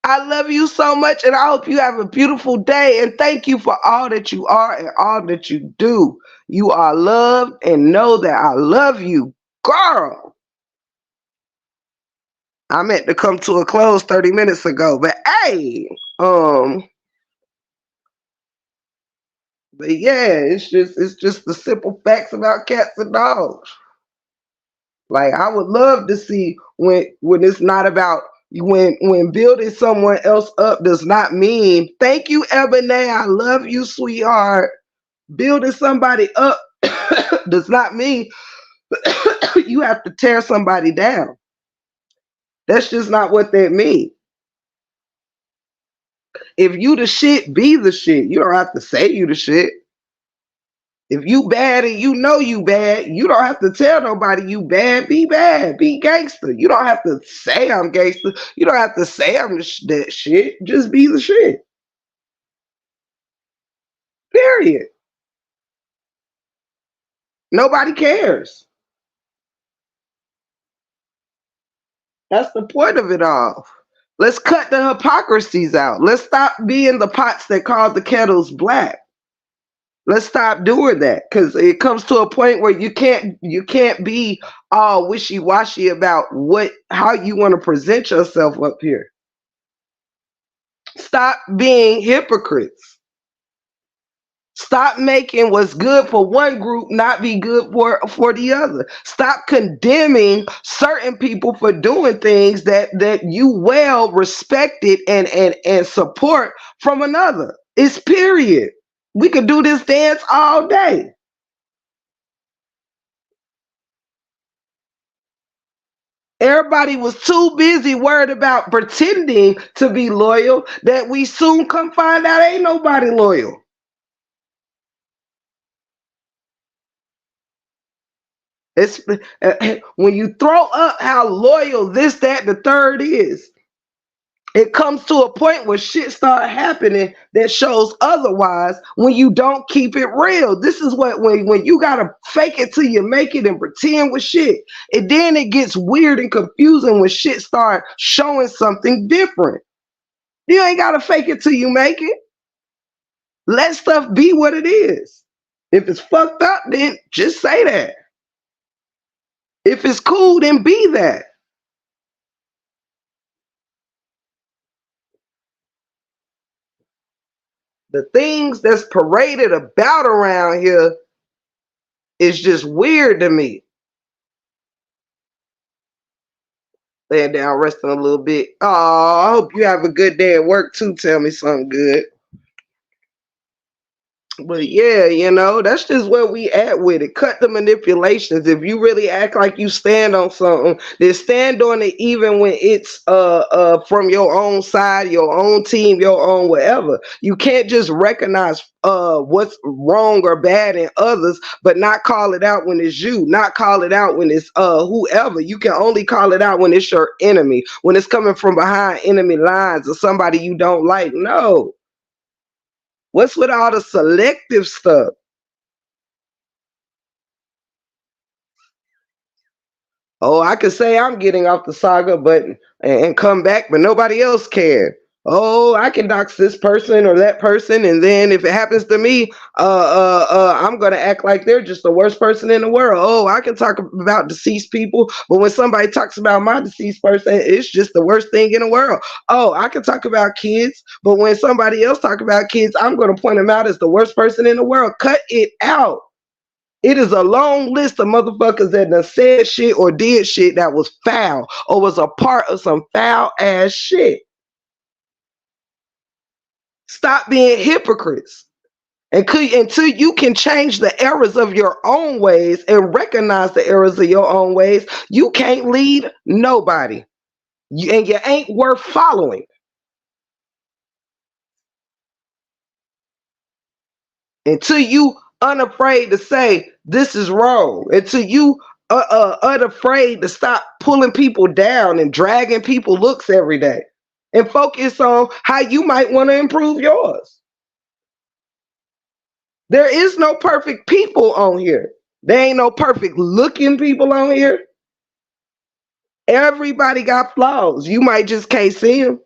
I love you so much, and I hope you have a beautiful day. And thank you for all that you are and all that you do. You are loved, and know that I love you, girl. I meant to come to a close 30 minutes ago, but hey, but yeah, it's just the simple facts about cats and dogs. Like I would love to see when it's not about When building someone else up does not mean thank you, Ebony, I love you, sweetheart. Building somebody up does not mean you have to tear somebody down. That's just not what that means. If you the shit, be the shit. You don't have to say you the shit. If you bad and you know you bad, you don't have to tell nobody you bad. Be gangster. You don't have to say I'm gangster. You don't have to say I'm that shit. Just be the shit. Period. Nobody cares. That's the point of it all. Let's cut the hypocrisies out. Let's stop being the pots that cause the kettles black. Let's stop doing that because it comes to a point where you can't be all wishy-washy about how you want to present yourself up here. Stop being hypocrites. Stop making what's good for one group not be good for the other. Stop condemning certain people for doing things that you well respected and support from another. It's period. We could do this dance all day. Everybody was too busy worried about pretending to be loyal that we soon come find out ain't nobody loyal. It's when you throw up how loyal this, that, the third is, it comes to a point where shit start happening that shows otherwise when you don't keep it real. This is what when you gotta fake it till you make it and pretend with shit. And then it gets weird and confusing when shit start showing something different. You ain't gotta fake it till you make it. Let stuff be what it is. If it's fucked up, then just say that. If it's cool, then be that. The things that's paraded about around here is just weird to me. Laying down, resting a little bit. Oh, I hope you have a good day at work too. Tell me something good. But yeah, that's just where we at with it. Cut the manipulations. If you really act like you stand on something, then stand on it even when it's from your own side, your own team, your own whatever. You can't just recognize what's wrong or bad in others, but not call it out when it's you, not call it out when it's whoever. You can only call it out when it's your enemy, when it's coming from behind enemy lines or somebody you don't like. No. What's with all the selective stuff? Oh, I could say I'm getting off the saga, but and come back, but nobody else can. Oh, I can dox this person or that person, and then if it happens to me, I'm gonna act like they're just the worst person in the world. Oh, I can talk about deceased people, but when somebody talks about my deceased person, it's just the worst thing in the world. Oh, I can talk about kids, but when somebody else talk about kids, I'm gonna point them out as the worst person in the world. Cut it out. It is a long list of motherfuckers that done said shit or did shit that was foul or was a part of some foul ass shit. Stop being hypocrites. Until you can change the errors of your own ways and recognize the errors of your own ways, you can't lead nobody. And you ain't worth following. Until you unafraid to say this is wrong. Until you unafraid to stop pulling people down and dragging people looks every day. And focus on how you might want to improve yours. There is no perfect people on here. There ain't no perfect looking people on here. Everybody got flaws. You might just can't see them.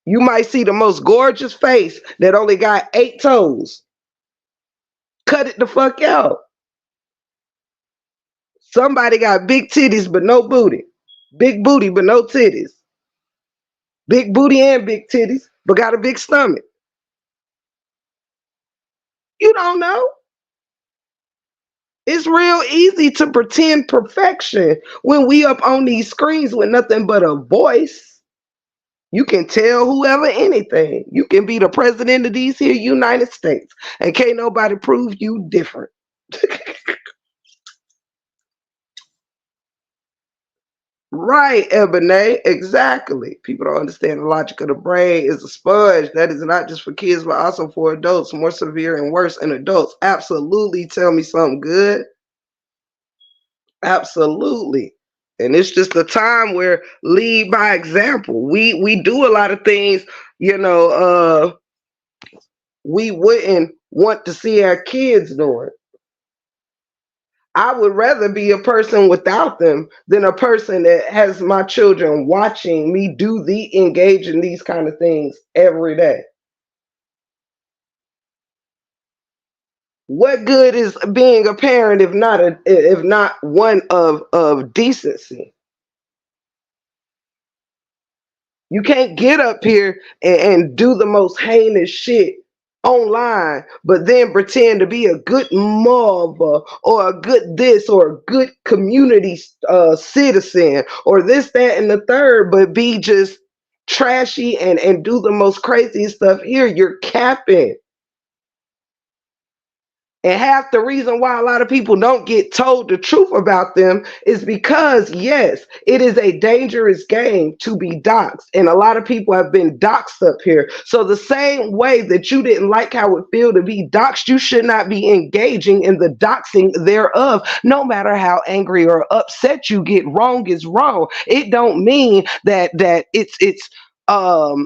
You might see the most gorgeous face that only got 8 toes. Cut it the fuck out. Somebody got big titties but no booty. Big booty but no titties. Big booty and big titties but got a big stomach. You don't know. It's real easy to pretend perfection when we up on these screens with nothing but a voice. You can tell whoever anything. You can be the president of these here United States, and can't nobody prove you different. Right, Ebony, exactly. People don't understand the logic of the brain is a sponge. That is not just for kids, but also for adults. More severe and worse in adults. Absolutely. Tell me something good. Absolutely. And it's just a time where lead by example. We do a lot of things, you know, we wouldn't want to see our kids doing. I would rather be a person without them than a person that has my children watching me do the engage in these kind of things every day. What good is being a parent if not one of decency? You can't get up here and do the most heinous shit online, but then pretend to be a good mother or a good this or a good community citizen or this, that, and the third, but be just trashy and do the most crazy stuff here. You're capping. And half the reason why a lot of people don't get told the truth about them is because, yes, it is a dangerous game to be doxxed. And a lot of people have been doxxed up here. So, the same way that you didn't like how it feel to be doxxed, you should not be engaging in the doxing thereof. No matter how angry or upset you get, wrong is wrong. It don't mean that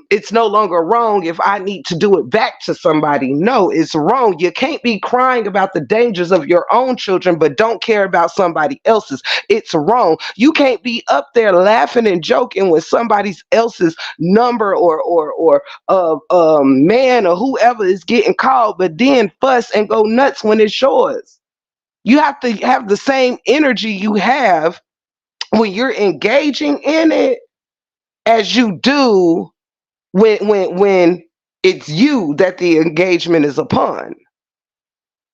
it's no longer wrong if I need to do it back to somebody. No, it's wrong. You can't be crying about the dangers of your own children but don't care about somebody else's. It's wrong. You can't be up there laughing and joking when somebody else's number or man or whoever is getting called, but then fuss and go nuts when it's yours. You have to have the same energy you have when you're engaging in it as you do when it's you that the engagement is upon.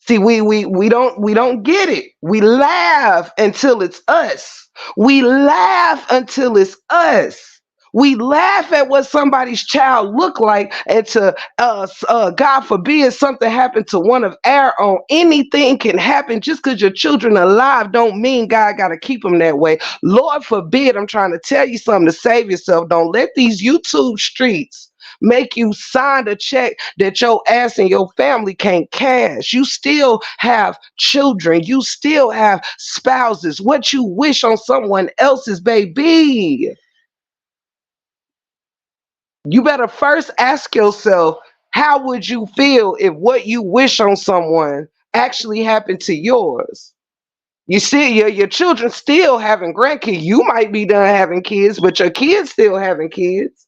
See, we don't get it. We laugh until it's us. We laugh until it's us. We laugh at what somebody's child look like, and to God forbid something happened to one of our own. Anything can happen. Just because your children are alive don't mean God got to keep them that way. Lord forbid. I'm trying to tell you something to save yourself. Don't let these YouTube streets make you sign a check that your ass and your family can't cash. You still have children. You still have spouses. What you wish on someone else's baby. You better first ask yourself, how would you feel if what you wish on someone actually happened to yours? You see, your children still having grandkids. You might be done having kids, but your kids still having kids.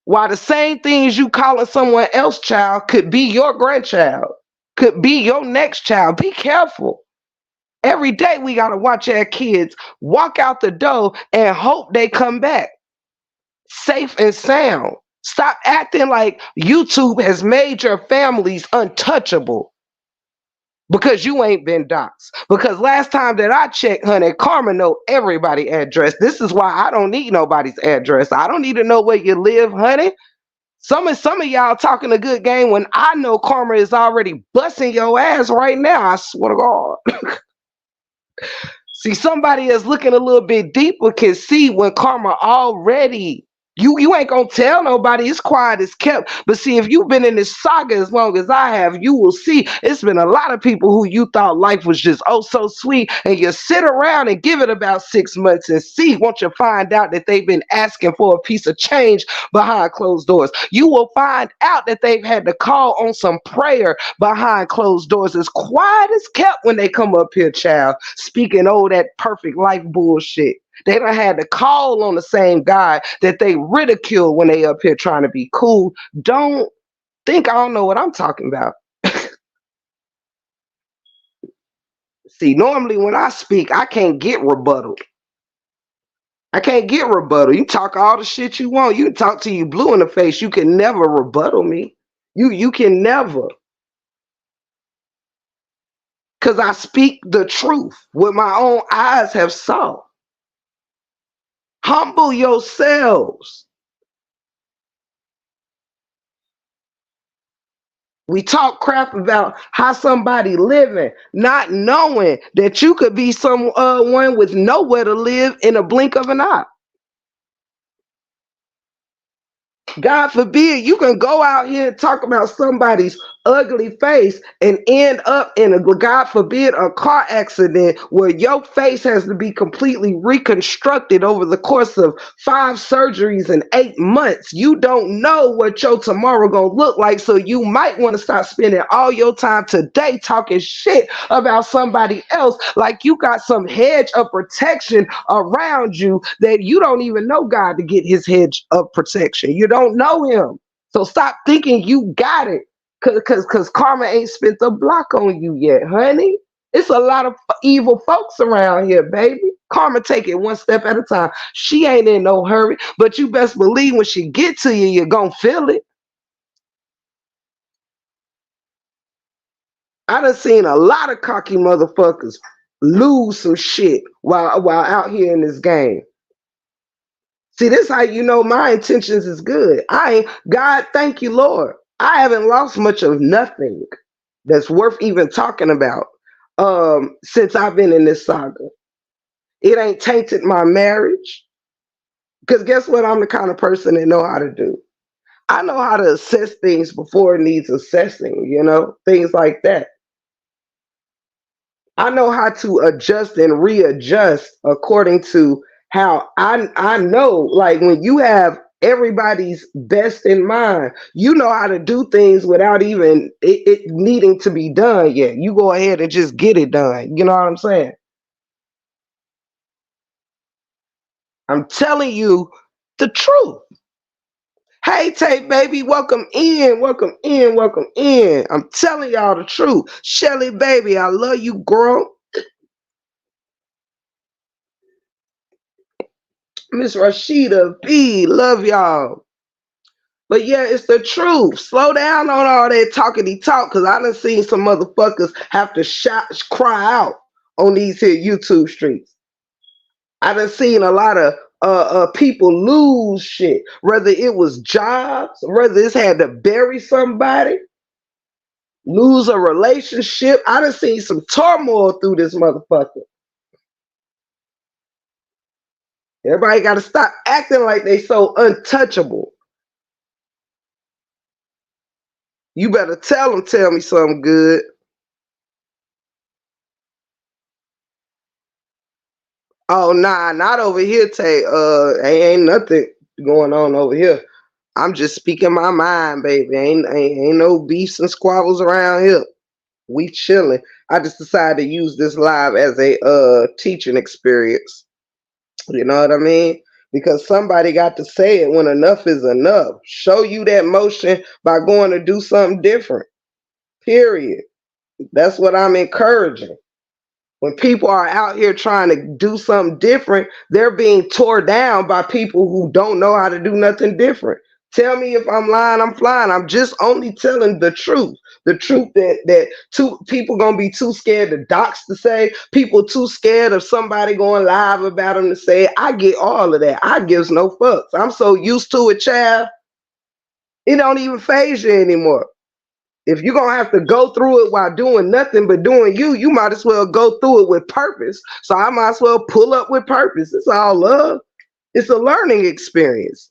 While the same things you calling someone else child could be your grandchild, could be your next child. Be careful. Every day we gotta watch our kids walk out the door and hope they come back safe and sound. Stop acting like YouTube has made your families untouchable because you ain't been doxxed. Because last time that I checked, honey, Karma know everybody's address. This is why I don't need nobody's address. I don't need to know where you live, honey. Some of y'all talking a good game when I know Karma is already busting your ass right now. I swear to God. See, somebody that's looking a little bit deeper can see when Karma already. You ain't gonna tell nobody. It's quiet as kept. But see, if you've been in this saga as long as I have, you will see it's been a lot of people who you thought life was just oh so sweet, and you sit around and give it about 6 months and see. Once you find out that they've been asking for a piece of change behind closed doors, you will find out that they've had to call on some prayer behind closed doors. As quiet as kept when they come up here, child, speaking that perfect life bullshit. They done had to call on the same guy that they ridicule when they up here trying to be cool. Don't think I don't know what I'm talking about. See, normally when I speak, I can't get rebuttal. I can't get rebuttal. You talk all the shit you want. You can talk till you blue in the face. You can never rebuttal me. You can never. Because I speak the truth. What my own eyes have saw. Humble yourselves. We talk crap about how somebody living, not knowing that you could be someone with nowhere to live in a blink of an eye. God forbid you can go out here and talk about somebody's ugly face and end up in a, God forbid, a car accident where your face has to be completely reconstructed over the course of 5 surgeries in 8 months. You don't know what your tomorrow gonna look like, so you might want to start spending all your time today talking shit about somebody else like you got some hedge of protection around you that you don't even know God to get his hedge of protection. You don't know him. So stop thinking you got it. Cause karma ain't spent the block on you yet, honey. It's a lot of evil folks around here, baby. Karma take it one step at a time. She ain't in no hurry, but you best believe when she get to you, you're gonna feel it. I done seen a lot of cocky motherfuckers lose some shit while out here in this game. See, this how you know my intentions is good. I ain't, God, thank you, Lord. I haven't lost much of nothing that's worth even talking about since I've been in this saga. It ain't tainted my marriage. Because guess what? I'm the kind of person that know how to do. I know how to assess things before it needs assessing, things like that. I know how to adjust and readjust according to how I know. Like when you have everybody's best in mind, you know how to do things without even it needing to be done yet. You go ahead and just get it done. You know what I'm saying? I'm telling you the truth. Hey, Tay, baby, welcome in, welcome in, welcome in. I'm telling y'all the truth. Shelly, baby, I love you, girl. Miss Rashida B, love y'all. But yeah, it's the truth. Slow down on all that talkity talk, because I done seen some motherfuckers have to cry out on these here YouTube streets. I done seen a lot of people lose shit, whether it was jobs, whether it's had to bury somebody, lose a relationship. I done seen some turmoil through this motherfucker. Everybody got to stop acting like they so untouchable. You better tell me something good. Oh nah, not over here, Tay. Ain't nothing going on over here. I'm just speaking my mind, baby. Ain't no beefs and squabbles around here. We chilling. I just decided to use this live as a teaching experience. You know what I mean? Because somebody got to say it when enough is enough. Show you that motion by going to do something different. Period. That's what I'm encouraging. When people are out here trying to do something different, they're being tore down by people who don't know how to do nothing different. Tell me if I'm lying, I'm flying. I'm just only telling the truth. The truth that two people gonna be too scared to dox to say, people too scared of somebody going live about them to say it. I get all of that. I gives no fucks. I'm so used to it, child. It don't even phase you anymore. If you're going to have to go through it while doing nothing but doing you might as well go through it with purpose. So I might as well pull up with purpose. It's all love. It's a learning experience.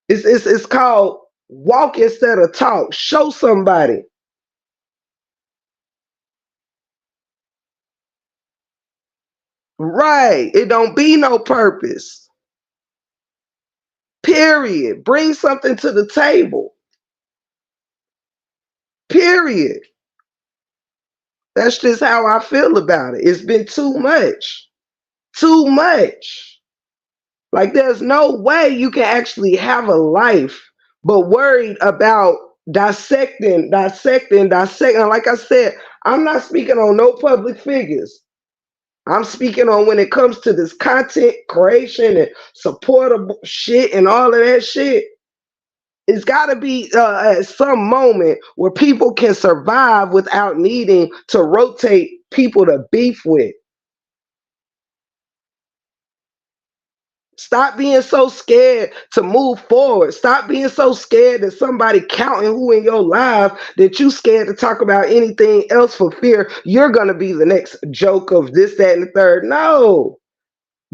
It's called walk instead of talk. Show somebody. Right. It don't be no purpose. Period. Bring something to the table. Period. That's just how I feel about it. It's been too much. Too much. Like there's no way you can actually have a life but worried about dissecting. Like I said, I'm not speaking on no public figures. I'm speaking on when it comes to this content creation and supportable shit and all of that shit. It's got to be at some moment where people can survive without needing to rotate people to beef with. Stop being so scared to move forward. Stop being so scared that somebody counting who in your life that you scared to talk about anything else for fear you're gonna be the next joke of this, that, and the third. No.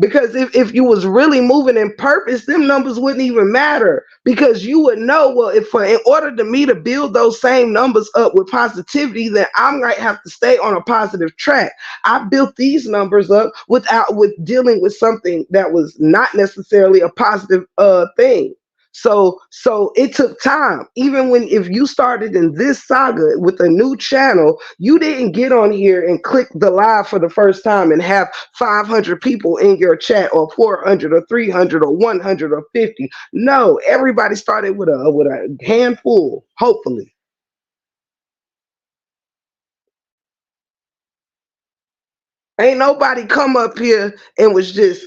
Because if you was really moving in purpose, them numbers wouldn't even matter. Because you would know, well, if in order to me to build those same numbers up with positivity, then I'm gonna have to stay on a positive track. I built these numbers up with dealing with something that was not necessarily a positive thing. So it took time. Even when if you started in this saga with a new channel, you didn't get on here and click the live for the first time and have 500 people in your chat, or 400 or 300 or 100 or 50. No, everybody started with a handful, hopefully. Ain't nobody come up here and was just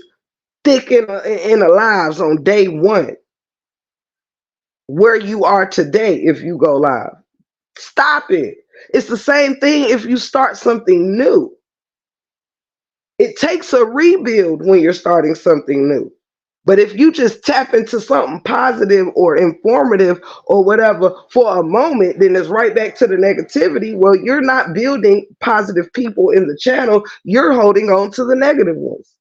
thick in the lives on day one where you are today if you go live. Stop it. It's the same thing if you start something new. It takes a rebuild when you're starting something new. But if you just tap into something positive or informative or whatever for a moment, then it's right back to the negativity. Well, you're not building positive people in the channel. You're holding on to the negative ones.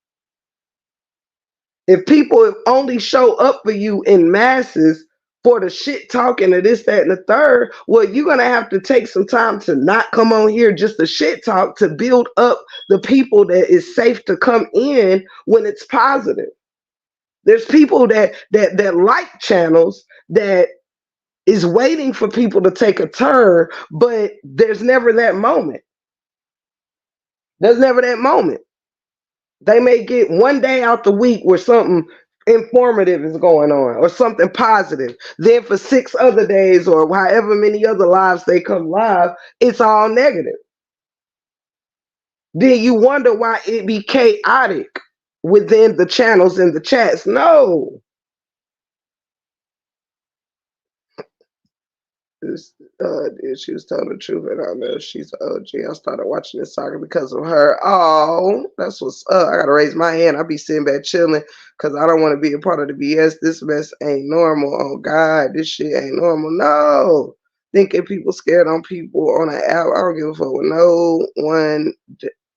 If people only show up for you in masses for the shit talking of this, that, and the third, well, you're going to have to take some time to not come on here just to shit talk, to build up the people that is safe to come in when it's positive. There's people that like channels that is waiting for people to take a turn, but there's never that moment. There's never that moment. They may get one day out the week where something informative is going on or something positive. Then for 6 other days or however many other lives they come live, it's all negative. Then you wonder why it be chaotic within the channels and the chats. No. This, she was telling the truth, and I know she's an OG. I started watching this saga because of her. Oh, that's what's up. I gotta raise my hand. I be sitting back chilling because I don't want to be a part of the BS. This mess ain't normal. Oh God, this shit ain't normal. No, thinking people scared on people on an app. I don't give a fuck what no one.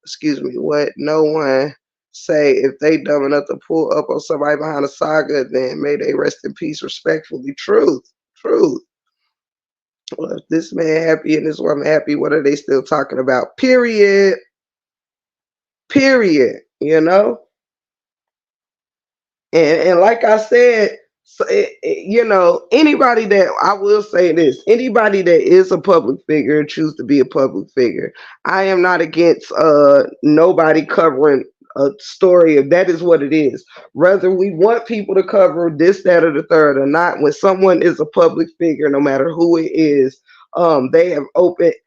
Excuse me. What no one say. If they dumb enough to pull up on somebody behind a saga, then may they rest in peace. Respectfully, truth, truth. Well, if this man happy and this woman happy, what are they still talking about? Period. Period. You know? And like I said, so you know, anybody that I will say this, anybody that is a public figure and choose to be a public figure, I am not against nobody covering a story if that is what it is. Whether we want people to cover this, that, or the third or not, when someone is a public figure, no matter who it is, they have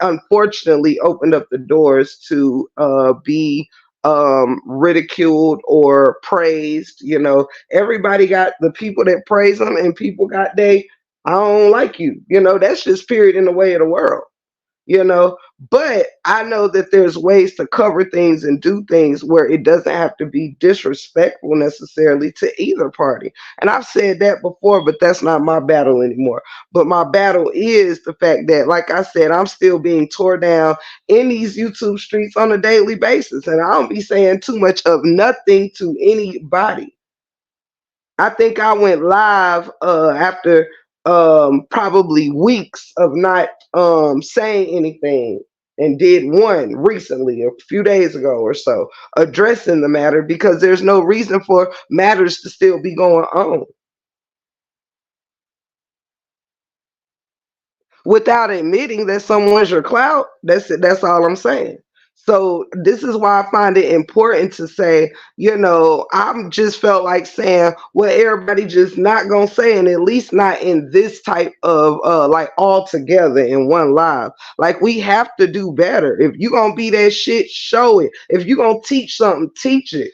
unfortunately opened up the doors to be ridiculed or praised. You know, everybody got the people that praise them and people got I don't like you. You know, that's just period in the way of the world. You know, but I know that there's ways to cover things and do things where it doesn't have to be disrespectful necessarily to either party. And I've said that before, but that's not my battle anymore. But my battle is the fact that, like I said, I'm still being tore down in these YouTube streets on a daily basis. And I don't be saying too much of nothing to anybody. I think I went live after probably weeks of not saying anything, and did one recently a few days ago or so addressing the matter because there's no reason for matters to still be going on without admitting that someone's your clout. That's it. That's all I'm saying. So this is why I find it important to say, you know, I'm just felt like saying what everybody just not gonna say, and at least not in this type of like all together in one live. Like we have to do better. If you gonna be that shit, show it. If you gonna teach something, teach it.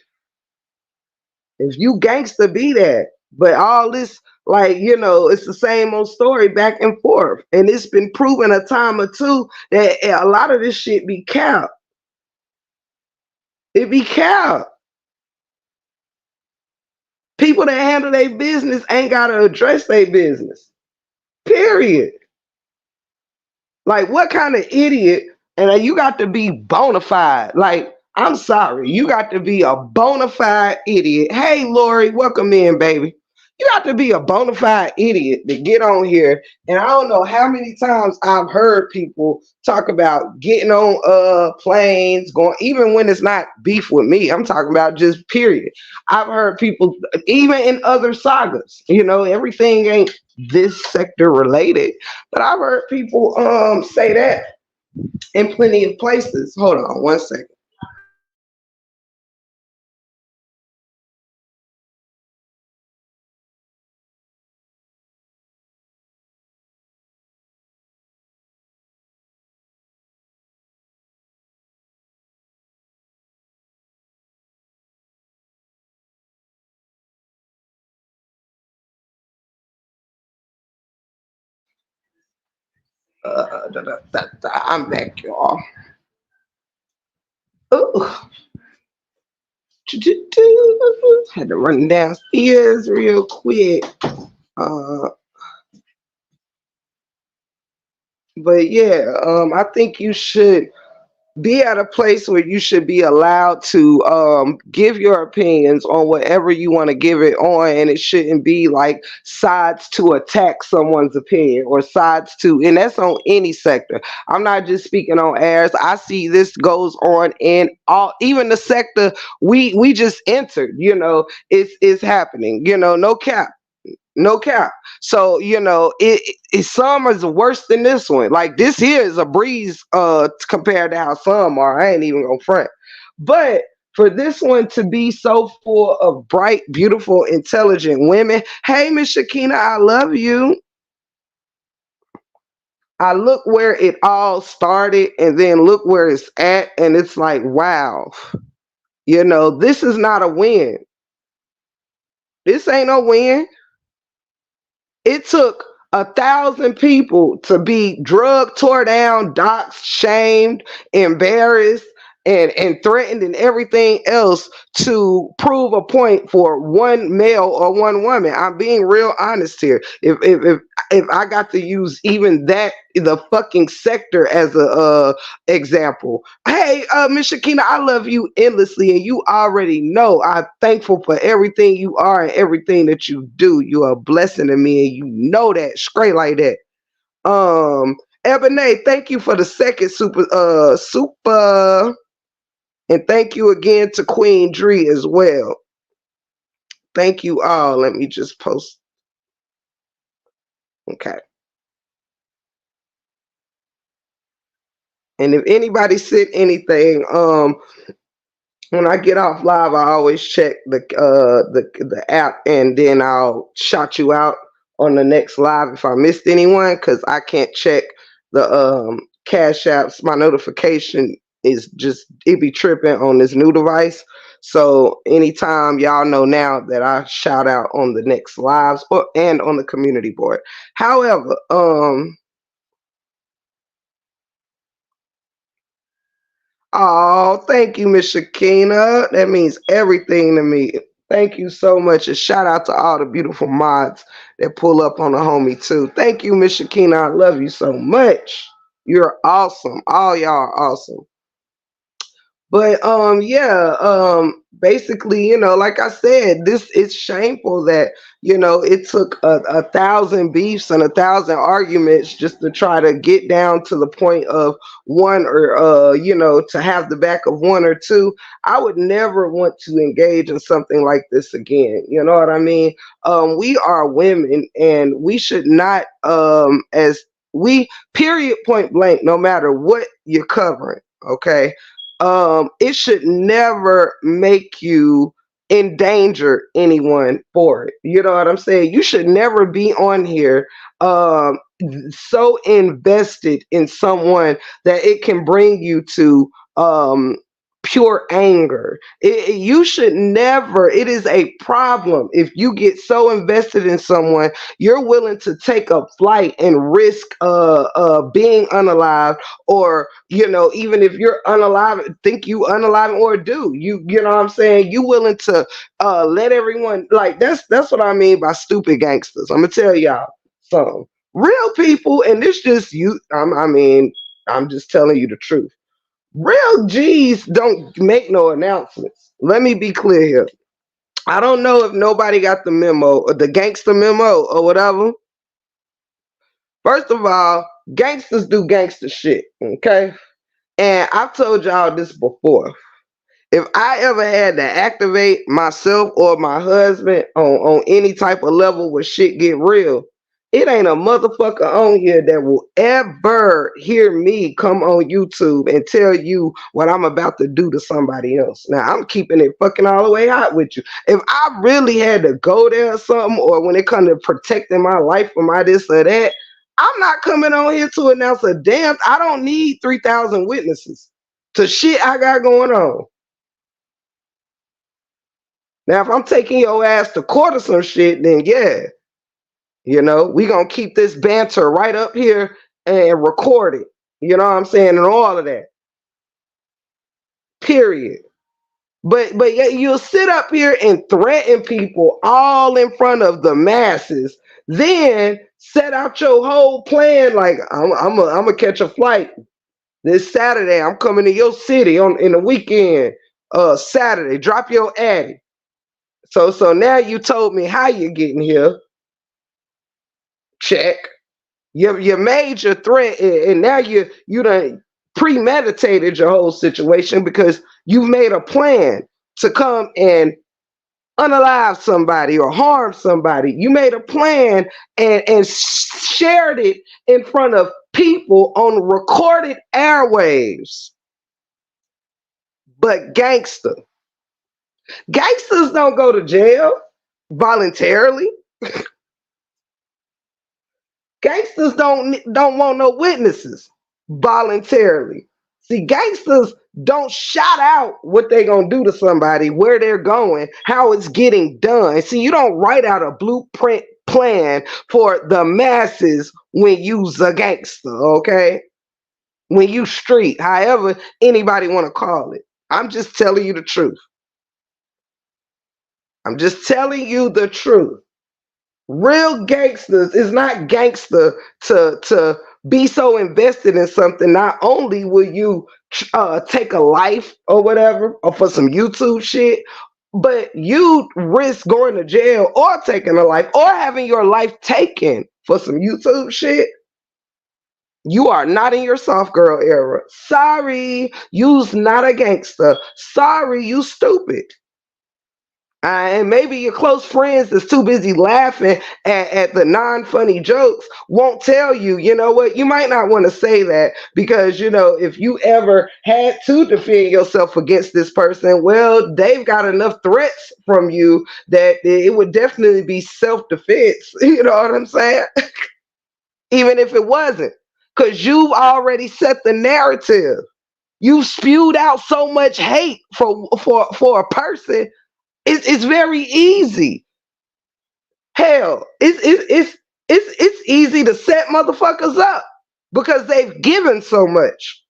If you gangster, be that. But all this, like, you know, it's the same old story back and forth. And it's been proven a time or two that a lot of this shit be cap. It be cap. People that handle their business ain't gotta address their business. Period. Like, what kind of idiot? And you got to be bona fide. Like, I'm sorry, you got to be a bona fide idiot. Hey, Lori, welcome in, baby. You got to be a bona fide idiot to get on here. And I don't know how many times I've heard people talk about getting on planes, going, even when it's not beef with me. I'm talking about just period. I've heard people, even in other sagas, everything ain't this sector related. But I've heard people say that in plenty of places. Hold on one second. I'm back, y'all. Ooh. Had to run downstairs real quick. Uh, but yeah, I think you should be at a place where you should be allowed to give your opinions on whatever you want to give it on, and it shouldn't be like sides to attack someone's opinion or sides to, and that's on any sector. I'm not just speaking on airs. I see this goes on in all, even the sector we just entered. It's happening. No cap. No cap. So, some is worse than this one. Like, this here is a breeze compared to how some are. I ain't even gonna front. But for this one to be so full of bright, beautiful, intelligent women. Hey, Miss Shakina, I love you. I look where it all started and then look where it's at, and it's like, wow, this is not a win. This ain't no win. It took 1,000 people to be drugged, tore down, doxxed, shamed, embarrassed, and threatened and everything else to prove a point for one male or one woman. I'm being real honest here. If I got to use even that, the fucking sector as a example. Hey, Miss Shakina, I love you endlessly, and you already know I'm thankful for everything you are and everything that you do. You are a blessing to me, and you know that straight like that. Ebony, thank you for the second super, and thank you again to Queen Dree as well. Thank you all. Let me just post. Okay. And if anybody said anything, when I get off live, I always check the app, and then I'll shout you out on the next live if I missed anyone, because I can't check the cash apps. My notification is just, it be tripping on this new device. So anytime, y'all know now that I shout out on the next lives and on the community board. However, oh, thank you, Miss Shakina. That means everything to me. Thank you so much. And shout out to all the beautiful mods that pull up on the homie too. Thank you, Miss Shakina. I love you so much. You're awesome. All y'all are awesome. But yeah, basically, like I said, this is shameful that, it took 1,000 beefs and 1,000 arguments just to try to get down to the point of one, or to have the back of one or two. I would never want to engage in something like this again. You know what I mean? We are women, and we should not, as we, period, point blank, no matter what you're covering, okay, it should never make you endanger anyone for it. You know what I'm saying? You should never be on here so invested in someone that it can bring you to pure anger. You should never, it is a problem if you get so invested in someone, you're willing to take a flight and risk being unalive, or, even if you're unalive, think you unalive, or do, you know what I'm saying? You willing to let everyone, like, that's what I mean by stupid gangsters. I'm gonna tell y'all some real people, and this just you, I mean, I'm just telling you the truth. Real G's don't make no announcements. Let me be clear here. I don't know if nobody got the memo or the gangster memo or whatever. First of all, gangsters do gangster shit, okay? And I've told y'all this before. If I ever had to activate myself or my husband on any type of level where shit get real, it ain't a motherfucker on here that will ever hear me come on YouTube and tell you what I'm about to do to somebody else. Now, I'm keeping it fucking all the way hot with you. If I really had to go there or something, or when it comes to protecting my life from my this or that, I'm not coming on here to announce a damn. I don't need 3,000 witnesses to shit I got going on. Now, if I'm taking your ass to court or some shit, then yeah, we gonna keep this banter right up here and record it. You know what I'm saying? And all of that. Period. But yet you'll sit up here and threaten people all in front of the masses, then set out your whole plan like I'm gonna catch a flight this Saturday. I'm coming to your city in the weekend. Saturday, drop your addy. So now you told me how you're getting here. Check. You made your threat, and now you done premeditated your whole situation because you've made a plan to come and unalive somebody or harm somebody. You made a plan and shared it in front of people on recorded airwaves. But gangsters don't go to jail voluntarily. Gangsters don't want no witnesses voluntarily. See, gangsters don't shout out what they gonna do to somebody, where they're going, how it's getting done. See, you don't write out a blueprint plan for the masses when you's a gangster, okay? When you street, however anybody want to call it. I'm just telling you the truth. I'm just telling you the truth. Real gangsters is not gangster to be so invested in something. Not only will you take a life or whatever, or for some YouTube shit, but you risk going to jail or taking a life or having your life taken for some YouTube shit. You are not in your soft girl era. Sorry, you's not a gangster. Sorry, you stupid. And maybe your close friends that's too busy laughing at the non-funny jokes won't tell you, you know what, you might not want to say that because, if you ever had to defend yourself against this person, well, they've got enough threats from you that it would definitely be self-defense. You know what I'm saying? Even if it wasn't, because you've already set the narrative. You've spewed out so much hate for a person. It's very easy. Hell, it's easy to set motherfuckers up because they've given so much.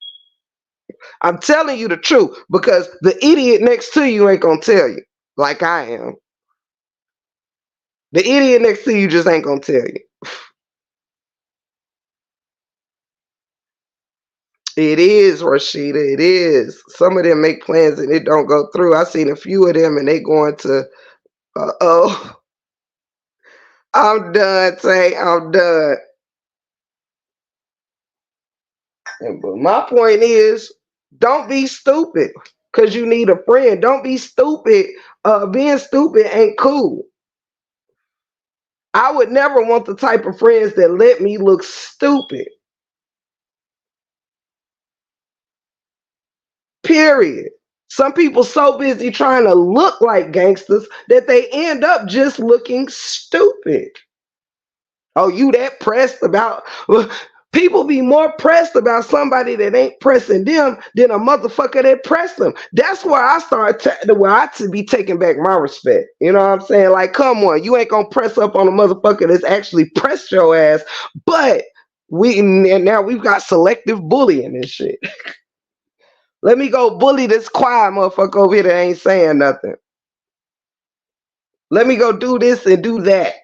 I'm telling you the truth because the idiot next to you ain't gonna tell you like I am. The idiot next to you just ain't gonna tell you. It is, Rashida. It is. Some of them make plans and it don't go through. I've seen a few of them and they going to, oh, I'm done, Tay. I'm done. But my point is, don't be stupid because you need a friend. Don't be stupid. Being stupid ain't cool. I would never want the type of friends that let me look stupid. Period. Some people so busy trying to look like gangsters that they end up just looking stupid. Oh, you that pressed about People be more pressed about somebody that ain't pressing them than a motherfucker that pressed them. That's where I where I to be taking back my respect. You know what I'm saying? Like, come on, you ain't gonna press up on a motherfucker that's actually pressed your ass. But now we've got selective bullying and shit. Let me go bully this quiet motherfucker over here that ain't saying nothing. Let me go do this and do that.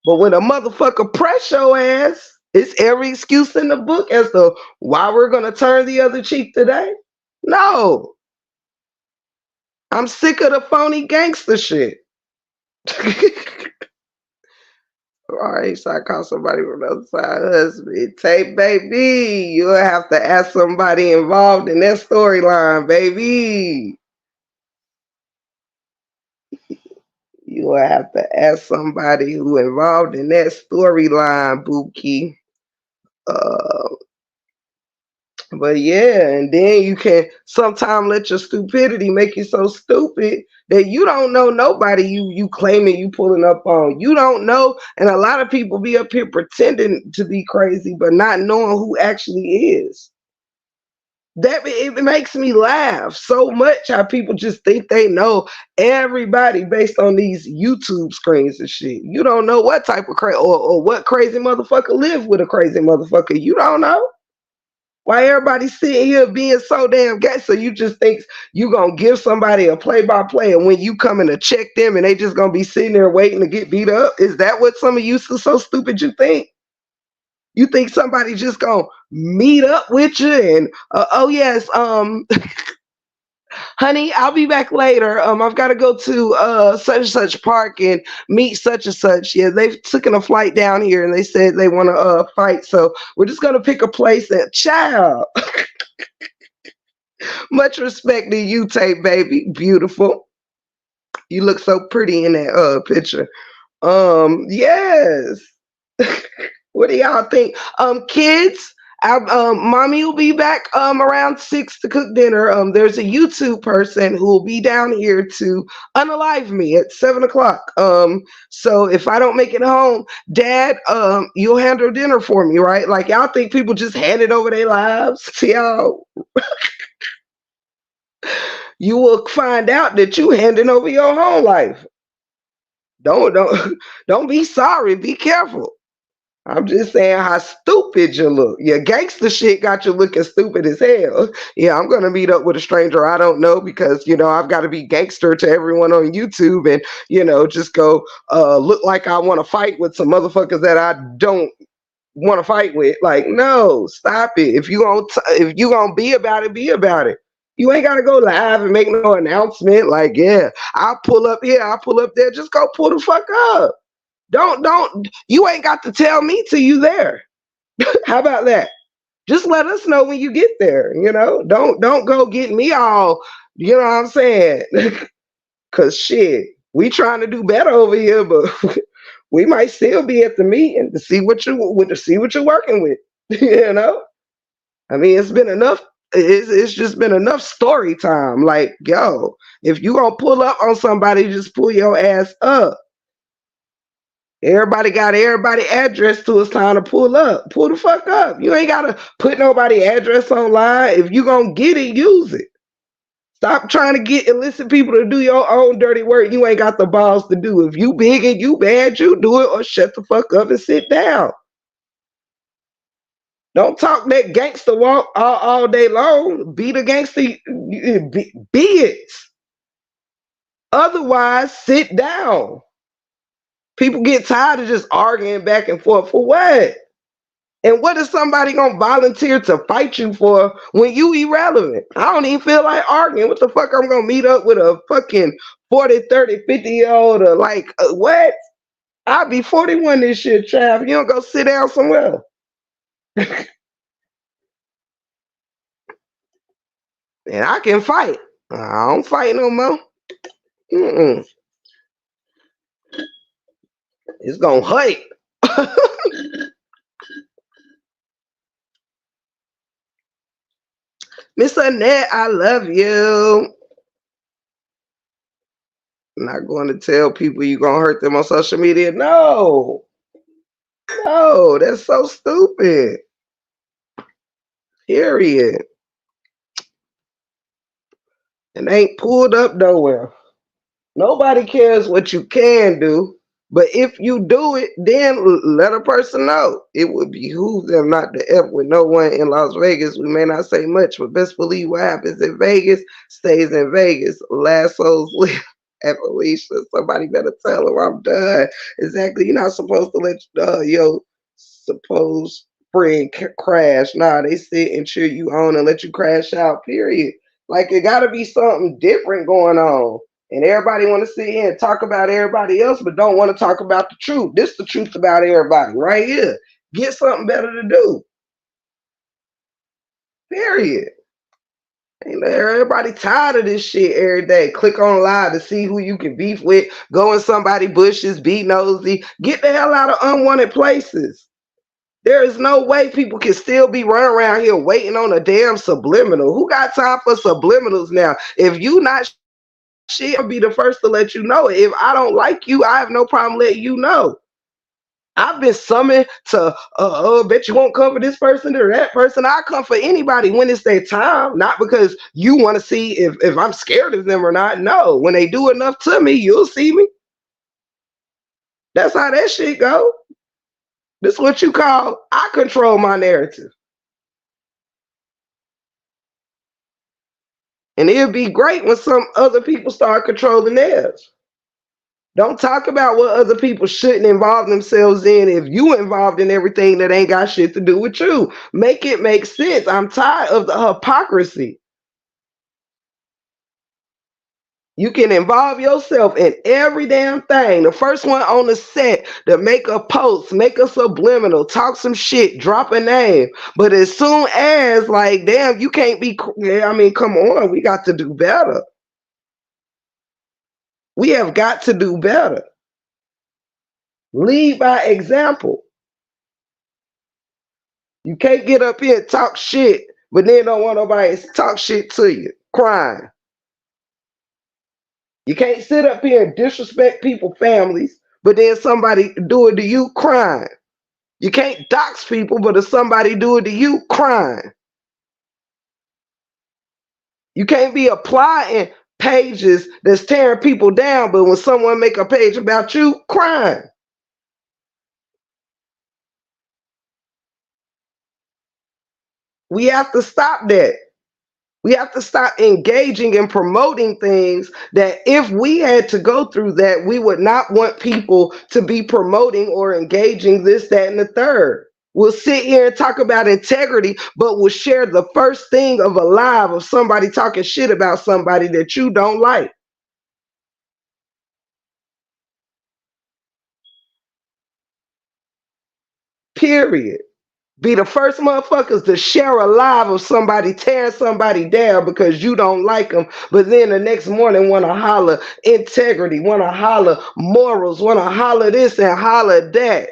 But when a motherfucker press your ass, it's every excuse in the book as to why we're gonna turn the other cheek today. No. I'm sick of the phony gangster shit. All right, so I call somebody from the other side. Husband, tape, baby. You'll have to ask somebody involved in that storyline, baby. You will have to ask somebody who involved in that storyline, Bookie. But yeah, and then you can sometimes let your stupidity make you so stupid that you don't know nobody you claiming you pulling up on. You don't know, and a lot of people be up here pretending to be crazy, but not knowing who actually is. That it makes me laugh so much how people just think they know everybody based on these YouTube screens and shit. You don't know what type of crazy or what crazy motherfucker live with a crazy motherfucker. You don't know. Why everybody sitting here being so damn gay? So you just think you gonna give somebody a play-by-play, and when you coming to check them, and they just gonna be sitting there waiting to get beat up? Is that what some of you so stupid you think? You think somebody just gonna meet up with you and oh yes, honey, I'll be back later. I've got to go to such and such park and meet such and such. Yeah, they've taken a flight down here and they said they want to fight, so we're just gonna pick a place. And child, much respect to you, Tape baby, beautiful. You look so pretty in that picture. Yes. What do y'all think? Kids, mommy will be back around 6 to cook dinner. There's a YouTube person who will be down here to unalive me at 7 o'clock. So if I don't make it home, Dad, you'll handle dinner for me, right? Like, y'all think people just handed over their lives to y'all? You will find out that you handing over your whole life. Don't be sorry. Be careful. I'm just saying how stupid you look. Your gangster shit got you looking stupid as hell. Yeah, I'm gonna meet up with a stranger I don't know because I've got to be gangster to everyone on YouTube and just go look like I want to fight with some motherfuckers that I don't want to fight with. Like, no, stop it. If you gonna be about it, be about it. You ain't gotta go live and make no announcement. Like, yeah, I'll pull up here, I'll pull up there. Just go pull the fuck up. Don't you ain't got to tell me till you there. How about that? Just let us know when you get there. Don't go get me all. You know what I'm saying? Cause shit, we trying to do better over here, but we might still be at the meeting to see what you're working with. I mean, it's been enough. It's just been enough story time. Like, yo, if you gonna pull up on somebody, just pull your ass up. Everybody got everybody address to it's time to pull up. Pull the fuck up. You ain't gotta put nobody address online. If you gonna get it, use it. Stop trying to get illicit people to do your own dirty work you ain't got the balls to do. If you big and you bad, you do it, or shut the fuck up and sit down. Don't talk that gangster walk all day long. Be the gangster. Be it. Otherwise, sit down. People get tired of just arguing back and forth. For what? And what is somebody gonna volunteer to fight you for when you irrelevant? I don't even feel like arguing. What the fuck I'm gonna meet up with a fucking 40, 30, 50-year-old or what? I'll be 41 this year, child. You don't go sit down somewhere. And I can fight. I don't fight no more. It's gonna hurt. Miss Annette, I love you. I'm not going to tell people you're gonna hurt them on social media. No, that's so stupid. Period. And ain't pulled up nowhere. Nobody cares what you can do, but if you do it, then let a person know. It would behoove them not to F with no one in Las Vegas. We may not say much, but best believe what happens in Vegas stays in Vegas. Last souls live at Felicia. Somebody better tell her I'm done. Exactly. You're not supposed to let your supposed friend crash. Nah, they sit and cheer you on and let you crash out, period. Like, it got to be something different going on. And everybody want to sit here and talk about everybody else, but don't want to talk about the truth. This is the truth about everybody right here. Get something better to do. Period. Ain't everybody tired of this shit every day. Click on live to see who you can beef with. Go in somebody bushes, be nosy. Get the hell out of unwanted places. There is no way people can still be running around here waiting on a damn subliminal. Who got time for subliminals now? If you not shit, I'll be the first to let you know. If I don't like you, I have no problem letting you know. I've been summoned to, bet you won't come for this person or that person. I come for anybody when it's their time, not because you want to see if I'm scared of them or not. No, when they do enough to me, you'll see me. That's how that shit go. This is what you call, I control my narrative. And it'll be great when some other people start controlling theirs. Don't talk about what other people shouldn't involve themselves in if you involved in everything that ain't got shit to do with you. Make it make sense. I'm tired of the hypocrisy. You can involve yourself in every damn thing. The first one on the set to make a post, make a subliminal, talk some shit, drop a name. But as soon as, like, damn, you can't be, I mean, come on, we got to do better. We have got to do better. Lead by example. You can't get up here and talk shit, but then don't want nobody to talk shit to you. Crying. You can't sit up here and disrespect people's families, but then somebody do it to you, crying. You can't dox people, but if somebody do it to you, crying. You can't be applying pages that's tearing people down, but when someone make a page about you, crying. We have to stop that. We have to stop engaging and promoting things that if we had to go through that, we would not want people to be promoting or engaging this, that, and the third. We'll sit here and talk about integrity, but we'll share the first thing of a live of somebody talking shit about somebody that you don't like. Period. Be the first motherfuckers to share a live of somebody tearing somebody down because you don't like them, but then the next morning want to holler integrity, want to holler morals, want to holler this and holler that.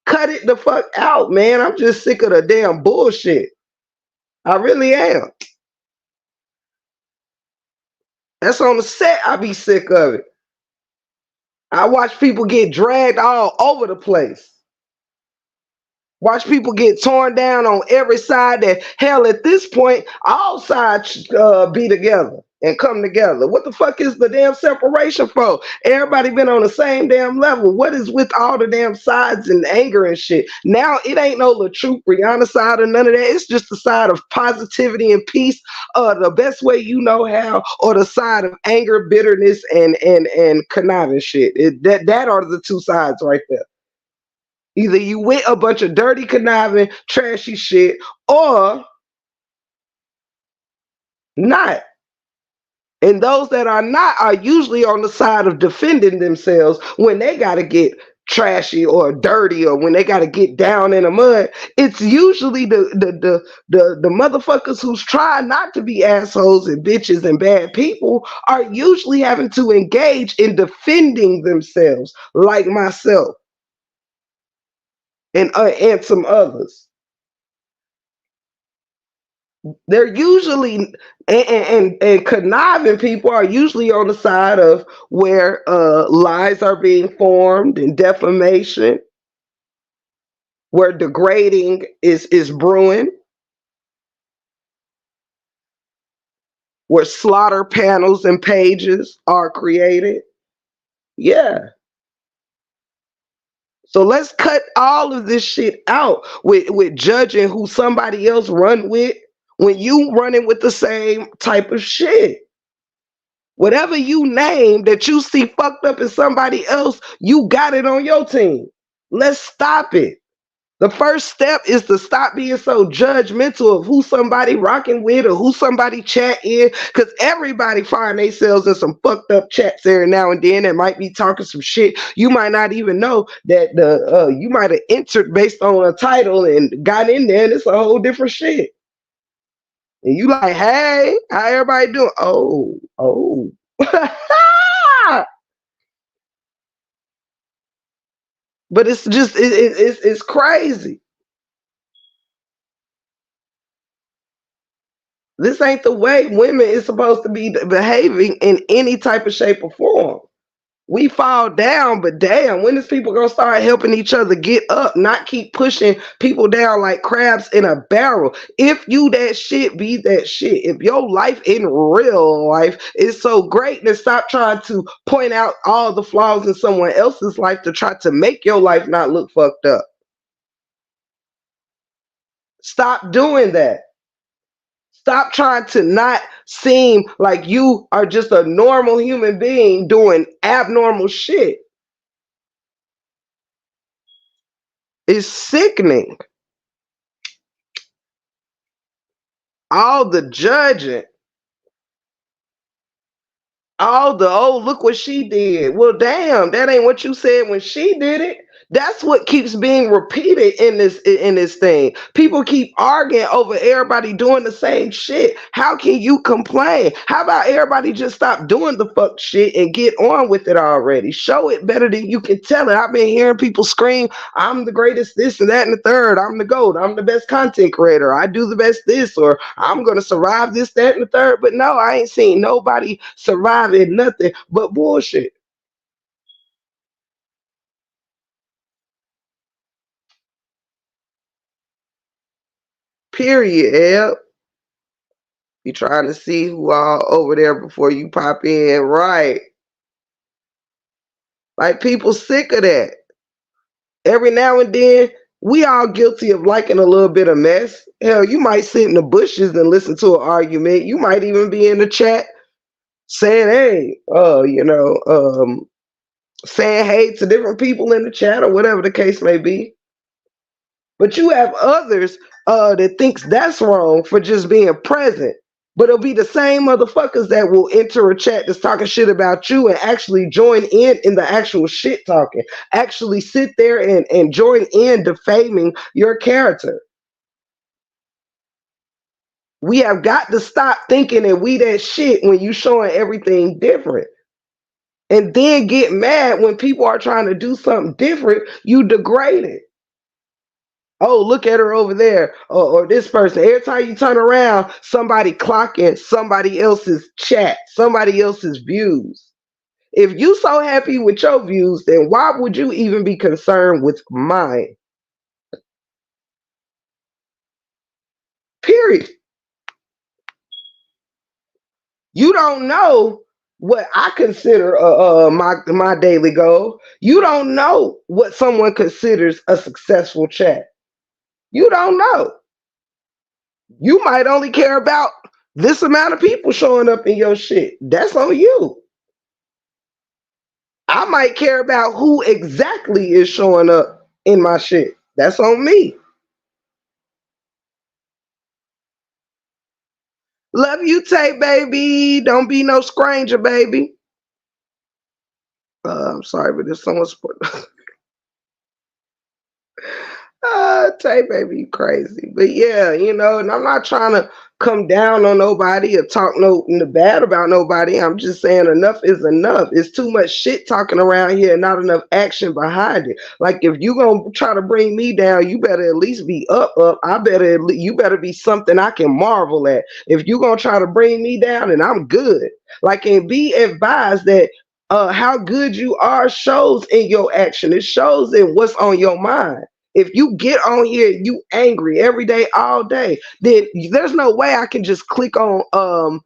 Cut it the fuck out, man. I'm just sick of the damn bullshit. I really am. That's on the set. I be sick of it. I watch people get dragged all over the place. Watch people get torn down on every side. That hell, at this point, all sides be together and come together. What the fuck is the damn separation for? Everybody been on the same damn level. What is with all the damn sides and anger and shit? Now it ain't no LaTruth, Brianna side or none of that. It's just the side of positivity and peace, the best way you know how, or the side of anger, bitterness, and conniving shit. That are the two sides right there. Either you with a bunch of dirty, conniving, trashy shit, or not. And those that are not are usually on the side of defending themselves when they got to get trashy or dirty or when they got to get down in the mud. It's usually the motherfuckers who's trying not to be assholes and bitches and bad people are usually having to engage in defending themselves, like myself and some others. They're usually and conniving people are usually on the side of where lies are being formed and defamation, where degrading is brewing. where slaughter panels and pages are created. Yeah. So let's cut all of this shit out with judging who somebody else run with when you running with the same type of shit. Whatever you name that you see fucked up in somebody else, you got it on your team. Let's stop it. The first step is to stop being so judgmental of who somebody rocking with or who somebody chat in, because everybody find themselves in some fucked up chats every now and then that might be talking some shit. You might not even know that you might have entered based on a title and got in there and it's a whole different shit. And you like, hey, how everybody doing? Oh. But it's just it's crazy. This ain't the way women is supposed to be behaving in any type of shape or form. We fall down, but damn, when is people gonna start helping each other get up, not keep pushing people down like crabs in a barrel? If you that shit, be that shit. If your life in real life is so great, then stop trying to point out all the flaws in someone else's life to try to make your life not look fucked up. Stop doing that. Stop trying to not seem like you are just a normal human being doing abnormal shit. It's sickening. All the judging, all the, oh, look what she did. Well, damn, that ain't what you said when she did it. That's what keeps being repeated in this thing. People keep arguing over everybody doing the same shit. How can you complain? How about everybody just stop doing the fuck shit and get on with it already? Show it better than you can tell it. I've been hearing people scream, I'm the greatest this and that and the third. I'm the GOAT. I'm the best content creator. I do the best this, or I'm gonna survive this, that, and the third. But no, I ain't seen nobody surviving nothing but bullshit. Period, Eb. You trying to see who all over there before you pop in, right? Like people sick of that. Every now and then, we all guilty of liking a little bit of mess. Hell, you might sit in the bushes and listen to an argument. You might even be in the chat saying, hey, saying hey to different people in the chat or whatever the case may be. But you have others that thinks that's wrong for just being present. But it'll be the same motherfuckers that will enter a chat that's talking shit about you and actually join in the actual shit talking. Actually sit there and join in defaming your character. We have got to stop thinking that we that shit when you showing everything different. And then get mad when people are trying to do something different, you degrade it. Oh, look at her over there, or this person. Every time you turn around, somebody clocking somebody else's chat, somebody else's views. If you so happy with your views, then why would you even be concerned with mine? Period. You don't know what I consider my daily goal. You don't know what someone considers a successful chat. You don't know. You might only care about this amount of people showing up in your shit. That's on you. I might care about who exactly is showing up in my shit. That's on me. Love you, Tay, baby. Don't be no stranger, baby. I'm sorry, but there's someone's Tay baby, you crazy. But yeah, and I'm not trying to come down on nobody or talk no bad about nobody. I'm just saying enough is enough. It's too much shit talking around here and not enough action behind it. Like if you gonna try to bring me down, you better at least be up. You better be something I can marvel at. If you gonna try to bring me down, and I'm good. Like, and be advised that how good you are shows in your action. It shows in what's on your mind. If you get on here, you angry every day, all day, then there's no way I can just click on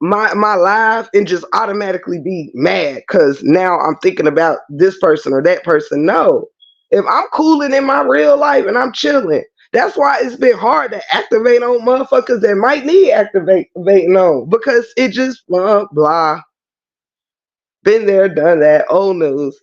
my live and just automatically be mad because now I'm thinking about this person or that person. No. If I'm cooling in my real life and I'm chilling, that's why it's been hard to activate on motherfuckers that might need activating on because it just blah. Been there, done that, old news.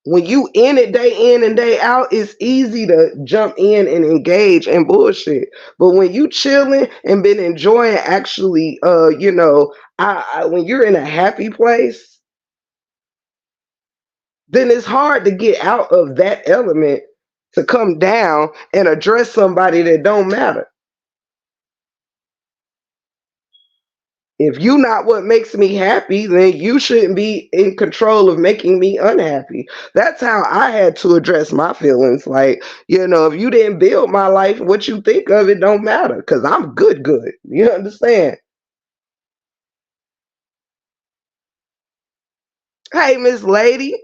When you in it day in and day out, it's easy to jump in and engage in bullshit. But when you chilling and been enjoying actually, when you're in a happy place, then it's hard to get out of that element to come down and address somebody that don't matter. If you not what makes me happy, then you shouldn't be in control of making me unhappy. That's how I had to address my feelings. Like, if you didn't build my life, what you think of it don't matter. Cause I'm good. You understand? Hey, Miss Lady,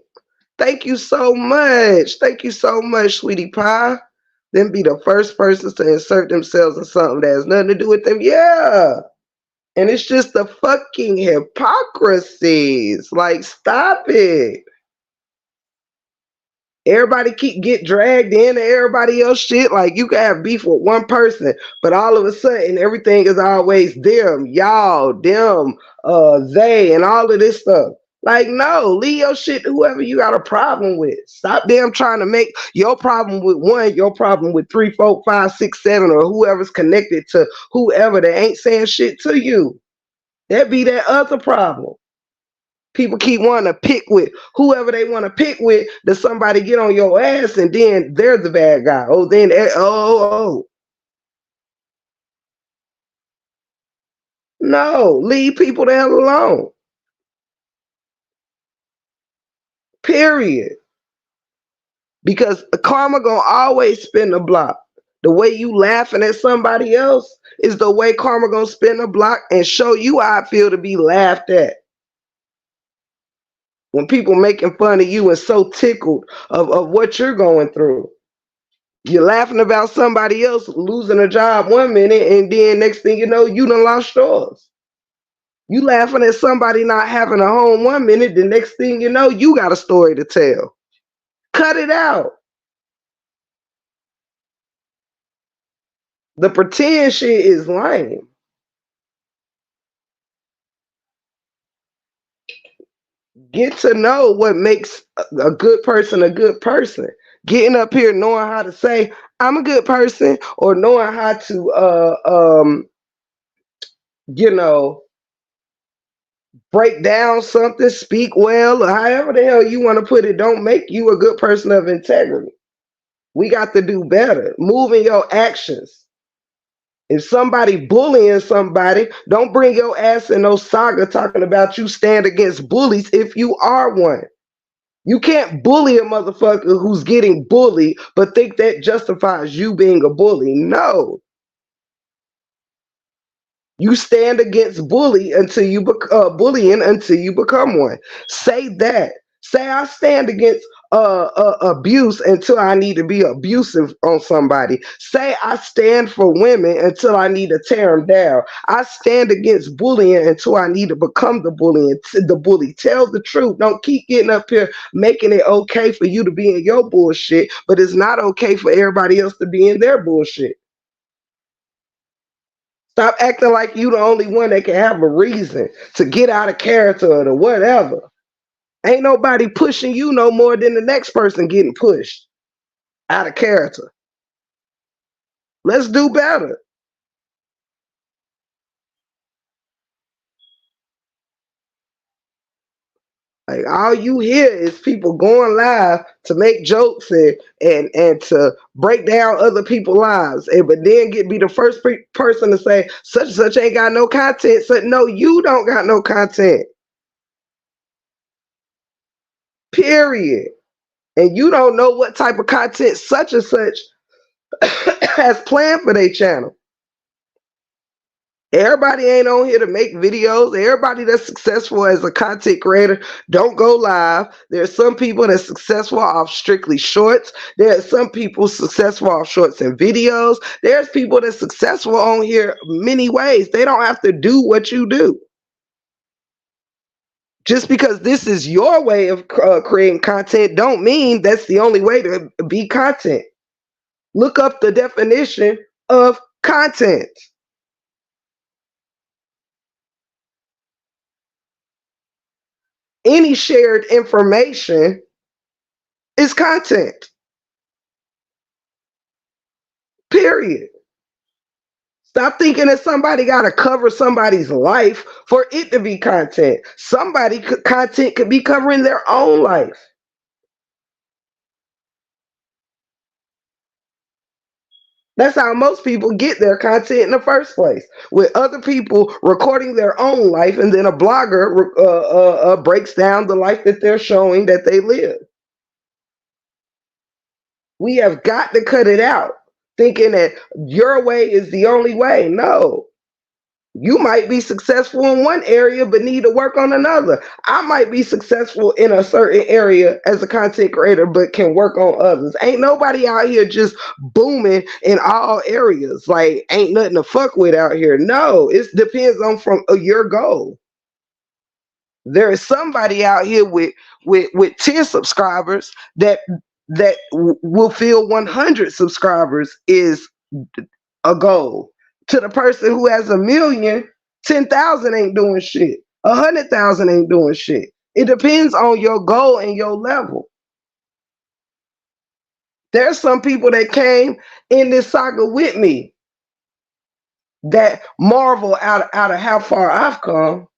thank you so much. Thank you so much, sweetie pie. Then be the first persons to insert themselves in something that has nothing to do with them. Yeah. And it's just the fucking hypocrisies. Like, stop it. Everybody get dragged into everybody else shit. Like you can have beef with one person, but all of a sudden everything is always them, y'all, them, they, and all of this stuff. Like, no, leave your shit to whoever you got a problem with. Stop them trying to make your problem with one, your problem with 3, 4, 5, 6, 7, or whoever's connected to whoever that ain't saying shit to you. That be that other problem. People keep wanting to pick with whoever they want to pick with, that somebody get on your ass and then they're the bad guy. Oh, then, oh. No, leave people the hell alone. Period. Because karma gonna always spin the block. The way you laughing at somebody else is the way karma gonna spin the block and show you how I feel to be laughed at. When people making fun of you and so tickled of what you're going through. You're laughing about somebody else losing a job one minute, and then next thing you know, you done lost yours. You laughing at somebody not having a home one minute, the next thing you know, you got a story to tell. Cut it out. The pretend shit is lame. Get to know what makes a good person a good person. Getting up here knowing how to say, I'm a good person, or knowing how to, you know, break down something, speak well, or however the hell you want to put it, don't make you a good person of integrity. We got to do better. Move in your actions. If somebody bullying somebody, don't bring your ass in no saga talking about you stand against bullies if you are one. You can't bully a motherfucker who's getting bullied, but think that justifies you being a bully. No. You stand against bullying until you become one. Say that. Say I stand against abuse until I need to be abusive on somebody. Say I stand for women until I need to tear them down. I stand against bullying until I need to become the bully. Tell the truth. Don't keep getting up here making it okay for you to be in your bullshit, but it's not okay for everybody else to be in their bullshit. Stop acting like you the only one that can have a reason to get out of character or whatever. Ain't nobody pushing you no more than the next person getting pushed out of character. Let's do better. Like all you hear is people going live to make jokes and to break down other people's lives, and but then be the first person to say such and such ain't got no content. So no, you don't got no content. Period. And you don't know what type of content such and such has planned for their channel. Everybody ain't on here to make videos. Everybody that's successful as a content creator don't go live. There's some people that's successful off strictly shorts. There's some people successful off shorts and videos. There's people that's successful on here many ways. They don't have to do what you do. Just because this is your way of creating content don't mean that's the only way to be content. Look up the definition of content. Any shared information is content. Period. Stop thinking that somebody got to cover somebody's life for it to be content. Content could be covering their own life. That's how most people get their content in the first place, with other people recording their own life, and then a blogger breaks down the life that they're showing that they live. We have got to cut it out, thinking that your way is the only way. No. You might be successful in one area but need to work on another. I might be successful in a certain area as a content creator but can work on others. Ain't nobody out here just booming in all areas. Like, ain't nothing to fuck with out here. No, it depends on from your goal. There is somebody out here with 10 subscribers that will feel 100 subscribers is a goal. To the person who has 1,000,000, 10,000 ain't doing shit. 100,000 ain't doing shit. It depends on your goal and your level. There's some people that came in this saga with me that marvel out of how far I've come.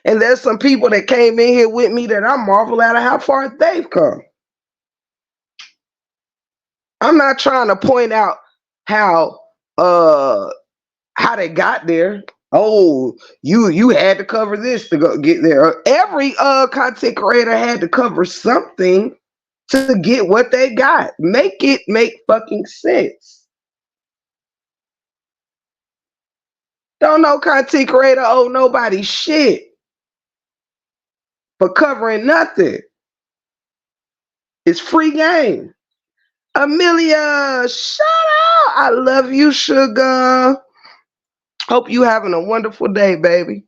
And there's some people that came in here with me that I marvel out of how far they've come. I'm not trying to point out how they got there. Oh, you had to cover this to go get there. Every content creator had to cover something to get what they got. Make it make fucking sense. Don't no content creator owe nobody shit for covering nothing. It's free game. Amelia, shut up. I love you, sugar. Hope you having a wonderful day, baby.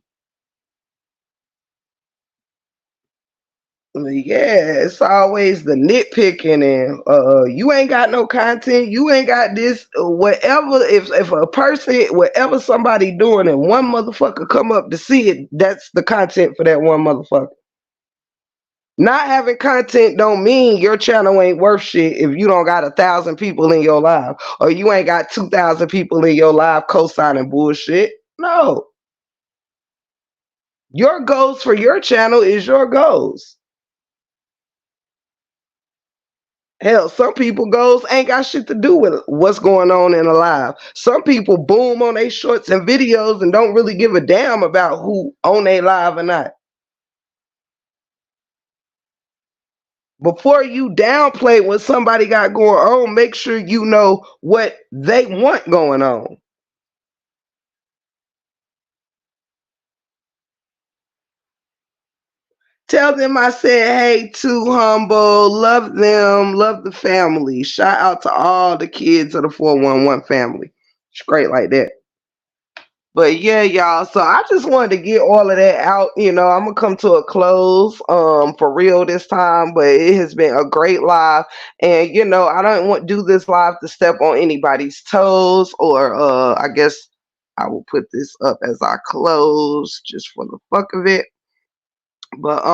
Yeah, it's always the nitpicking and you ain't got no content, you ain't got this, whatever. If a person, whatever somebody doing and one motherfucker come up to see it, that's the content for that one motherfucker. Not having content don't mean your channel ain't worth shit if you don't got 1,000 people in your live, or you ain't got 2,000 people in your live co-signing bullshit. No. Your goals for your channel is your goals. Hell, some people goals ain't got shit to do with what's going on in a live. Some people boom on their shorts and videos and don't really give a damn about who on their live or not. Before you downplay what somebody got going on, make sure you know what they want going on. Tell them I said, hey, too humble. Love them. Love the family. Shout out to all the kids of the 411 family. It's great like that. But yeah, y'all. So I just wanted to get all of that out. I'm gonna come to a close for real this time. But it has been a great live. And I don't want to do this live to step on anybody's toes, or I guess I will put this up as I close just for the fuck of it. But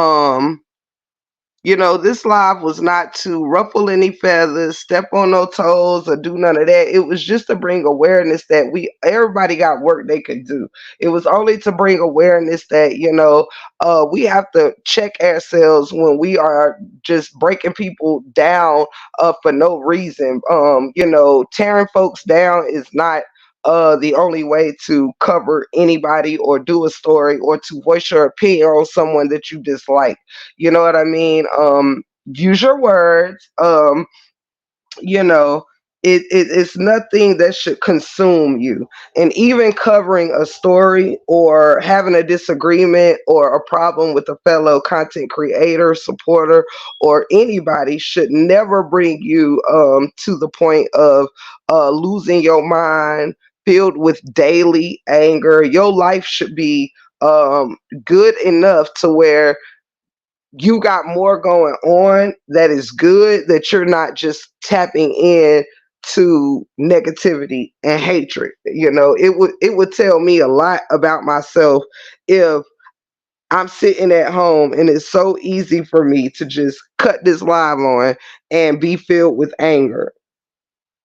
this live was not to ruffle any feathers, step on no toes, or do none of that. It was just to bring awareness that everybody got work they could do. It was only to bring awareness that, we have to check ourselves when we are just breaking people down for no reason. Tearing folks down is not the only way to cover anybody or do a story or to voice your opinion on someone that you dislike. You know what I mean? Use your words. You know, it's nothing that should consume you. And even covering a story or having a disagreement or a problem with a fellow content creator, supporter, or anybody should never bring you to the point of losing your mind, filled with daily anger. Your life should be good enough to where you got more going on that is good, that you're not just tapping in to negativity and hatred. It would tell me a lot about myself if I'm sitting at home and it's so easy for me to just cut this live on and be filled with anger.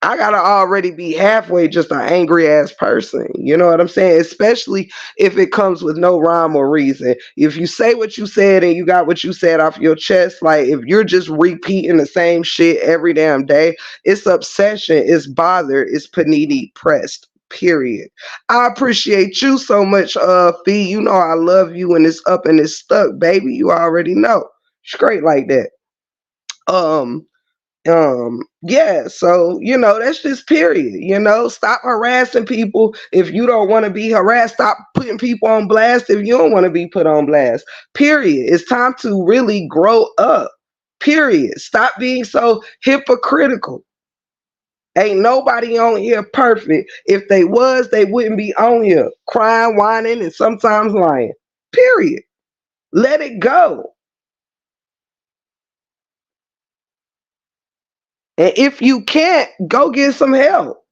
I gotta already be halfway just an angry ass person. You know what I'm saying? Especially if it comes with no rhyme or reason. If you say what you said and you got what you said off your chest, like if you're just repeating the same shit every damn day, it's obsession, it's bother, it's panini pressed. Period. I appreciate you so much, Fee. You know I love you when it's up and it's stuck, baby. You already know. Straight like that. Um, yeah, so that's just period. Stop harassing people if you don't want to be harassed. Stop putting people on blast if you don't want to be put on blast. Period. It's time to really grow up. Period. Stop being so hypocritical. Ain't nobody on here perfect. If they was, they wouldn't be on here crying, whining, and sometimes lying. Period. Let it go. And if you can't, go get some help.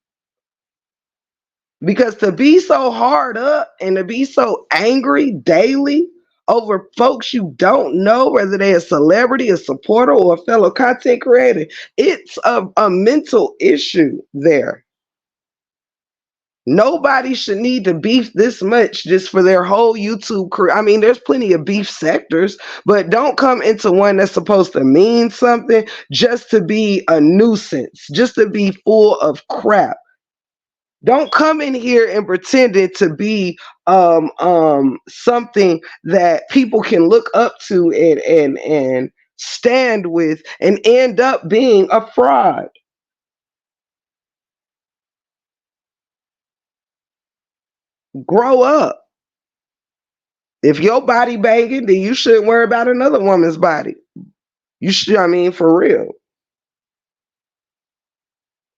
Because to be so hard up and to be so angry daily over folks you don't know, whether they're a celebrity, a supporter, or a fellow content creator, it's a mental issue there. Nobody should need to beef this much just for their whole YouTube career. I mean, there's plenty of beef sectors, but don't come into one that's supposed to mean something just to be a nuisance, just to be full of crap. Don't come in here and pretend it to be something that people can look up to and stand with and end up being a fraud. Grow up. If your body banging, then you shouldn't worry about another woman's body. You should, I mean, for real.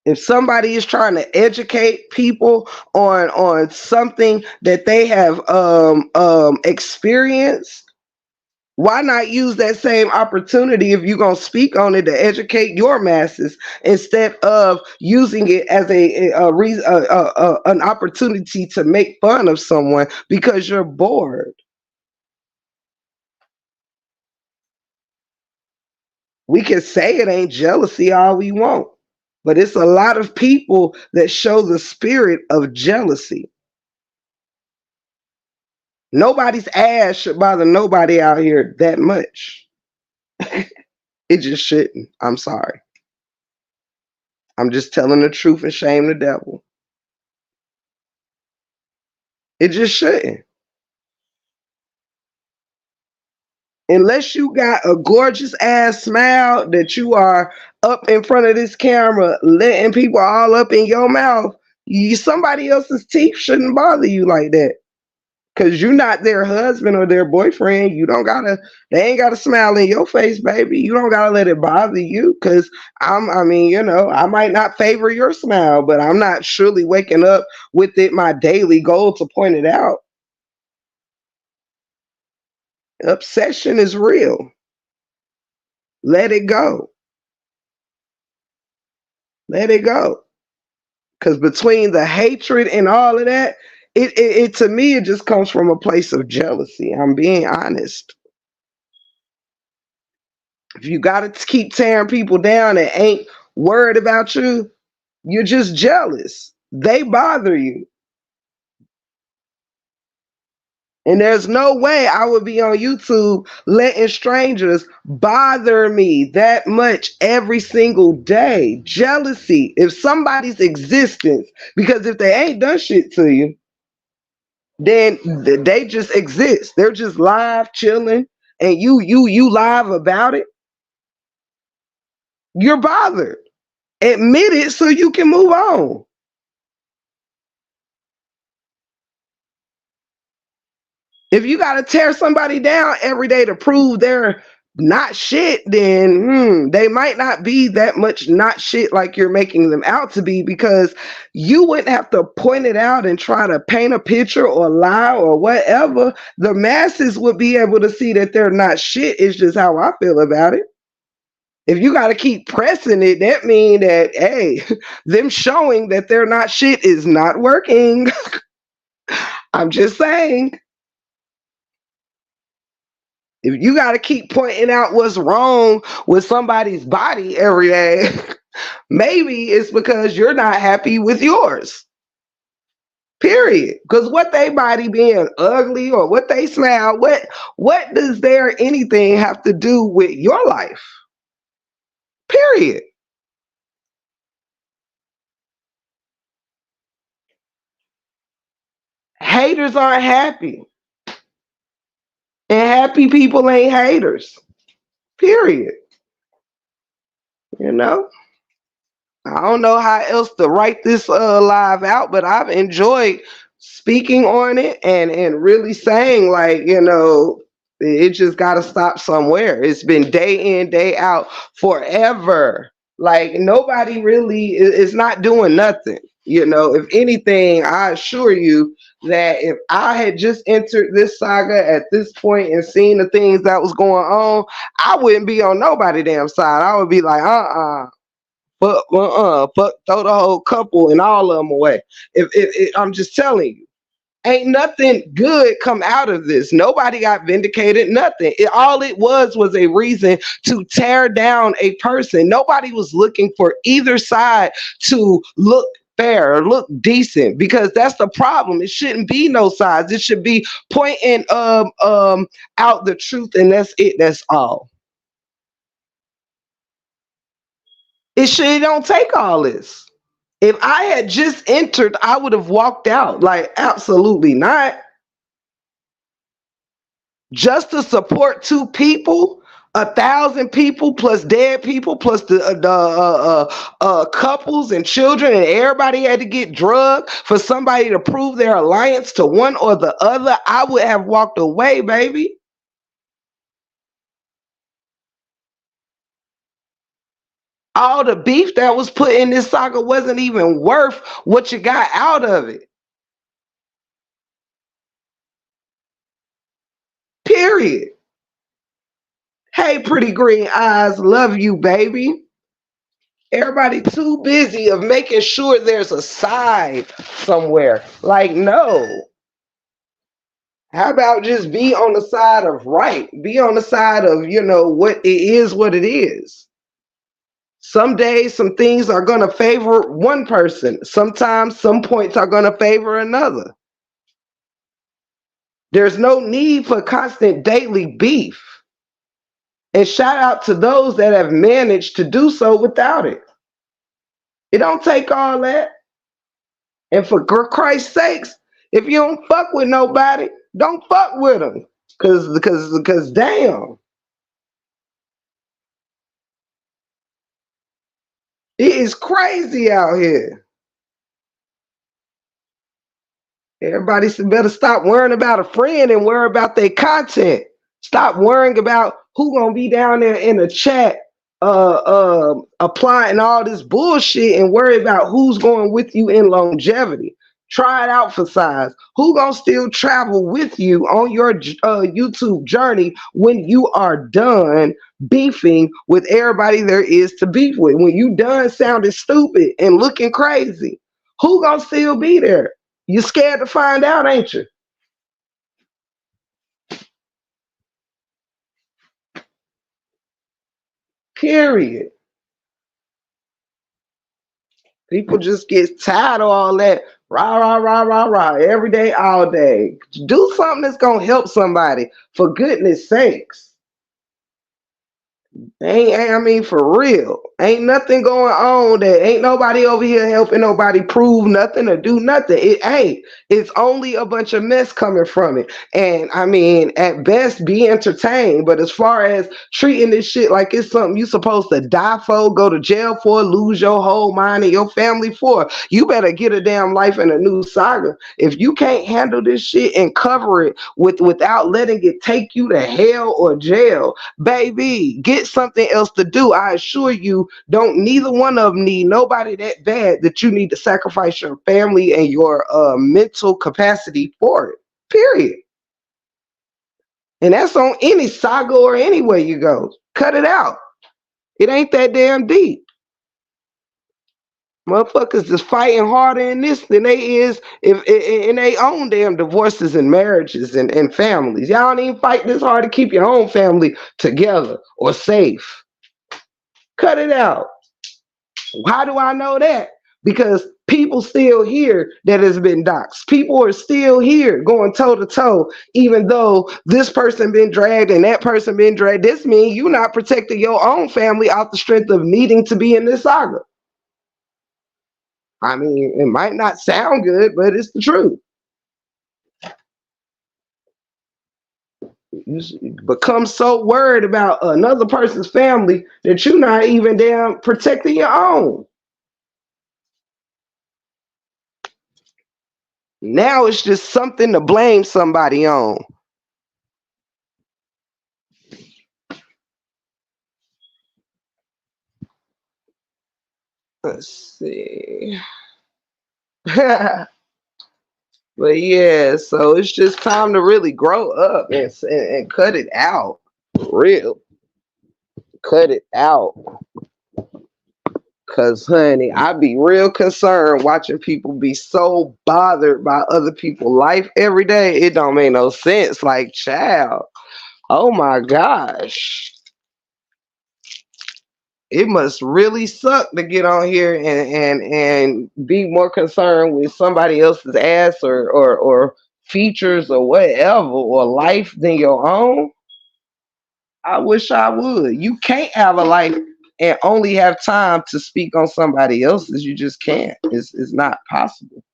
If somebody is trying to educate people on something that they have experienced, why not use that same opportunity if you're going to speak on it to educate your masses instead of using it as an opportunity to make fun of someone because you're bored? We can say it ain't jealousy all we want, but it's a lot of people that show the spirit of jealousy. Nobody's ass should bother nobody out here that much. It just shouldn't. I'm sorry. I'm just telling the truth and shame the devil. It just shouldn't. Unless you got a gorgeous ass smile that you are up in front of this camera letting people all up in your mouth, somebody else's teeth shouldn't bother you like that. Cause you're not their husband or their boyfriend. They ain't gotta smile in your face, baby. You don't gotta let it bother you. Cause I mean, I might not favor your smile, but I'm not surely waking up with it my daily goal to point it out. Obsession is real. Let it go. Let it go. Cause between the hatred and all of that, it to me it just comes from a place of jealousy. I'm being honest. If you gotta keep tearing people down and ain't worried about you, you're just jealous. They bother you. And there's no way I would be on YouTube letting strangers bother me that much every single day. Jealousy. If somebody's existence, because if they ain't done shit to you, then they just exist. They're just live chilling, and you live about it. You're bothered. Admit it so you can move on. If you got to tear somebody down every day to prove they're not shit, then they might not be that much not shit like you're making them out to be, because you wouldn't have to point it out and try to paint a picture or lie or whatever. The masses would be able to see that they're not shit. It's just how I feel about it. If you got to keep pressing it, that means that, hey, them showing that they're not shit is not working. I'm just saying. If you got to keep pointing out what's wrong with somebody's body every day, maybe it's because you're not happy with yours. Period. Because what they body being ugly or what they smell, what does there anything have to do with your life? Period. Haters aren't happy. And happy people ain't haters. Period. You know? I don't know how else to write this live out, but I've enjoyed speaking on it and really saying, like, it just got to stop somewhere. It's been day in, day out forever. Like, nobody really is not doing nothing. If anything, I assure you that if I had just entered this saga at this point and seen the things that was going on, I wouldn't be on nobody damn side. I would be like, fuck, throw the whole couple and all of them away. If I'm just telling you, ain't nothing good come out of this. Nobody got vindicated. Nothing. All it was a reason to tear down a person. Nobody was looking for either side to look fair or look decent, because that's the problem. It shouldn't be no sides. It should be pointing out the truth, and that's it. That's all. It don't take all this. If I had just entered, I would have walked out. Like, absolutely not. Just to support two people, 1,000 people plus dead people plus the couples and children, and everybody had to get drugged for somebody to prove their alliance to one or the other, I would have walked away, baby. All the beef that was put in this saga wasn't even worth what you got out of it. Period. Hey, pretty green eyes, love you, baby. Everybody too busy of making sure there's a side somewhere. Like, no. How about just be on the side of right? Be on the side of, what it is, what it is. Some days, some things are going to favor one person. Sometimes some points are going to favor another. There's no need for constant daily beef. And shout out to those that have managed to do so without it. It don't take all that. And for Christ's sakes, if you don't fuck with nobody, don't fuck with them. Cause damn. It is crazy out here. Everybody better stop worrying about a friend and worry about their content. Stop worrying about who gonna be down there in the chat applying all this bullshit, and worry about who's going with you in longevity. Try it out for size. Who gonna still travel with you on your YouTube journey when you are done beefing with everybody there is to beef with? When you done sounding stupid and looking crazy, who gonna still be there? You scared to find out, ain't you? Period. People just get tired of all that rah, rah, rah, rah, rah, every day, all day. Do something that's going to help somebody, for goodness sakes. I mean, for real. Ain't nothing going on. There ain't nobody over here helping nobody prove nothing or do nothing. It ain't. It's only a bunch of mess coming from it. And I mean, at best, be entertained. But as far as treating this shit like it's something you supposed to die for, go to jail for, lose your whole mind and your family for, you better get a damn life in a new saga. If you can't handle this shit and cover it without letting it take you to hell or jail, baby, get something else to do. I assure you, don't neither one of them need nobody that bad that you need to sacrifice your family and your mental capacity for it. Period. And that's on any saga or any way you go. Cut it out. It ain't that damn deep. Motherfuckers just fighting harder in this than they is if in they own damn divorces and marriages and families. Y'all don't even fight this hard to keep your own family together or safe. Cut it out. How do I know that? Because people still here that has been doxxed. People are still here going toe to toe, even though this person been dragged and that person been dragged. This means you not protecting your own family out the strength of needing to be in this saga. I mean, it might not sound good, but it's the truth. You become so worried about another person's family that you're not even damn protecting your own. Now it's just something to blame somebody on. Let's see. But yeah, so it's just time to really grow up and cut it out. For real. Cut it out. Cause honey, I be real concerned watching people be so bothered by other people's life every day. It don't make no sense. Like, child, oh my gosh. It must really suck to get on here and be more concerned with somebody else's ass or features or whatever or life than your own. I wish I would. You can't have a life and only have time to speak on somebody else's. You just can't. It's not possible.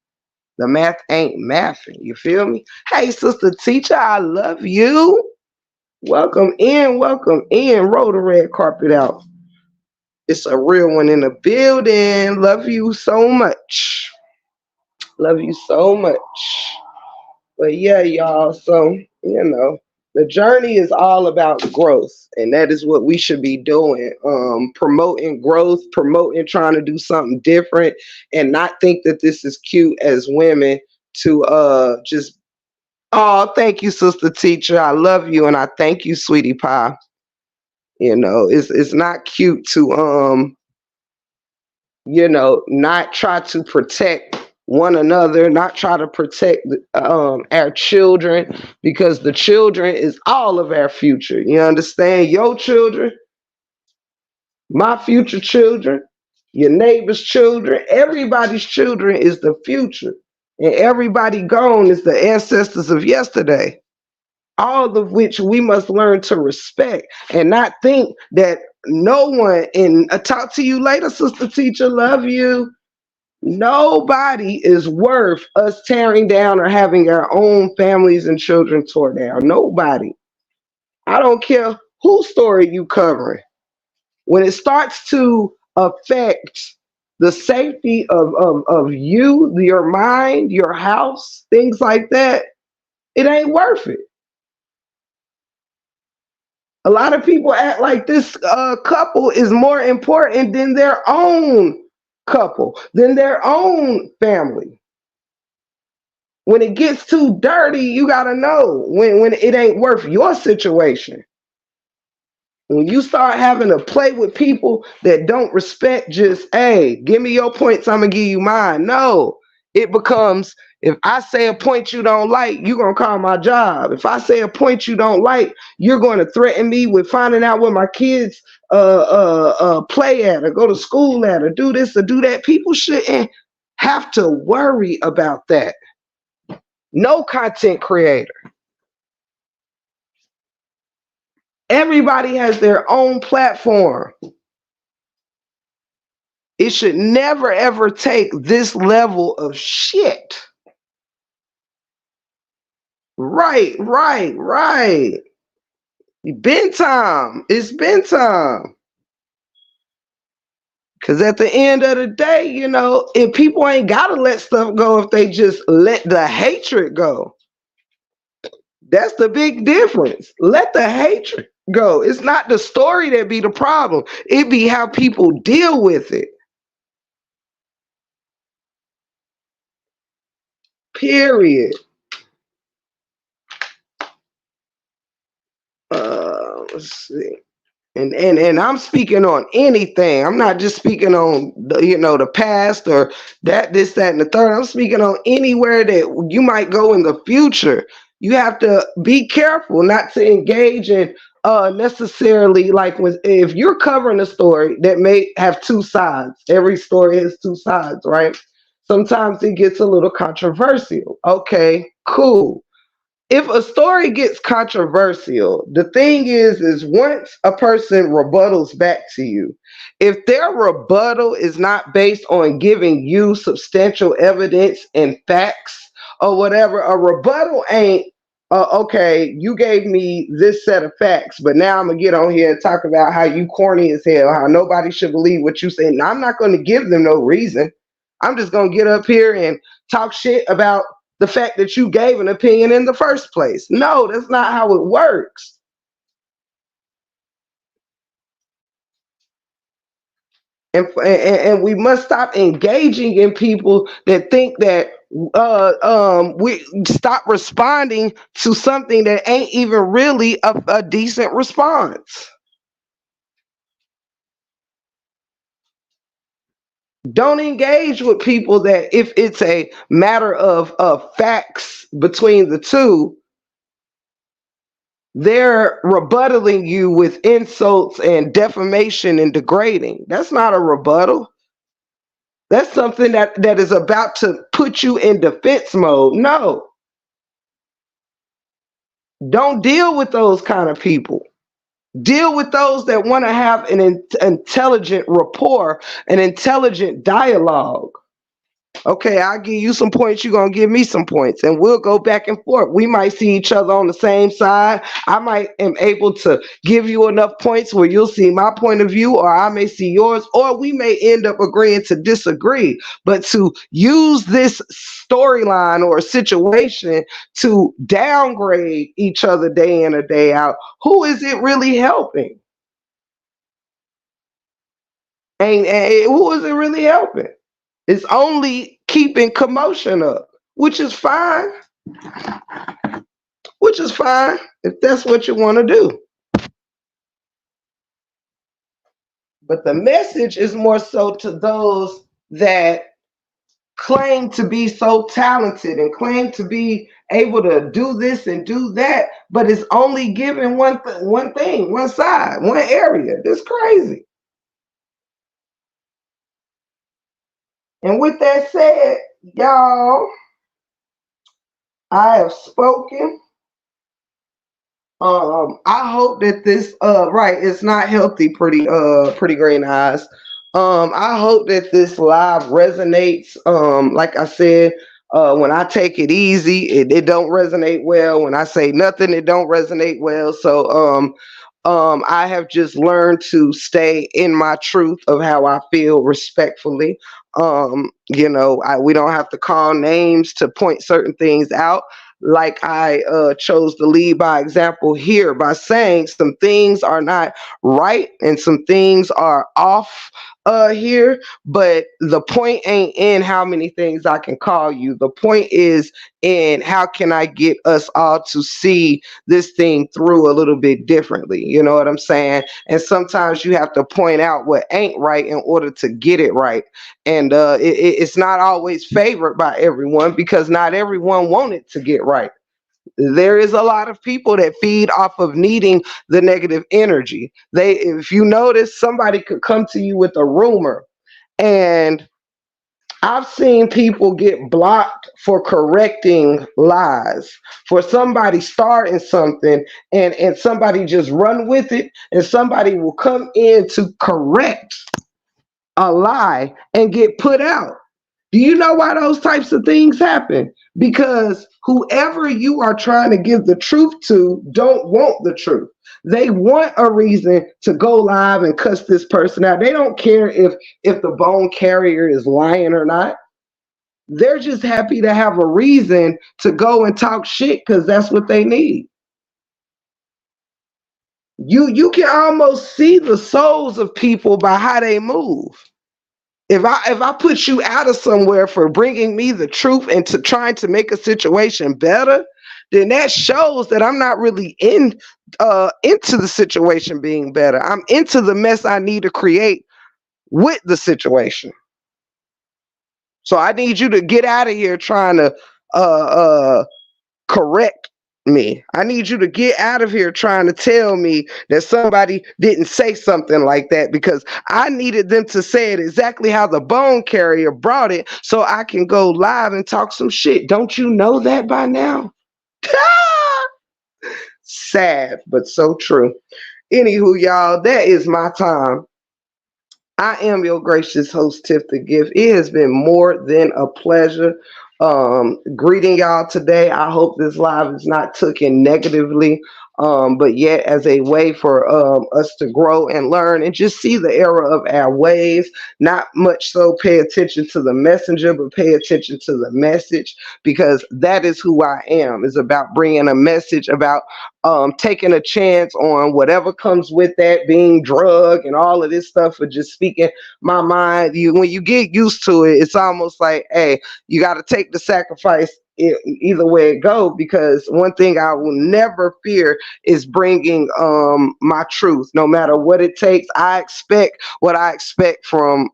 The math ain't mathing. You feel me? Hey, sister teacher, I love you. Welcome in, welcome in. Roll the red carpet out. It's a real one in the building. Love you so much. Love you so much. But yeah, y'all. So, the journey is all about growth. And that is what we should be doing. Promoting growth, promoting trying to do something different, and not think that this is cute as women to just, oh, thank you, sister teacher. I love you and I thank you, sweetie pie. It's not cute to not try to protect one another, not try to protect our children, because the children is all of our future. You understand? Your children, my future children, your neighbor's children, everybody's children is the future. And everybody gone is the ancestors of yesterday. All of which we must learn to respect and not think that no one, and talk to you later, sister teacher, love you. Nobody is worth us tearing down or having our own families and children tore down. Nobody. I don't care whose story you covering. When it starts to affect the safety of you, your mind, your house, things like that, it ain't worth it. A lot of people act like this couple is more important than their own couple, than their own family. When it gets too dirty, you gotta know when it ain't worth your situation. When you start having to play with people that don't respect just, hey, give me your points, I'm gonna give you mine. No, it becomes, if I say a point you don't like, you're gonna call my job. If I say a point you don't like, you're gonna threaten me with finding out where my kids play at or go to school at or do this or do that. People shouldn't have to worry about that. No content creator. Everybody has their own platform. It should never ever take this level of shit. Right, right, right. Been time. It's been time. Because at the end of the day, you know, if people ain't got to let stuff go if they just let the hatred go. That's the big difference. Let the hatred go. It's not the story that be the problem. It be how people deal with it. Period. Let's see. And I'm speaking on anything. I'm not just speaking on the past or that, this, that, and the third. I'm speaking on anywhere that you might go in the future. You have to be careful not to engage in necessarily, like, if you're covering a story that may have two sides. Every story has two sides, right? Sometimes it gets a little controversial. Okay, cool. If a story gets controversial, the thing is once a person rebuttals back to you, if their rebuttal is not based on giving you substantial evidence and facts or whatever, a rebuttal ain't okay, you gave me this set of facts, but now I'm gonna get on here and talk about how you corny as hell, how nobody should believe what you say. Now, I'm not gonna give them no reason. I'm just gonna get up here and talk shit about the fact that you gave an opinion in the first place. No, that's not how it works. And we must stop engaging in people that think that we stop responding to something that ain't even really a decent response. Don't engage with people that, if it's a matter of facts between the two, they're rebuttaling you with insults and defamation and degrading. That's not a rebuttal. That's something that is about to put you in defense mode. No, don't deal with those kind of people. Deal with those that want to have an intelligent rapport, an intelligent dialogue. Okay, I'll give you some points, you're going to give me some points, and we'll go back and forth. We might see each other on the same side. I might am able to give you enough points where you'll see my point of view, or I may see yours, or we may end up agreeing to disagree. But to use this storyline or situation to downgrade each other day in or day out, who is it really helping? And who is it really helping? It's only keeping commotion up, which is fine. Which is fine if that's what you want to do. But the message is more so to those that claim to be so talented and claim to be able to do this and do that, but it's only giving one thing, one side, one area. That's crazy. And with that said, y'all, I have spoken. I hope that this right, it's not healthy, pretty green eyes. I hope that this live resonates. Like I said, when I take it easy, it don't resonate well. When I say nothing, it don't resonate well. So I have just learned to stay in my truth of how I feel respectfully. We don't have to call names to point certain things out. Like I chose to lead by example here by saying some things are not right and some things are off here, but the point ain't in how many things I can call you. The point is in how can I get us all to see this thing through a little bit differently. You know what I'm saying? And sometimes you have to point out what ain't right in order to get it right. And it's not always favored by everyone because not everyone want it to get right. There is a lot of people that feed off of needing the negative energy. If you notice, somebody could come to you with a rumor, and I've seen people get blocked for correcting lies, for somebody starting something and somebody just run with it, and somebody will come in to correct a lie and get put out. Do you know why those types of things happen? Because whoever you are trying to give the truth to don't want the truth. They want a reason to go live and cuss this person out. They don't care if the bone carrier is lying or not. They're just happy to have a reason to go and talk shit because that's what they need. You can almost see the souls of people by how they move. If I put you out of somewhere for bringing me the truth and to trying to make a situation better, then that shows that I'm not really into the situation being better. I'm into the mess I need to create with the situation. So I need you to get out of here trying to uh uh correct me. I need you to get out of here trying to tell me that somebody didn't say something like that because I needed them to say it exactly how the bone carrier brought it so I can go live and talk some shit. Don't you know that by now? Sad, but so true. Anywho, y'all, that is my time. I am your gracious host, Tiff the Gift. It has been more than a pleasure greeting y'all today. I hope this live is not taken negatively, but yet as a way for us to grow and learn and just see the error of our ways. Not much so pay attention to the messenger, but pay attention to the message because that is who I am. It's about bringing a message, about taking a chance on whatever comes with that, being drug and all of this stuff, or just speaking my mind. When you get used to it, it's almost like, hey, you got to take the sacrifice either way it go, because one thing I will never fear is bringing my truth, no matter what it takes. I expect what I expect from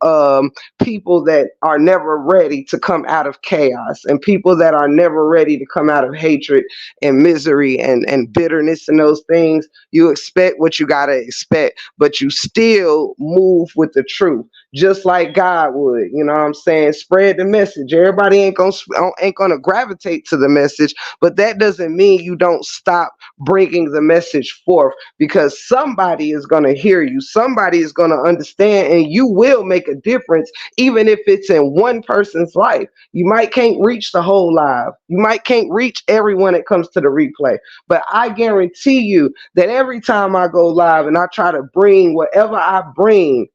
people that are never ready to come out of chaos, and people that are never ready to come out of hatred and misery and bitterness and those things. You expect what you got to expect, but you still move with the truth, just like God would. You know what I'm saying? Spread the message. Everybody ain't gonna gravitate to the message, but that doesn't mean you don't stop bringing the message forth, because somebody is gonna hear you, somebody is gonna understand, and you will make a difference, even if it's in one person's life. You might can't reach the whole live. You might can't reach everyone that comes to the replay, but I guarantee you that every time I go live and I try to bring whatever I bring,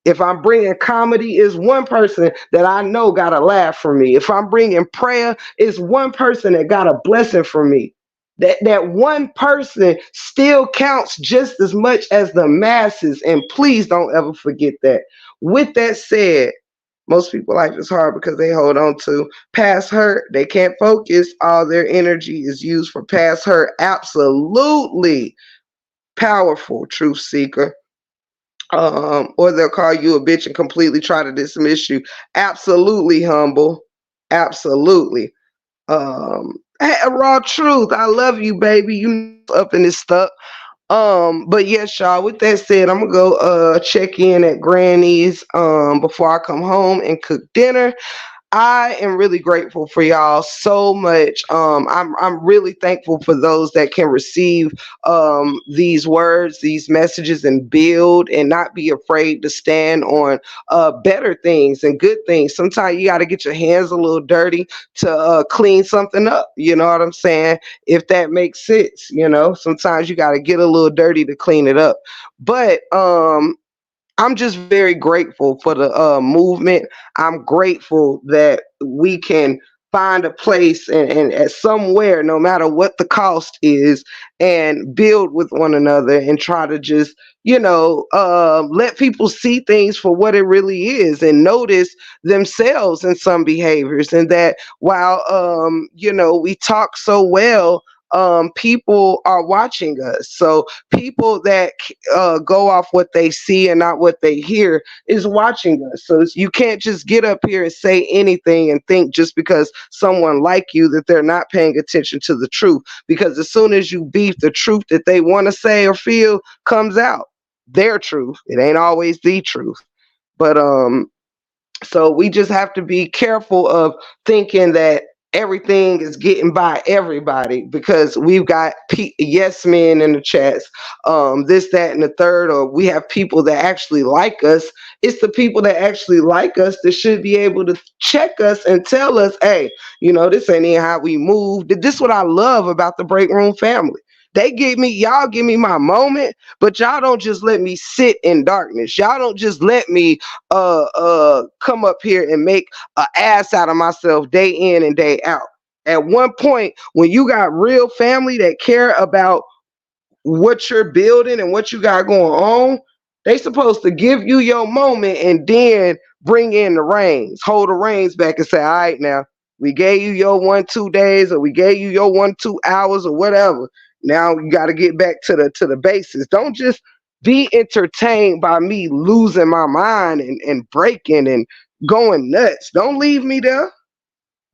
if I'm bringing comedy, is one person that I know got a laugh from me. If I'm bringing prayer, it's one person that got a blessing from me. That one person still counts just as much as the masses. And please don't ever forget that. With that said, most people life is hard because they hold on to past hurt. They can't focus. All their energy is used for past hurt. Absolutely powerful, truth seeker. Or they'll call you a bitch and completely try to dismiss you. Absolutely humble. Absolutely. Hey, raw truth. I love you, baby. You up in this stuff. But yes, y'all, with that said, I'm gonna go check in at Granny's before I come home and cook dinner. I am really grateful for y'all so much. I'm really thankful for those that can receive these words, these messages, and build and not be afraid to stand on better things and good things. Sometimes you got to get your hands a little dirty to clean something up. You know what I'm saying? If that makes sense, sometimes you got to get a little dirty to clean it up. But I'm just very grateful for the movement. I'm grateful that we can find a place and at somewhere, no matter what the cost is, and build with one another and try to just, let people see things for what it really is and notice themselves in some behaviors. And that while, we talk so well, people are watching us. So people that go off what they see and not what they hear is watching us. So you can't just get up here and say anything and think just because someone like you that they're not paying attention to the truth. Because as soon as you beef, the truth that they want to say or feel comes out. Their truth. It ain't always the truth. But so we just have to be careful of thinking that everything is getting by everybody because we've got yes men in the chats, this, that, and the third, or we have people that actually like us. It's the people that actually like us that should be able to check us and tell us, hey, this ain't even how we move. This is what I love about the break room family. Y'all give me my moment, but y'all don't just let me sit in darkness. Y'all don't just let me come up here and make an ass out of myself day in and day out. At one point, when you got real family that care about what you're building and what you got going on, they supposed to give you your moment and then bring in the reins, hold the reins back and say, all right, now we gave you your 1-2 days, or we gave you your 1-2 hours, or whatever. Now you got to get back to the basics. Don't just be entertained by me losing my mind and breaking and going nuts. Don't leave me there.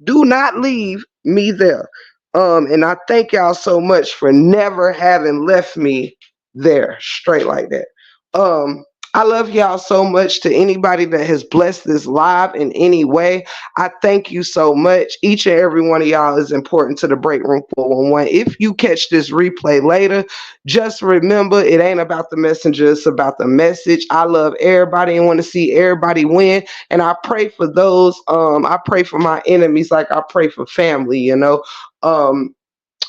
Do not leave me there. And I thank y'all so much for never having left me there straight like that. Um, I love y'all so much. To anybody that has blessed this live in any way, I thank you so much. Each and every one of y'all is important to the Break Room 411. If you catch this replay later, just remember it ain't about the messenger, it's about the message. I love everybody and want to see everybody win. And I pray for those, I pray for my enemies like I pray for family, um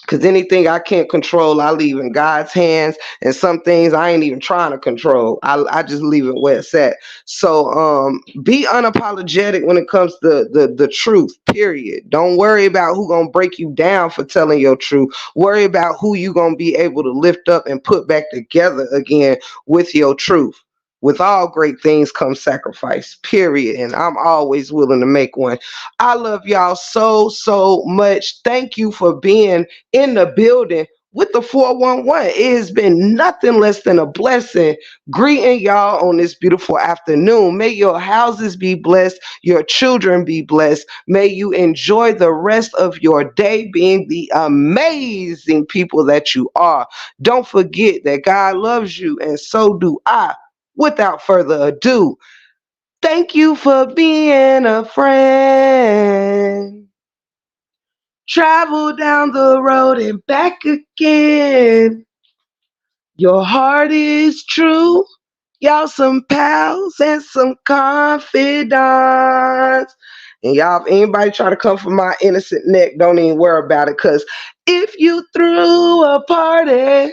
because anything I can't control, I leave in God's hands. And some things I ain't even trying to control. I just leave it where it's at. So be unapologetic when it comes to the truth, period. Don't worry about who gonna break you down for telling your truth. Worry about who you gonna be able to lift up and put back together again with your truth. With all great things comes sacrifice, period. And I'm always willing to make one. I love y'all so, so much. Thank you for being in the building with the 411. It has been nothing less than a blessing greeting y'all on this beautiful afternoon. May your houses be blessed, your children be blessed. May you enjoy the rest of your day being the amazing people that you are. Don't forget that God loves you, and so do I. Without further ado, thank you for being a friend. Travel down the road and back again. Your heart is true. Y'all some pals and some confidants. And y'all, if anybody try to come for my innocent neck, don't even worry about it. Because if you threw a party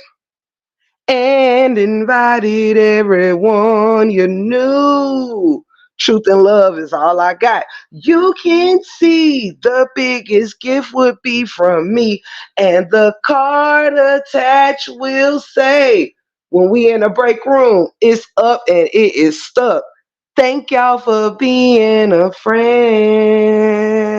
and invited everyone you knew, truth and love is all I got. You can see the biggest gift would be from me, and the card attached will say, when we in a break room, it's up and it is stuck. Thank y'all for being a friend.